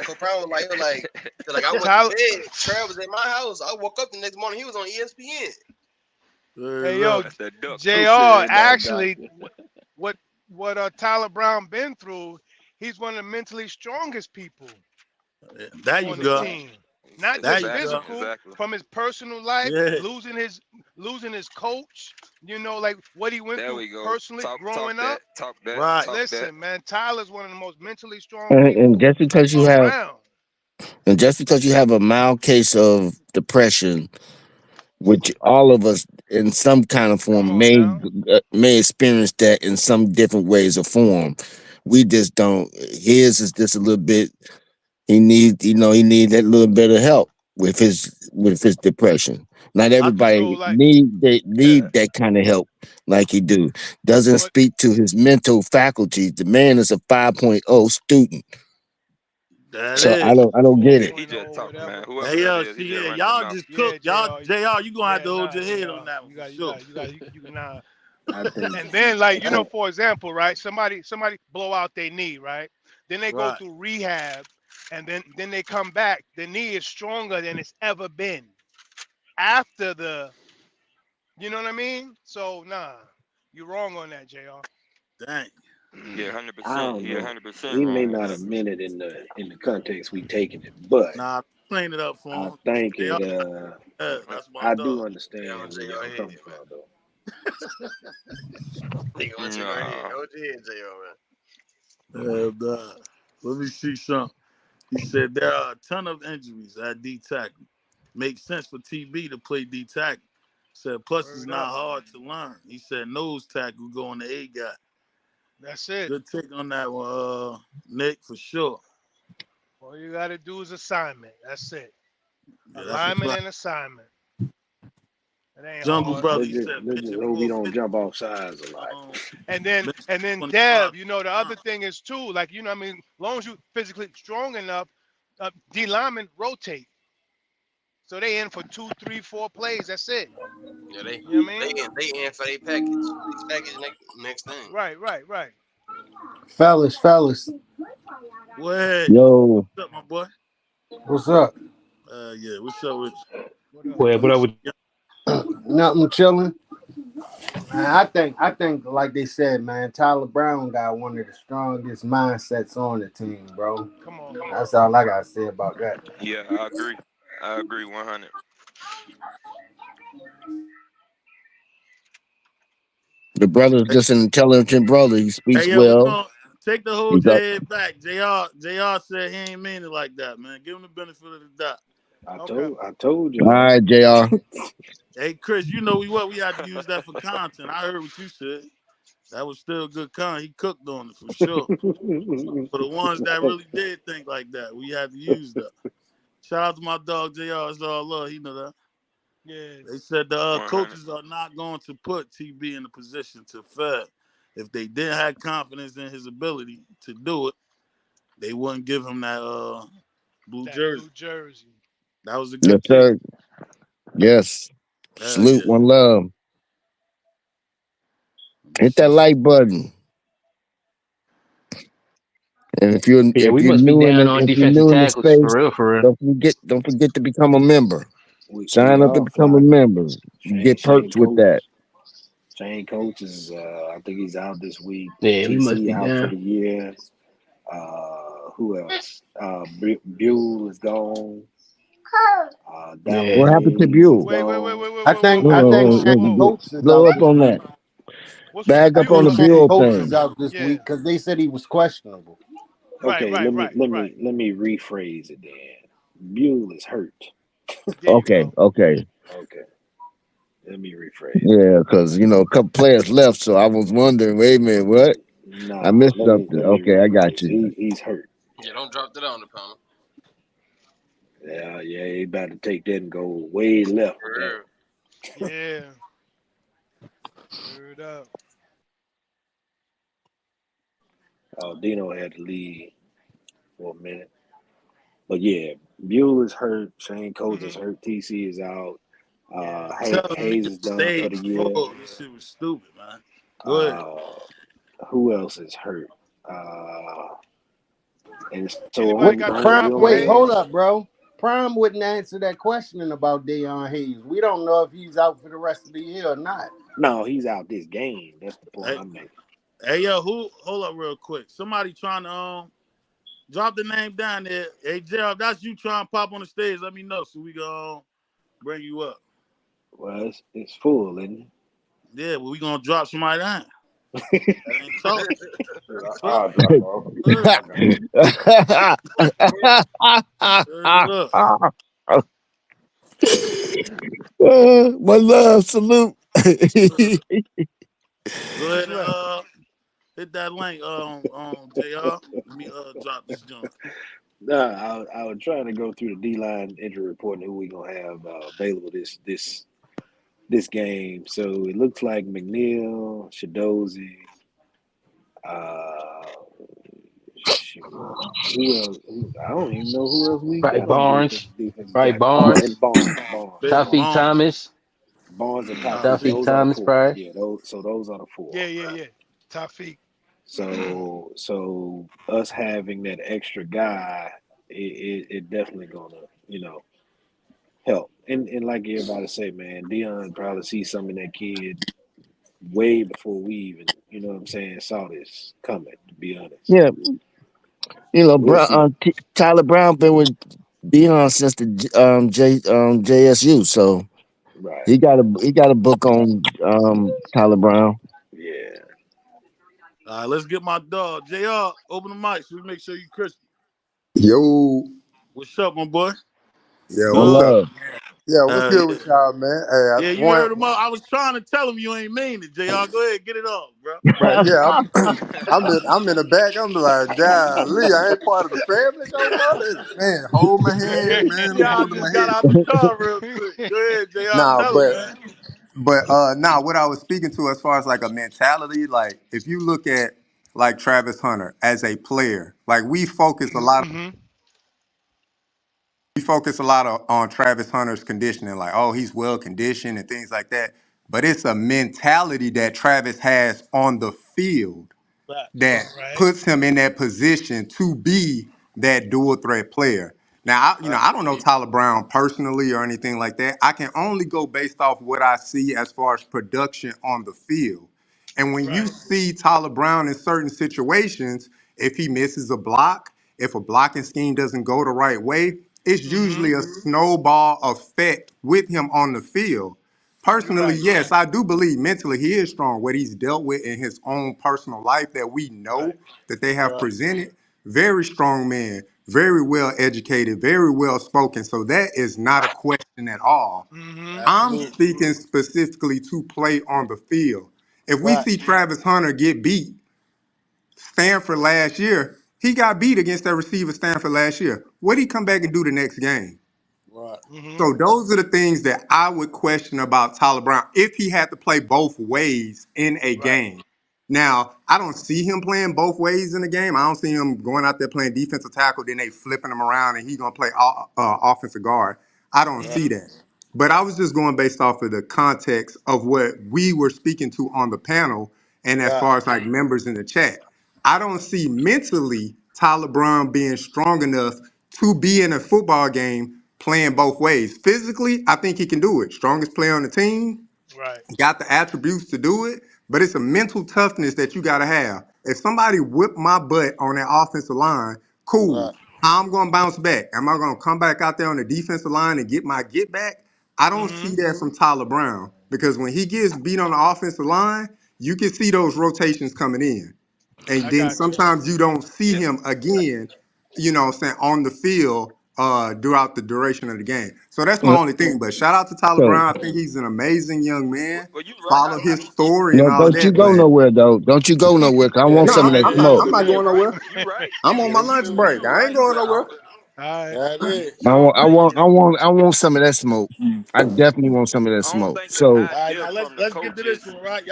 was like I went to bed. Trav was at my house. I woke up the next morning. He was on ESPN. Hey, yo, JR, actually, what Tyler Brown been through, he's one of the mentally strongest people on the team. Not just physical, from his personal life, losing his coach, you know, like what he went through personally growing up. Listen, man, Tyler's one of the most mentally strong people. And just because you have a mild case of depression, which all of us in some kind of form may experience that in some different ways or form. We just don't. His is just a little bit. He need that little bit of help with his depression. Not everybody need that kind of help like he do. Doesn't speak to his mental faculties. The man is a 5.0 student. I don't get it. He just talking, man. Whoever Hey, that is, he just running y'all mouth. just cook. Y'all, JR, you gonna have to hold your head on that one. You can and then, like, you know, for example, right? Somebody blow out their knee, right? Then they go through rehab, and then they come back. The knee is stronger than it's ever been after you know what I mean? So, nah, you're wrong on that, JR. Dang. Yeah, I 100%. don't He know. 100% He may wrong on not that. have meant it in the context we taking it, but Nah, clean it up for I him. think They are, it. that's my I do dog. understand where y'all coming from, though. Think I went to your head. Nah. Go to your head, J.O., man. Let me see something. He said there are a ton of injuries at D tackle. Makes sense for TB to play D tackle. Said plus it's Word not up. hard to learn. He said nose tackle going to A guy. That's it. Good take on that one, Nick, for sure. All you got to do is assignment. That's it. Yeah, that's a Alignment fact. and assignment. It ain't Jungle hard. brother, Let's he just, said let's pitching just hope he don't 450. jump off sides a lot. And then 25. Dev, the other thing is too, like as long as you physically strong enough, D linemen rotate. So they in for 2, 3, 4 plays. That's it. Yeah, they You know what I mean? they in for their package. Next package next thing. Right. Fellas. Go ahead. Yo, What's up, my boy? What's up? Yeah, what's up with What up? What up with you? Nothing chilling. Man, I think like they said, man, Tyler Brown got one of the strongest mindsets on the team, bro. Come on, man. That's all I gotta say about that. Yeah, I agree. I agree 100. the brother's just an intelligent brother. He Hey, speaks yo, we well. gonna take the whole He's up. head back. JR said he ain't mean it like that, man. Give him the benefit of the doubt. Okay. I told All y'all. right, Jr. Hey, Chris, you know we had to use that for content. I heard what you said. That was still good content. He cooked on it for sure. For the ones that really did think like that, we had to use that. Shout out to my dog JR. It's all love. He know that. Yeah. They said the 100. coaches are not going to put TB in a position to fail. If they didn't have confidence in his ability to do it, they wouldn't give him that blue That jersey. blue jersey. That was a Yes, good take. sir. Yes. Salute, Yeah. one love. Let me Hit see that some. like button. And Yeah, we if you're must be new in down the on if you're defensive new in the tackles for space, real, for real. don't forget to become a member. We Sign up to all become a fly. member. You Shane get Shane perks with Coach that. Shane Coach is I think he's out this week. Yeah, we must TC be out for down. the year. Who else? Buell is gone. Yeah. What happened to Hayes is Buell? gone. I think Shane No, Coates is blow out up this on week. that. What's with the Bag I up on Buell the think up? Shane Buell Coates is thing. out this week because they said he was questionable. Okay, let me let Right. me let me rephrase it then. Buell is hurt. There you Okay, go. okay. Okay, let me rephrase it. Yeah, because a couple players left, so I was wondering, wait a minute, what? I Nah, missed something. let me Okay, I got rephrase. you. He's hurt. Yeah, don't drop that on the panel. Yeah, he about to take that and go way left with that. Yeah. Word up. Dino had to leave for a minute. But yeah, Buell is hurt. Shane Coates is hurt. TC is out. Yeah. Telling me Hayes the is done for the stage year. full. This shit was stupid, man. Go ahead. Who else is hurt? And so Anybody got Prime for Wait, hold Hayes? up, bro. Prime wouldn't answer that question about Deion Hayes. We don't know if he's out for the rest of the year or not. No, he's out this game. That's the point Hey, I'm making. hey, yo, hold up real quick. Somebody trying to drop the name down there. Hey, Gerald, that's you trying to pop on the stage. Let me know so we can bring you up. Well, it's full, isn't it? Yeah, well, we gonna drop somebody down. That ain't talk. I'll drop off. I got you. Look. One love, salute. Go ahead and hit that link JR. Let me drop this joint. No, I was trying to go through the D-line injury report and who we gonna have available this game. So it looks like McNeil, Shadozi, shoot, who else? I don't even know who else we Right, got on Barnes. defensive Right, tackle. Oh, and Barnes. Big Taufik Barnes. Thomas. Barnes and Tafik. Taufik Those are the Thomas, four. probably. Yeah, those are the four. Yeah. Tafiq. So us having that extra guy, it definitely gonna help. And like everybody say, man, Dion probably sees something in that kid way before we you know what I'm saying, saw this coming, to be honest. Yeah, you know, We'll Brown, see. Tyler Brown been with Dion since the JSU, so Right. he got a book on Tyler Brown. Yeah. All right, let's get my dog. JR, open the mic so we make sure you crispy. Yo, What's up, my boy? yeah, One what's Good? up? love. Yeah, what's good Yeah. with y'all, man? Hey, Yeah, you one, heard him out. I was trying to tell him you ain't mean it, JR. Go ahead, get it off, bro. right? Yeah, I'm in the back. I'm like, golly, I ain't part of the family no more. Man, hold my hand, man. Let me Y'all hold my just got hand. out the car real quick. Go ahead, JR. Nah, Tell him, man. what I was speaking to as far as like a mentality, like if you look at like Travis Hunter as a player, like Mm-hmm. we focus a lot on Travis Hunter's conditioning, like, oh, he's well conditioned and things like that. But it's a mentality that Travis has on the field Facts. that Right. puts him in that position to be that dual threat player. Now, I Facts. don't know Tyler Brown personally or anything like that. I can only go based off what I see as far as production on the field. And when you Right. see Tyler Brown in certain situations, if he misses a block, if a blocking scheme doesn't go the right way, it's Mm-hmm. usually a snowball effect with him on the field. You're Personally, right. yes, I do believe mentally he is strong. What he's dealt with in his own personal life that we know Right. that they have Right. presented, very strong man, very well educated, very well spoken. So that is not a question at all. Mm-hmm. I'm Absolutely. speaking specifically to play on the field. If we see Facts. Travis Hunter get beat, Stanford last year, he got beat against that receiver Stanford last year. What did he come back and do the next game? Right. Mm-hmm. So those are the things that I would question about Tyler Brown if he had to play both ways in a Right. game. Now, I don't see him playing both ways in the game. I don't see him going out there playing defensive tackle, then they flipping him around and he gonna play offensive guard. I don't Right. see Mm-hmm. that. But I was just going based off of the context of what we were speaking to on the panel, and as Right. far as like members in the chat. I don't see mentally Tyler Brown being strong enough to be in a football game playing both ways. Physically, I think he can do it. Strongest player on the team, Right. got the attributes to do it, but it's a mental toughness that you got to have. If somebody whipped my butt on that offensive line, cool. Right. How I'm going to bounce back? Am I going to come back out there on the defensive line and get my get back? I don't Mm-hmm. see that from Tyler Brown because when he gets beat on the offensive line, you can see those rotations coming in. And I then got you. sometimes you don't see Yeah. him again, what I'm saying, on the field throughout the duration of the game. So that's my only thing. But shout out to Tyler So Brown. I think he's an amazing young man. Well, you right. Follow his story and no, all don't you that. go But nowhere though. Don't you go nowhere. 'Cause I Yeah, want no, some of he that I'm not. smoke. I'm is. not Yeah, going right. nowhere. You right. I'm on my Yes, lunch sir. break. You I ain't right. going Well, nowhere. All right. That is. I So want, I want, I want, I want some of that smoke. I definitely want some of that I don't smoke. think the So, All right, idea now let's from the let's get to this coaches. one, right?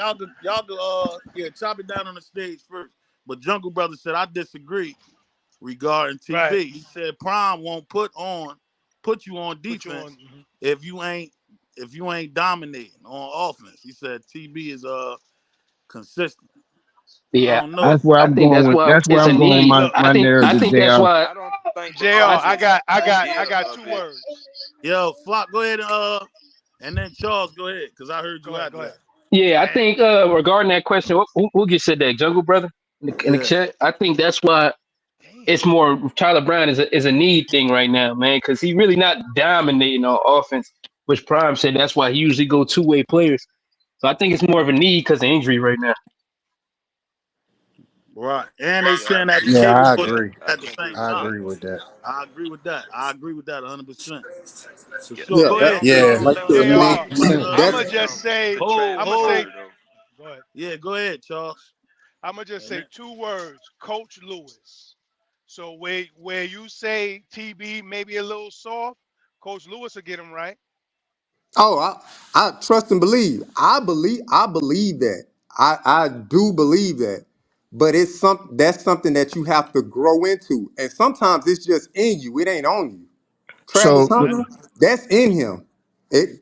Yeah, chop it down on the stage first. But Jungle Brother said I disagree regarding right. TB. He said Prime won't put you on Put you on. defense if you ain't dominating on offense. He said TB is consistent. I Yeah, don't I, know. that's where I I'm think going that's with. why That's where it's a I'm going with need. my Look, I my think I narrative, think that's Jr. why I don't think the JR, I coaches is the I idea got of two it. words. Yo, Flock, go ahead and then Charles, go ahead, because I heard Go you ahead. Go after ahead. that. yeah, I And think regarding that question, who just said that, Jungle Brother in the Yeah. chat? I think that's why damn. it's more Tyler Brown is a need thing right now, man, because he really not dominating on offense, which Prime said that's why he usually go two-way players. So I think it's more of a need because of injury right now. Right. And they Yeah, saying that he Yeah, I capable of agree. I at can the agree same with I time. that. agree with that. I agree with that. I agree with that 100%. For Yeah, sure. Yeah, Go yeah. I ahead, don't think Yeah, I Charles. don't like think the the Let JR, need. coaches me agree I'ma that's with just him say, with hold, Travis I'ma say, hold. Hunter though. go ahead. Yeah, go ahead, Charles. I'ma just And say then, two words, Coach Lewis. So where you say TB maybe a little soft, Coach Lewis will get him right. oh, I trust and believe. I believe that. I do believe that. But that's something that you have to grow into. And sometimes it's just in you. It ain't on you. Travis So, Right. Hunter, that's in him.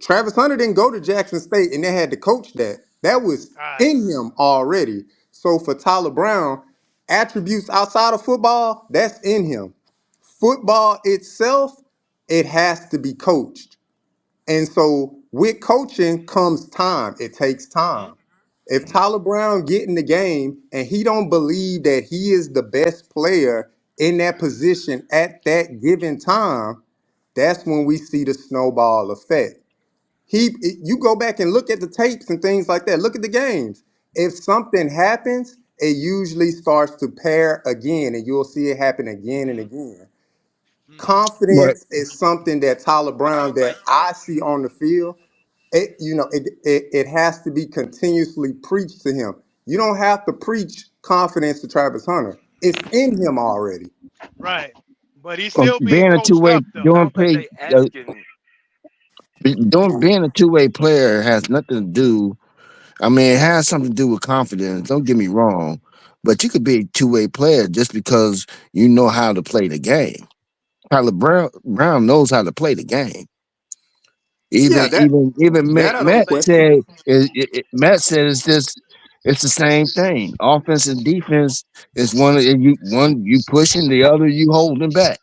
Travis Hunter didn't go to Jackson State and they had to coach that. That was All right. in him already. So for Tyler Brown, attributes outside of football, that's in him. Football itself, it has to be coached. And so with coaching comes time. It takes Mm-hmm. time. If Tyler Brown get in the game and he don't believe that he is the best player in that position at that given time, that's when we see the snowball effect. You go back and look at the tapes and things like that. Look at the games. If something happens, it usually starts to pair again, and you'll see it happen again and again. But Confidence is something that Tyler Brown that I see on the field. It has to be continuously preached to him. You don't have to preach confidence to Travis Hunter. It's in him already. Right. But he's still being being a two coached way up though. I doing don't think play, they asking. being a two-way player has nothing to do. I mean, it has something to do with confidence. Don't get me wrong, but you could be a two-way player just because you know how to play the game. Tyler Brown knows how to play the game. Yeah, Even that I don't Matt question. said Matt said it's the same thing. Offense and defense is one you pushing, the other you holding back.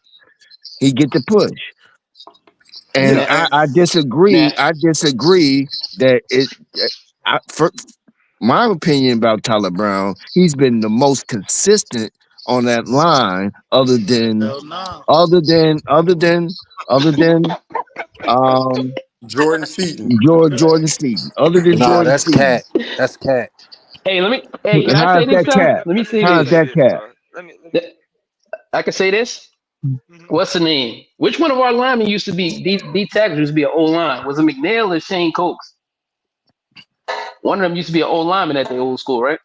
He get the push. And Yeah, I disagree. Now, I disagree that for my opinion about Tyler Brown, he's been the most consistent on that line, Hell nah. other than other than um Jordan Seaton. Jordan Seaton. Other than Nah, Jordan that's Seaton, cat. That's cat. hey, hey, can I how's say this, that Tom? cat? Let me say Let me How's say this. that this, cat? bro. Let me. I can say this. Mhm. What's the name? Which one of our linemen used to be D tackles? Used to be an O line. Was it McNail or Shane Cokes? One of them used to be an old lineman at the old school, right?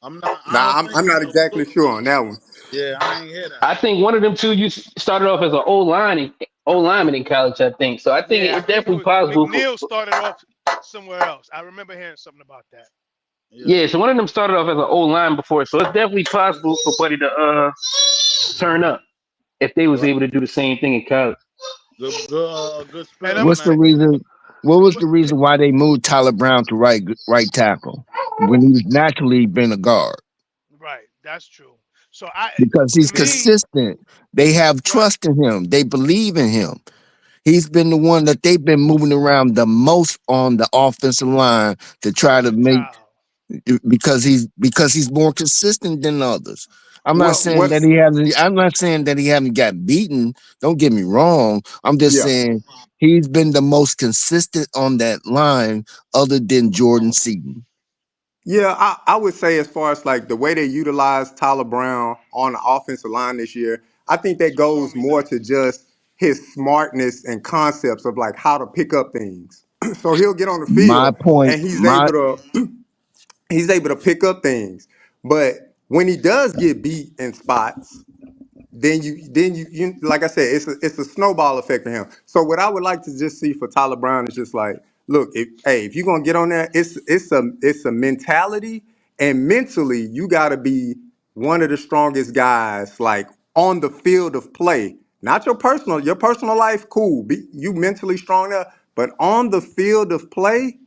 I'm not. I Nah, don't I'm, think I'm not so. exactly sure on that one. Yeah, I ain't hear that. I think one of them two started off as an old lineman in college. I think so. I think Yeah, I it's think it definitely was possible for. McNeil started off somewhere else. I remember hearing something about that. Yeah. Yeah, so one of them started off as an old line before, so it's definitely possible for Buddy to turn up if they was Right. able to do the same thing in college. Good And spill I'm on What's the that. reason? What was but the reason why they moved Tyler Brown to right tackle when he's naturally been a guard? right, that's true. So Because to he's me, consistent. They have right, trust in him. They believe in him. He's been the one that they've been moving around the most on the offensive line to try to make versatile. because he's more consistent than others. I'm not Well, saying that he hasn't. I'm not saying that he haven't got beaten. Don't get me wrong. I'm just yeah. saying he's been the most consistent on that line, other than Jordan Seaton. Yeah, I would say as far as like the way they utilize Tyler Brown on the offensive line this year, I think that Too goes stormy, more man. to just his smartness and concepts of like how to pick up things. So he'll get on the My field point. and he's My able to he's able to pick up things. But when he does get beat in spots, then you like I said, it's a snowball effect for him. So what I would like to just see for Tyler Brown is just like, look, if you're gonna get on there, it's a mentality, and mentally you gotta be one of the strongest guys like on the field of play. Not your personal life, cool. You mentally strong enough, but on the field of play,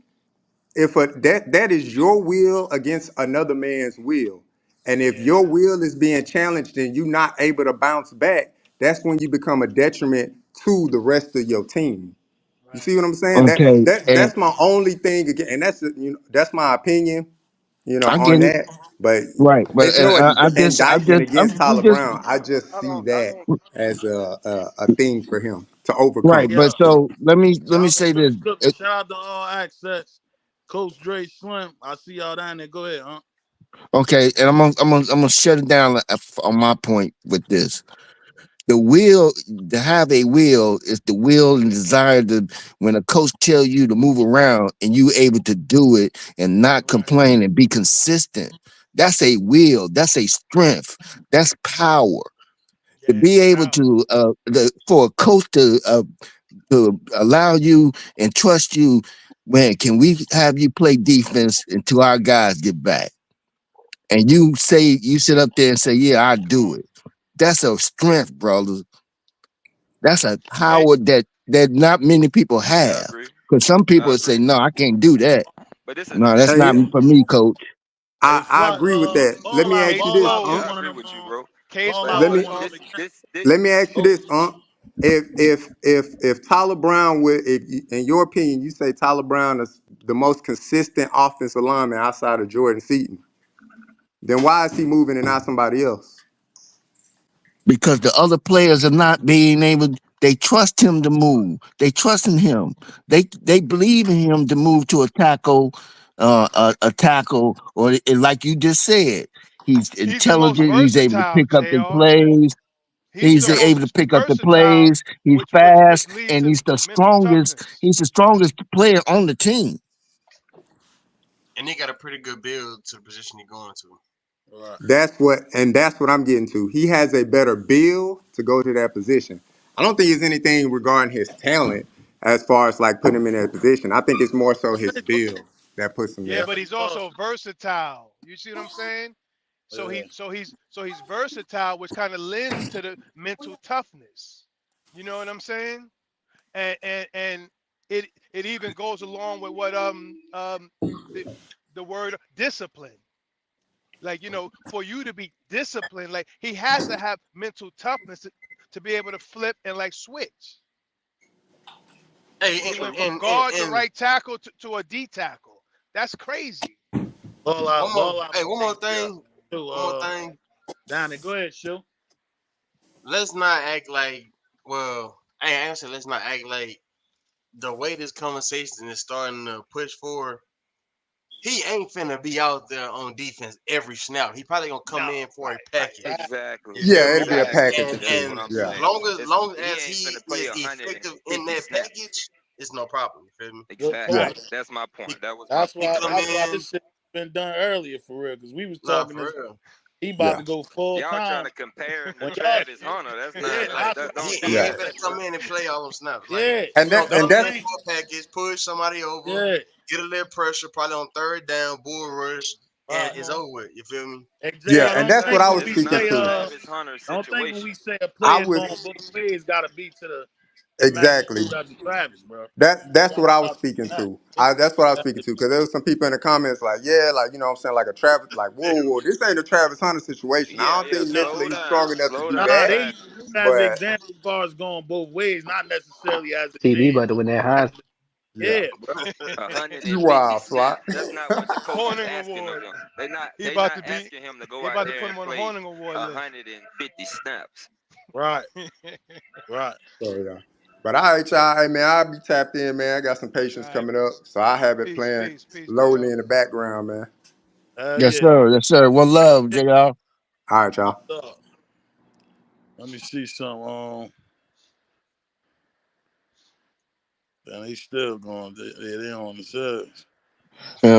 if that is your will against another man's will, and if Yeah, your will is being challenged and you're not able to bounce back, that's when you become a detriment to the rest of your team. You right. see what I'm saying? That okay, that and that's my only thing again, and that's my opinion, I on get it. that. But Right, but it's no I indictment just, against I'm Tyler just Brown. I just Hold see on. I that mean, as a thing for him to right. overcome. Yeah. But so let me Y'all say make them this. cooking. Shout out to all access. Coach Dre Slim. I see y'all down there. Go ahead, huh? Okay, and I'm gonna shut it down on my point with this. The will to have a will is the will and desire to when a coach tell you to move around and you able to do it and not Right. complain and be consistent. That's a will. That's a strength. That's power. To Yeah, be no able doubt. to for a coach to allow you and trust you. Man, can we have you play defense until our guys get back? And you sit up there and say, "Yeah, I do it." That's a strength, brother. That's a Hey, power that not many people I have. agree. Because some I people would say, agree. "No, I can't do that." But this is No, that's not Hey, for me, coach. Hey, I agree with that. Let ball me out, ask case you ball this, out closed. yeah, was I one of agree them. with you, bro. Case Ball But out let was me closed, one of them. this let me ask you Oh, this, if Tyler Brown would, in your opinion, you say Tyler Brown is the most consistent offensive lineman outside of Jordan Seaton, then why is he moving and not somebody else? Because the other players are not being able. They trust him to move. They trust in him. They believe in him to move to a tackle, a tackle, or like you just said, he's He's the most intelligent. He's able to versatile, pick up the Jr. plays. He's He's the able to most pick up the versatile, plays. He's which fast, leads and to he's the mental strongest. toughness. He's the strongest player on the team. And he got a pretty good build to the position he's going to. Right. That's what I'm getting to. He has a better build to go to that position. I don't think it's anything regarding his talent as far as like putting him in that position. I think it's more so his build that puts him Yeah, there. but he's also versatile. You see what I'm saying? So Yeah. he's versatile, which kind of lends to the mental toughness. You know what I'm saying? And it even goes along with what the the word discipline. Like, for you to be disciplined, like he has to have mental toughness to be able to flip and like switch. Hey, He went from and, and, guard to and right tackle to a D tackle. That's crazy. Ball one out, more, ball out. hey, one more Yeah. thing, Too, one more thing. Donnie, go ahead, shoot. Let's not act like, well, I ain't say let's not act like the way this conversation is starting to push forward. He ain't finna be out there on defense every snap. He probably gonna come No, in for a right. package. Exactly. You feel Yeah, me? it'll be a Exactly. package And or That's two. what and I'm Yeah. saying. long He as ain't he finna play is effective in 150 that snaps. package, it's no problem. You feel me? Well, Yeah. Exactly. coach, That's my He, point. That was my that's he point. why come that's why in, this shit been done earlier for real. Because we was nah, talking for this. real. He about Yeah. to go full Y'all trying time to compare him to when y'all. Travis Hunter. That's Yeah, not like Like that's that. what I'm Don't he do Yeah. ain't saying. finna that, bro. come in and play all them snaps. Like Yeah, And he that gonna that's and come what in I that's mean. for a package, push somebody over, Yeah, get a little pressure, probably on third down, bull rush, and right. it's Uh-huh. over with. You feel me? And yeah, JR, and don't that's what think I when was It's we speaking say not to. Travis Hunter's don't think when situation. we say a I player's was going both ways, got to be to the exactly. magnitude of the Travis, bro. That's Talking what I was about speaking that. to. That's what I was speaking to because there was some people in the comments like, yeah, like you know what I'm saying, like a Travis, like whoa, this ain't a Travis Hunter situation. I Yeah, don't yeah. think Nah, mentally Slow he's down. strong enough to Slow do down. nah, that. they use Exactly. him as an But example as far as going both ways, not necessarily as a CD game. about to win that Heisman. yeah, Yeah, bro. you 150 Fly. snaps. That's not what the coach is Horning asking of Award. him. He They about not to be. asking him to go They out about to there put and him on the play Horning Award list. 150 snaps. Right, right. So yeah. But all right, y'all. Hey man, I'll be tapped in, man. I got some All patients right. coming up, so I have it Peace, playing peace, peace, lowly JR. in the background, man. Yes, Yeah. sir. Yes, sir. One love, Yeah. Jr. All right, y'all. Let me see some. And they still going. They on the service.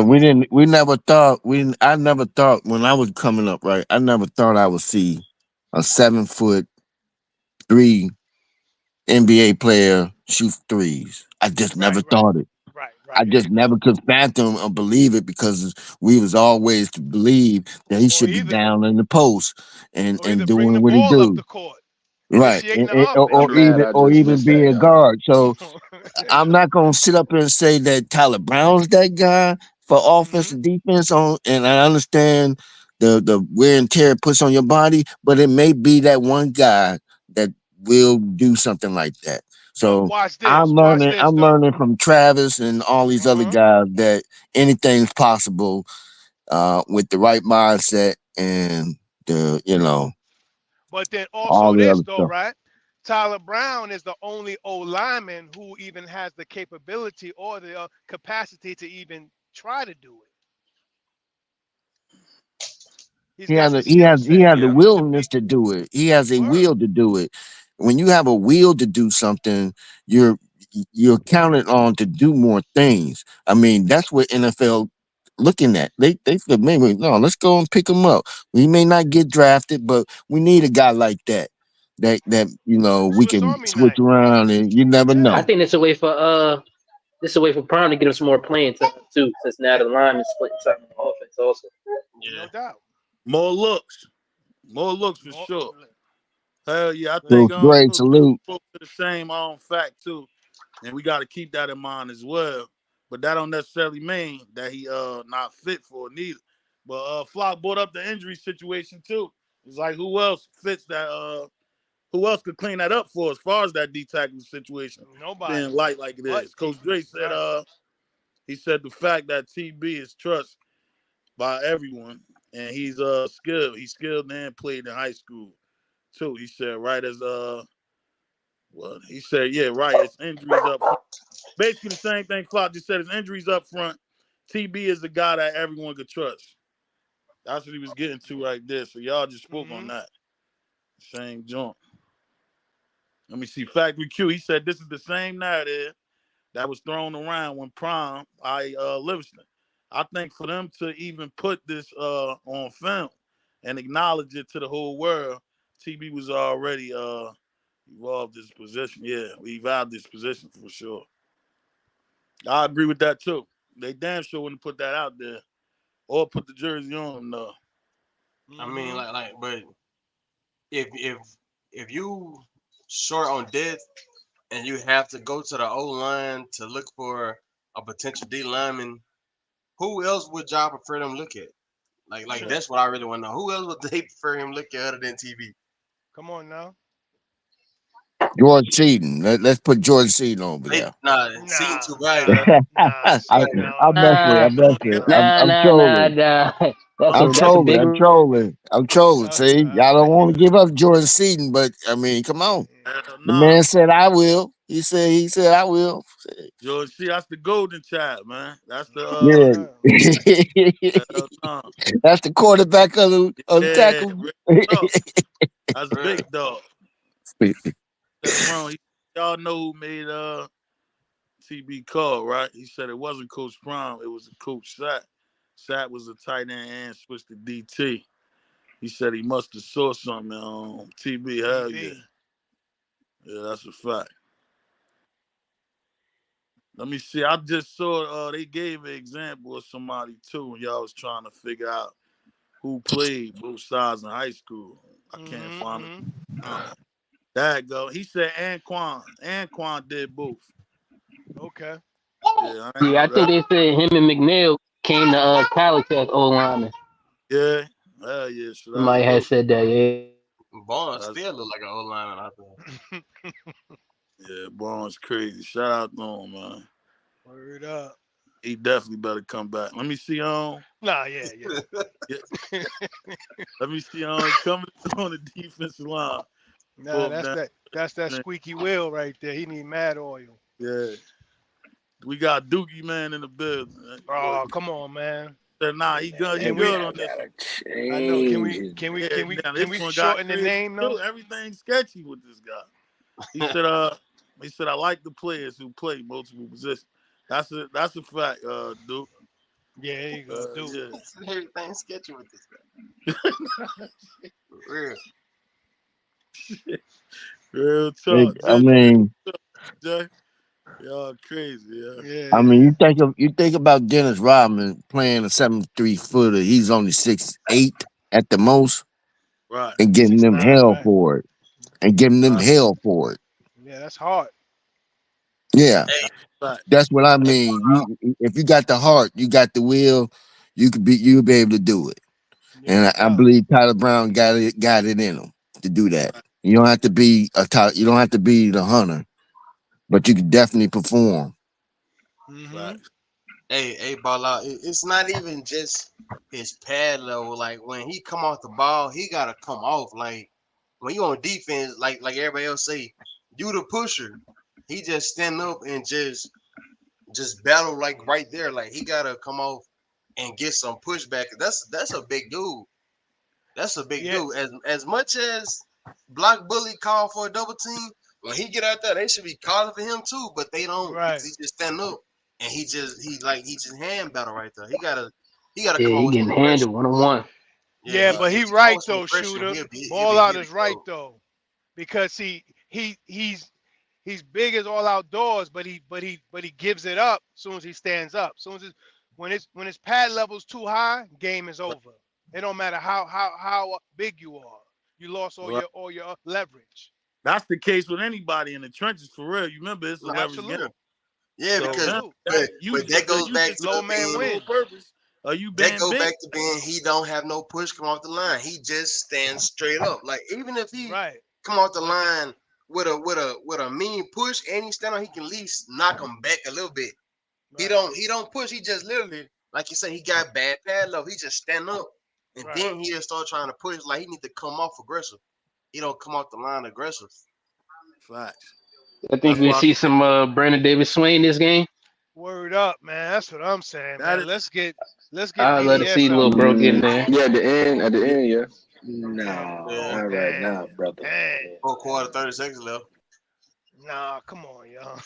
We didn't. We never thought. I never thought when I was coming up. Right. I never thought I would see a 7'3" NBA player shoot threes. I just Right, never right, thought it. right, I right. just never could fathom or believe it because we was always to believe that he Or should be either down in the post or and either bring the doing what he ball up do. the court, Right. initiating the Or I'm offense. mad even I or just even missed be that, a y'all. guard. So I'm not gonna sit up and say that Tyler Brown's that guy for offense hmm and defense on, and I understand the wear and tear it puts on your body, but it may be that one guy that will do something like that. But So watch this. Watch this I'm though. learning from Travis and all these other Uh-huh. guys that anything's possible with the right mindset and the But then all also the this other though, stuff. right? Tyler Brown is the only O lineman who even has the capability or the capacity to even try to do it. He's got the skill He set has the Yeah. to be willingness to do it. He has a word. will to do it. When you have a will to do something, you're you're counted on to do more things. I mean, that's what NFL looking at. They said maybe no, let's go and pick him up. We may not get drafted, but we need a guy like that. That we Swiss can Army switch knife. around and you never I Yeah. know. think it's a way for Prime to get him some more playing time too, since now the line is splitting time on the offense also. Yeah. No doubt. More looks. More looks for More, sure. Hell yeah. I look, think So great Jay salute. spoke to the same fact too. And we got to keep that in mind as well. But that don't necessarily mean that he not fit for it neither. But Flock brought up the injury situation too. It's like who else fits that who else could clean that up for us as far as that D tackling situation nobody. being light like it But is. Coach he. Dre said Right. He said the fact that TB is trusted by everyone, and he's skilled. He's skilled and played in high school too. He said right as well. He said yeah, right. It's injuries up front. Basically the same thing Flock just said. His injuries up front. TB is the guy that everyone could trust. That's what he was getting to right there. So y'all just spoke on that. Same joint. Let me see. Factory Q. He said this is the same narrative that was thrown around when Prime Livingston. I think for them to even put this on film and acknowledge it to the whole world, TB was already evolved this position. Yeah, we evolved this position for sure. I agree with that too. They damn sure wouldn't put that out there or put the jersey on them. No. I mean, but if you short on depth and you have to go to the O line to look for a potential D lineman, who else would y'all prefer them look at? Like that's what I really want to know. Who else would they prefer him look at other than TV? Come on now. George Seaton. Let's put George Seaton over there. Seaton too right. I'm messing with. I'm trolling. I'm That's a big. I'm trolling. See, y'all don't want to give up Jordan Seaton, but I mean, come on. The man said I will. He said I will. George, see, that's the golden child, man. That's the that's the quarterback of the tackle. That's big dog. Said it wrong. Y'all know who made TB call, right? He said it wasn't Coach Prime, it was Coach Satt. Satt was a tight end and switched to DT. He said he must have saw something on TB. Hell yeah. Yeah, that's a fact. Let me see. I just saw they gave an example of somebody too when y'all was trying to figure out who played both sides in high school. I can't find it. There you go. He said Anquan. Anquan did both. Okay. Yeah, I think they said him and McNeil came to college as O lineman. Yeah. Hell yeah. So Somebody had said that, yeah. Barnes still look like an O lineman out there. Yeah, Barnes crazy. Shout out to him, man. Word up. He definitely better come back. Let me see yeah. Let me see coming on the defensive line. Nah, that's that squeaky wheel right there. He need mad oil. Yeah. We got Doogie Man in the building. Oh, come on, man. Nah, he good. He good on this. I know. Can we shorten the name though? Everything's sketchy with this guy. He said I like the players who play multiple positions. That's a fact, Duke. Yeah, there you go, Duke. Yeah. Everything's sketchy with this guy. Real. Real talk. I mean, y'all crazy, yeah. I mean, you think about Dennis Rodman playing a 7'3" footer. He's only 6'8" at the most, right? And getting them 6'9", hell right. for it, and giving them hell for it. Yeah, that's hard. Yeah, Right. that's what I mean. If you got the heart, you got the will, you'll be able to do it. Yeah, And no I believe Tyler Brown got it in him to do that. You don't have to be you don't have to be the hunter, but you can definitely perform. Hey, Bala, it's not even just his pad level. Like when he come off the ball, he gotta come off. Like when you on defense, like everybody else say, you the pusher. He just stand up and just battle like right there. Like he gotta come off and get some pushback. That's a big dude. That's a big dude. As much as Block Bully call for a double team, when he get out there, they should be calling for him too. But they don't. Because he just stand up and he just hand battle right there. He gotta come on He with some getting aggression. handled 1-on-1. Yeah, but he he come on right with some though, aggression, shooter. he'll be Ball out good is to right go. though, because he's big as all outdoors, but he gives it up as soon as he stands up. When his pad level's too high, game is over. It don't matter how big you are. You lost all your leverage. That's the case with anybody in the trenches for real. You remember it's a leverage game. Yeah, So because you that goes back to low man being wins. Purpose. Are you that being go big? back to being he don't have no push come off the line. He just stands straight up. Like even if he come off the line with a mean push and he stand on, he can at least knock him back a little bit. Right. He don't push. He just literally, like you say, he got bad pad level. He just stand up, and Right. then he'll start trying to push. Like he need to come off aggressive. He don't come off the line aggressive. Facts. I think That's we why I see say some Brandon Davis Swain this game. Word up, man. That's what I'm saying, that man. is Let's get I love to see BDS out little there, bro getting man. there. Yeah, at the yeah. end, yeah. Man. No, Yeah, Oh not right damn. now, brother. Damn. 4 quarter, 30 seconds left. Nah, come on, y'all.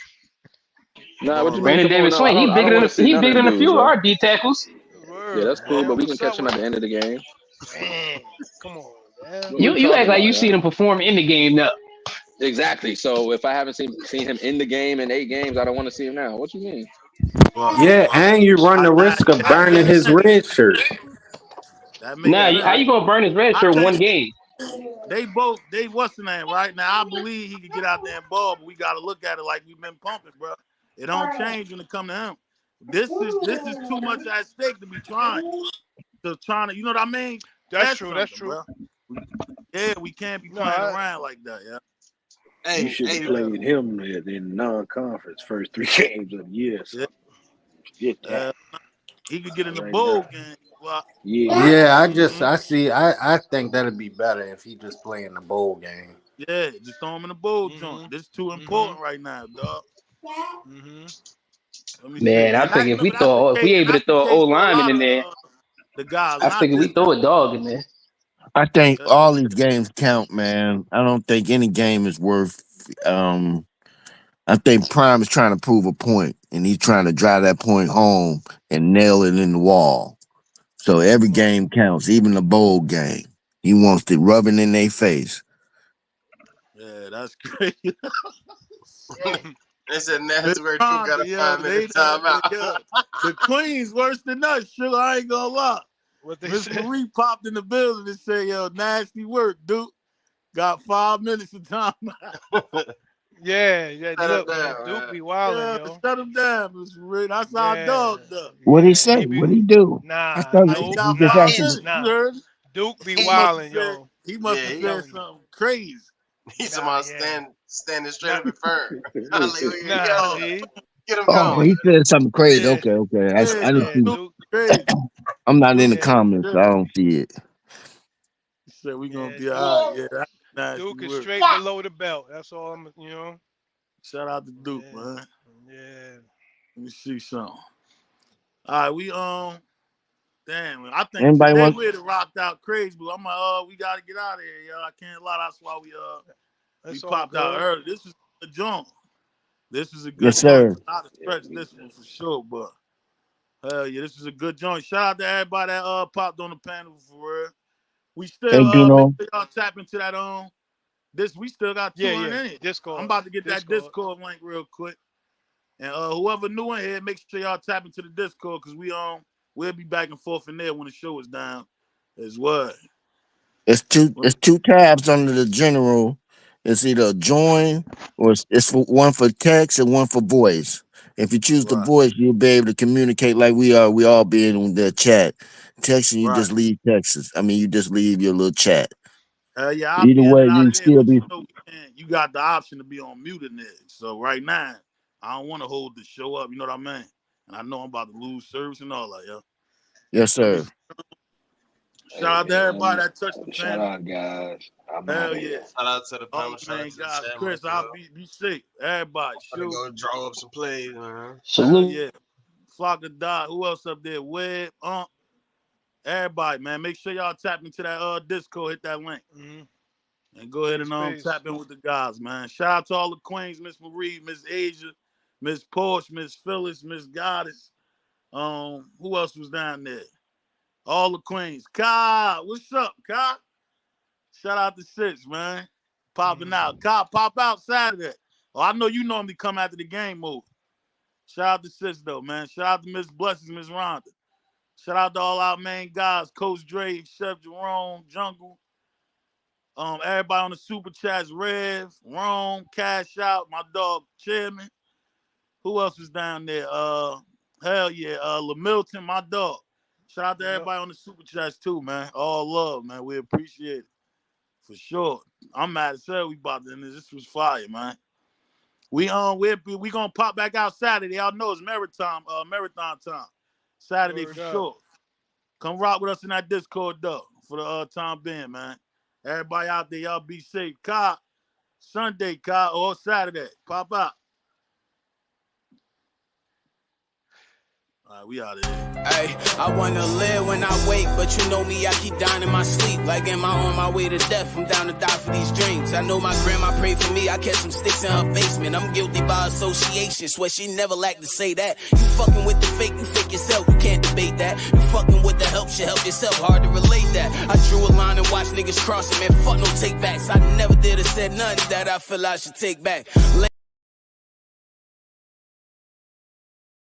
Nah, what Going you right. mean? Brandon Come on Davis now. Swain, I don't want to see he none of bigger them than a dudes, few of bro. our D tackles. Yeah, Word, that's cool, man. but we can What's up catch him with at the end of the game. man? Come on, man. What are you You act talking like about, you yo? see them perform in the game though. Exactly. So if I haven't seen him in the game in 8 games, I don't want to see him now. What you mean? Well, Yeah, well, and you run the risk of I burning can't his say red shirt. that make Nah, how sense. you gonna burn his red I shirt in think one game? they what's the name right now. I believe he could get out there and ball, but we got to look at it like we've been pumping, bro. It don't change when it come to him. This is too much at stake to be trying to, you know what I mean? That's Test true. That's something, true. bro. Yeah, we can't be No, playing around like that, yeah. You Hey, should have hey, yeah. played him in non-conference first 3 games of the year. Yeah, So get that he could get in the right now. bowl game. Well, Yeah, Yeah, mm-hmm. I think that'd be better if he just play in the bowl game. Yeah, just throw him in the bowl joint. Mhm. This is too Mhm. important right now, dog. Mhm. Let me see. Man, I And think remember that's the if we case, and able to that's the throw an O case for a lineman lot in of there, the guys, I not figure we just throw him. a dog in there. I think Yeah, all these games count, man. I don't think any game is worth. Um, I think Prime is trying to prove a point, and he's trying to drive that point home and nail it in the wall. So every Right. game counts, even the bowl game. He wants to rub it in their face. yeah, that's crazy. they said Miss that's where Duke got Rhonda, a yo, 5 minute they done, timeout. yo, the Queen's worse than us, sugar. I ain't gonna lie. What they Miss say? Marie popped in the building and said, yo, nasty work, Duke. Got 5 minutes of time. Yeah, yeah. Shut him Look, man, down, Duke man. be wilding, Yeah, yo. shut him down, Miss Marie. That's our Yeah, dog, though. What he yeah. say? He be What he do? I nah, thought He Duke, he got just five nah, asked him. minutes. You nah. heard? Duke be He must have wilding, said. yo. He must Yeah, have I'm said telling you. something crazy. he's Nah, about yeah. standing straight Not up and firm. Hallelujah. nah, Yo, see? get him Oh, going. he said something crazy. Yeah, Okay, okay. Yeah, I didn't yeah, see. Duke Duke. crazy. I'm not in the Duke Yeah, comments, so I crazy. don't see it. He said we gonna yeah, be Duke. all right. Yeah, that's nasty Duke is work. straight below the belt. That's all I'm, you know. Shout out to Duke, Yeah, man. yeah. Let me see something. All right, we damn. I think Anybody today want? we'd have rocked out crazy, but I'm like, we gotta get out of here, yo. I can't lie. That's why we That's all popped out good. early. This is a joint. This is a Yes, good joint. sir. Not to stretch this one for sure, but hell yeah, this is a good joint. Shout out to everybody that popped on the panel for real. We Hey, still make Dino. sure y'all tap into that this we still got Yeah, 200 yeah. in it. I'm Discord. about to get that Discord. Discord link real quick. And whoever new in here, make sure y'all tap into the Discord because we'll be back and forth in there when the show is down as well. It's two tabs under the general. It's either join or it's for one for text and one for voice. If you choose the Right, voice, you'll be able to communicate like we are. We all be in the chat. Texting, you right. just leave texts. I mean, you just leave your little chat. Yeah, I'll Either be in way, and out you of there, still but be. you got the option to be on mute in there. So right now, I don't want to hold the show up. You know what I mean? And I know I'm about to lose service and all that, yo. Yes, Let me sir. shout out to everybody that touched the shout panel. out, guys. I'm out Hell of yeah. here. Shout out to the All panel. the Shout out main to the guys. chat, man. Chris, I'll be safe. Everybody, I'm gonna shoot. go draw up some plays, man. Hell Salute. yeah. Flock of Dot. Who else up there? Webb. Everybody, man. Make sure y'all tap into that Discord. Hit that link. Mm-hmm. And go ahead Peace, and peace. tap in with the guys, man. Shout out to all the queens, Miss Marie, Miss Asia, Miss Porsche, Miss Phyllis, Miss Goddess. Who else was down there? All the queens. Kai, what's up, Kai? Shout out to Six, man. Popping Mm-hmm. out. Kai, pop out Saturday. Oh, I know you normally come after the game move. Shout out to Six, though, man. Shout out to Miss Blessings, Miss Rhonda. Shout out to all our main guys, Coach Dre, Chef Jerome, Jungle. Everybody on the super chats, Rev, Rome, Cash Out, my dog Chairman. Who else was down there? Hell yeah, LaMilton, my dog. Shout out to Yep. everybody on the super chats too, man. All love, man. We appreciate it. For sure. I'm mad as hell we about to end this. This was fire, man. We gonna pop back out Saturday. Y'all know it's marathon time. Saturday for sure. Come rock with us in that Discord though for the time being, man. Everybody out there, y'all be safe. Sunday, or Saturday. Pop out. All right, we out of here. Hey, I wanna live when I wake, but you know me, I keep dying in my sleep. Like, am I on my way to death? I'm down to die for these dreams. I know my grandma prayed for me. I kept some sticks in her basement. I'm guilty by association. Swear she never liked to say that. You fucking with the fake, you fake yourself. You can't debate that. You fucking with the help, should help yourself. Hard to relate that. I drew a line and watched niggas cross it. Man, fuck no take backs. I never did or said nothing that I feel I should take back.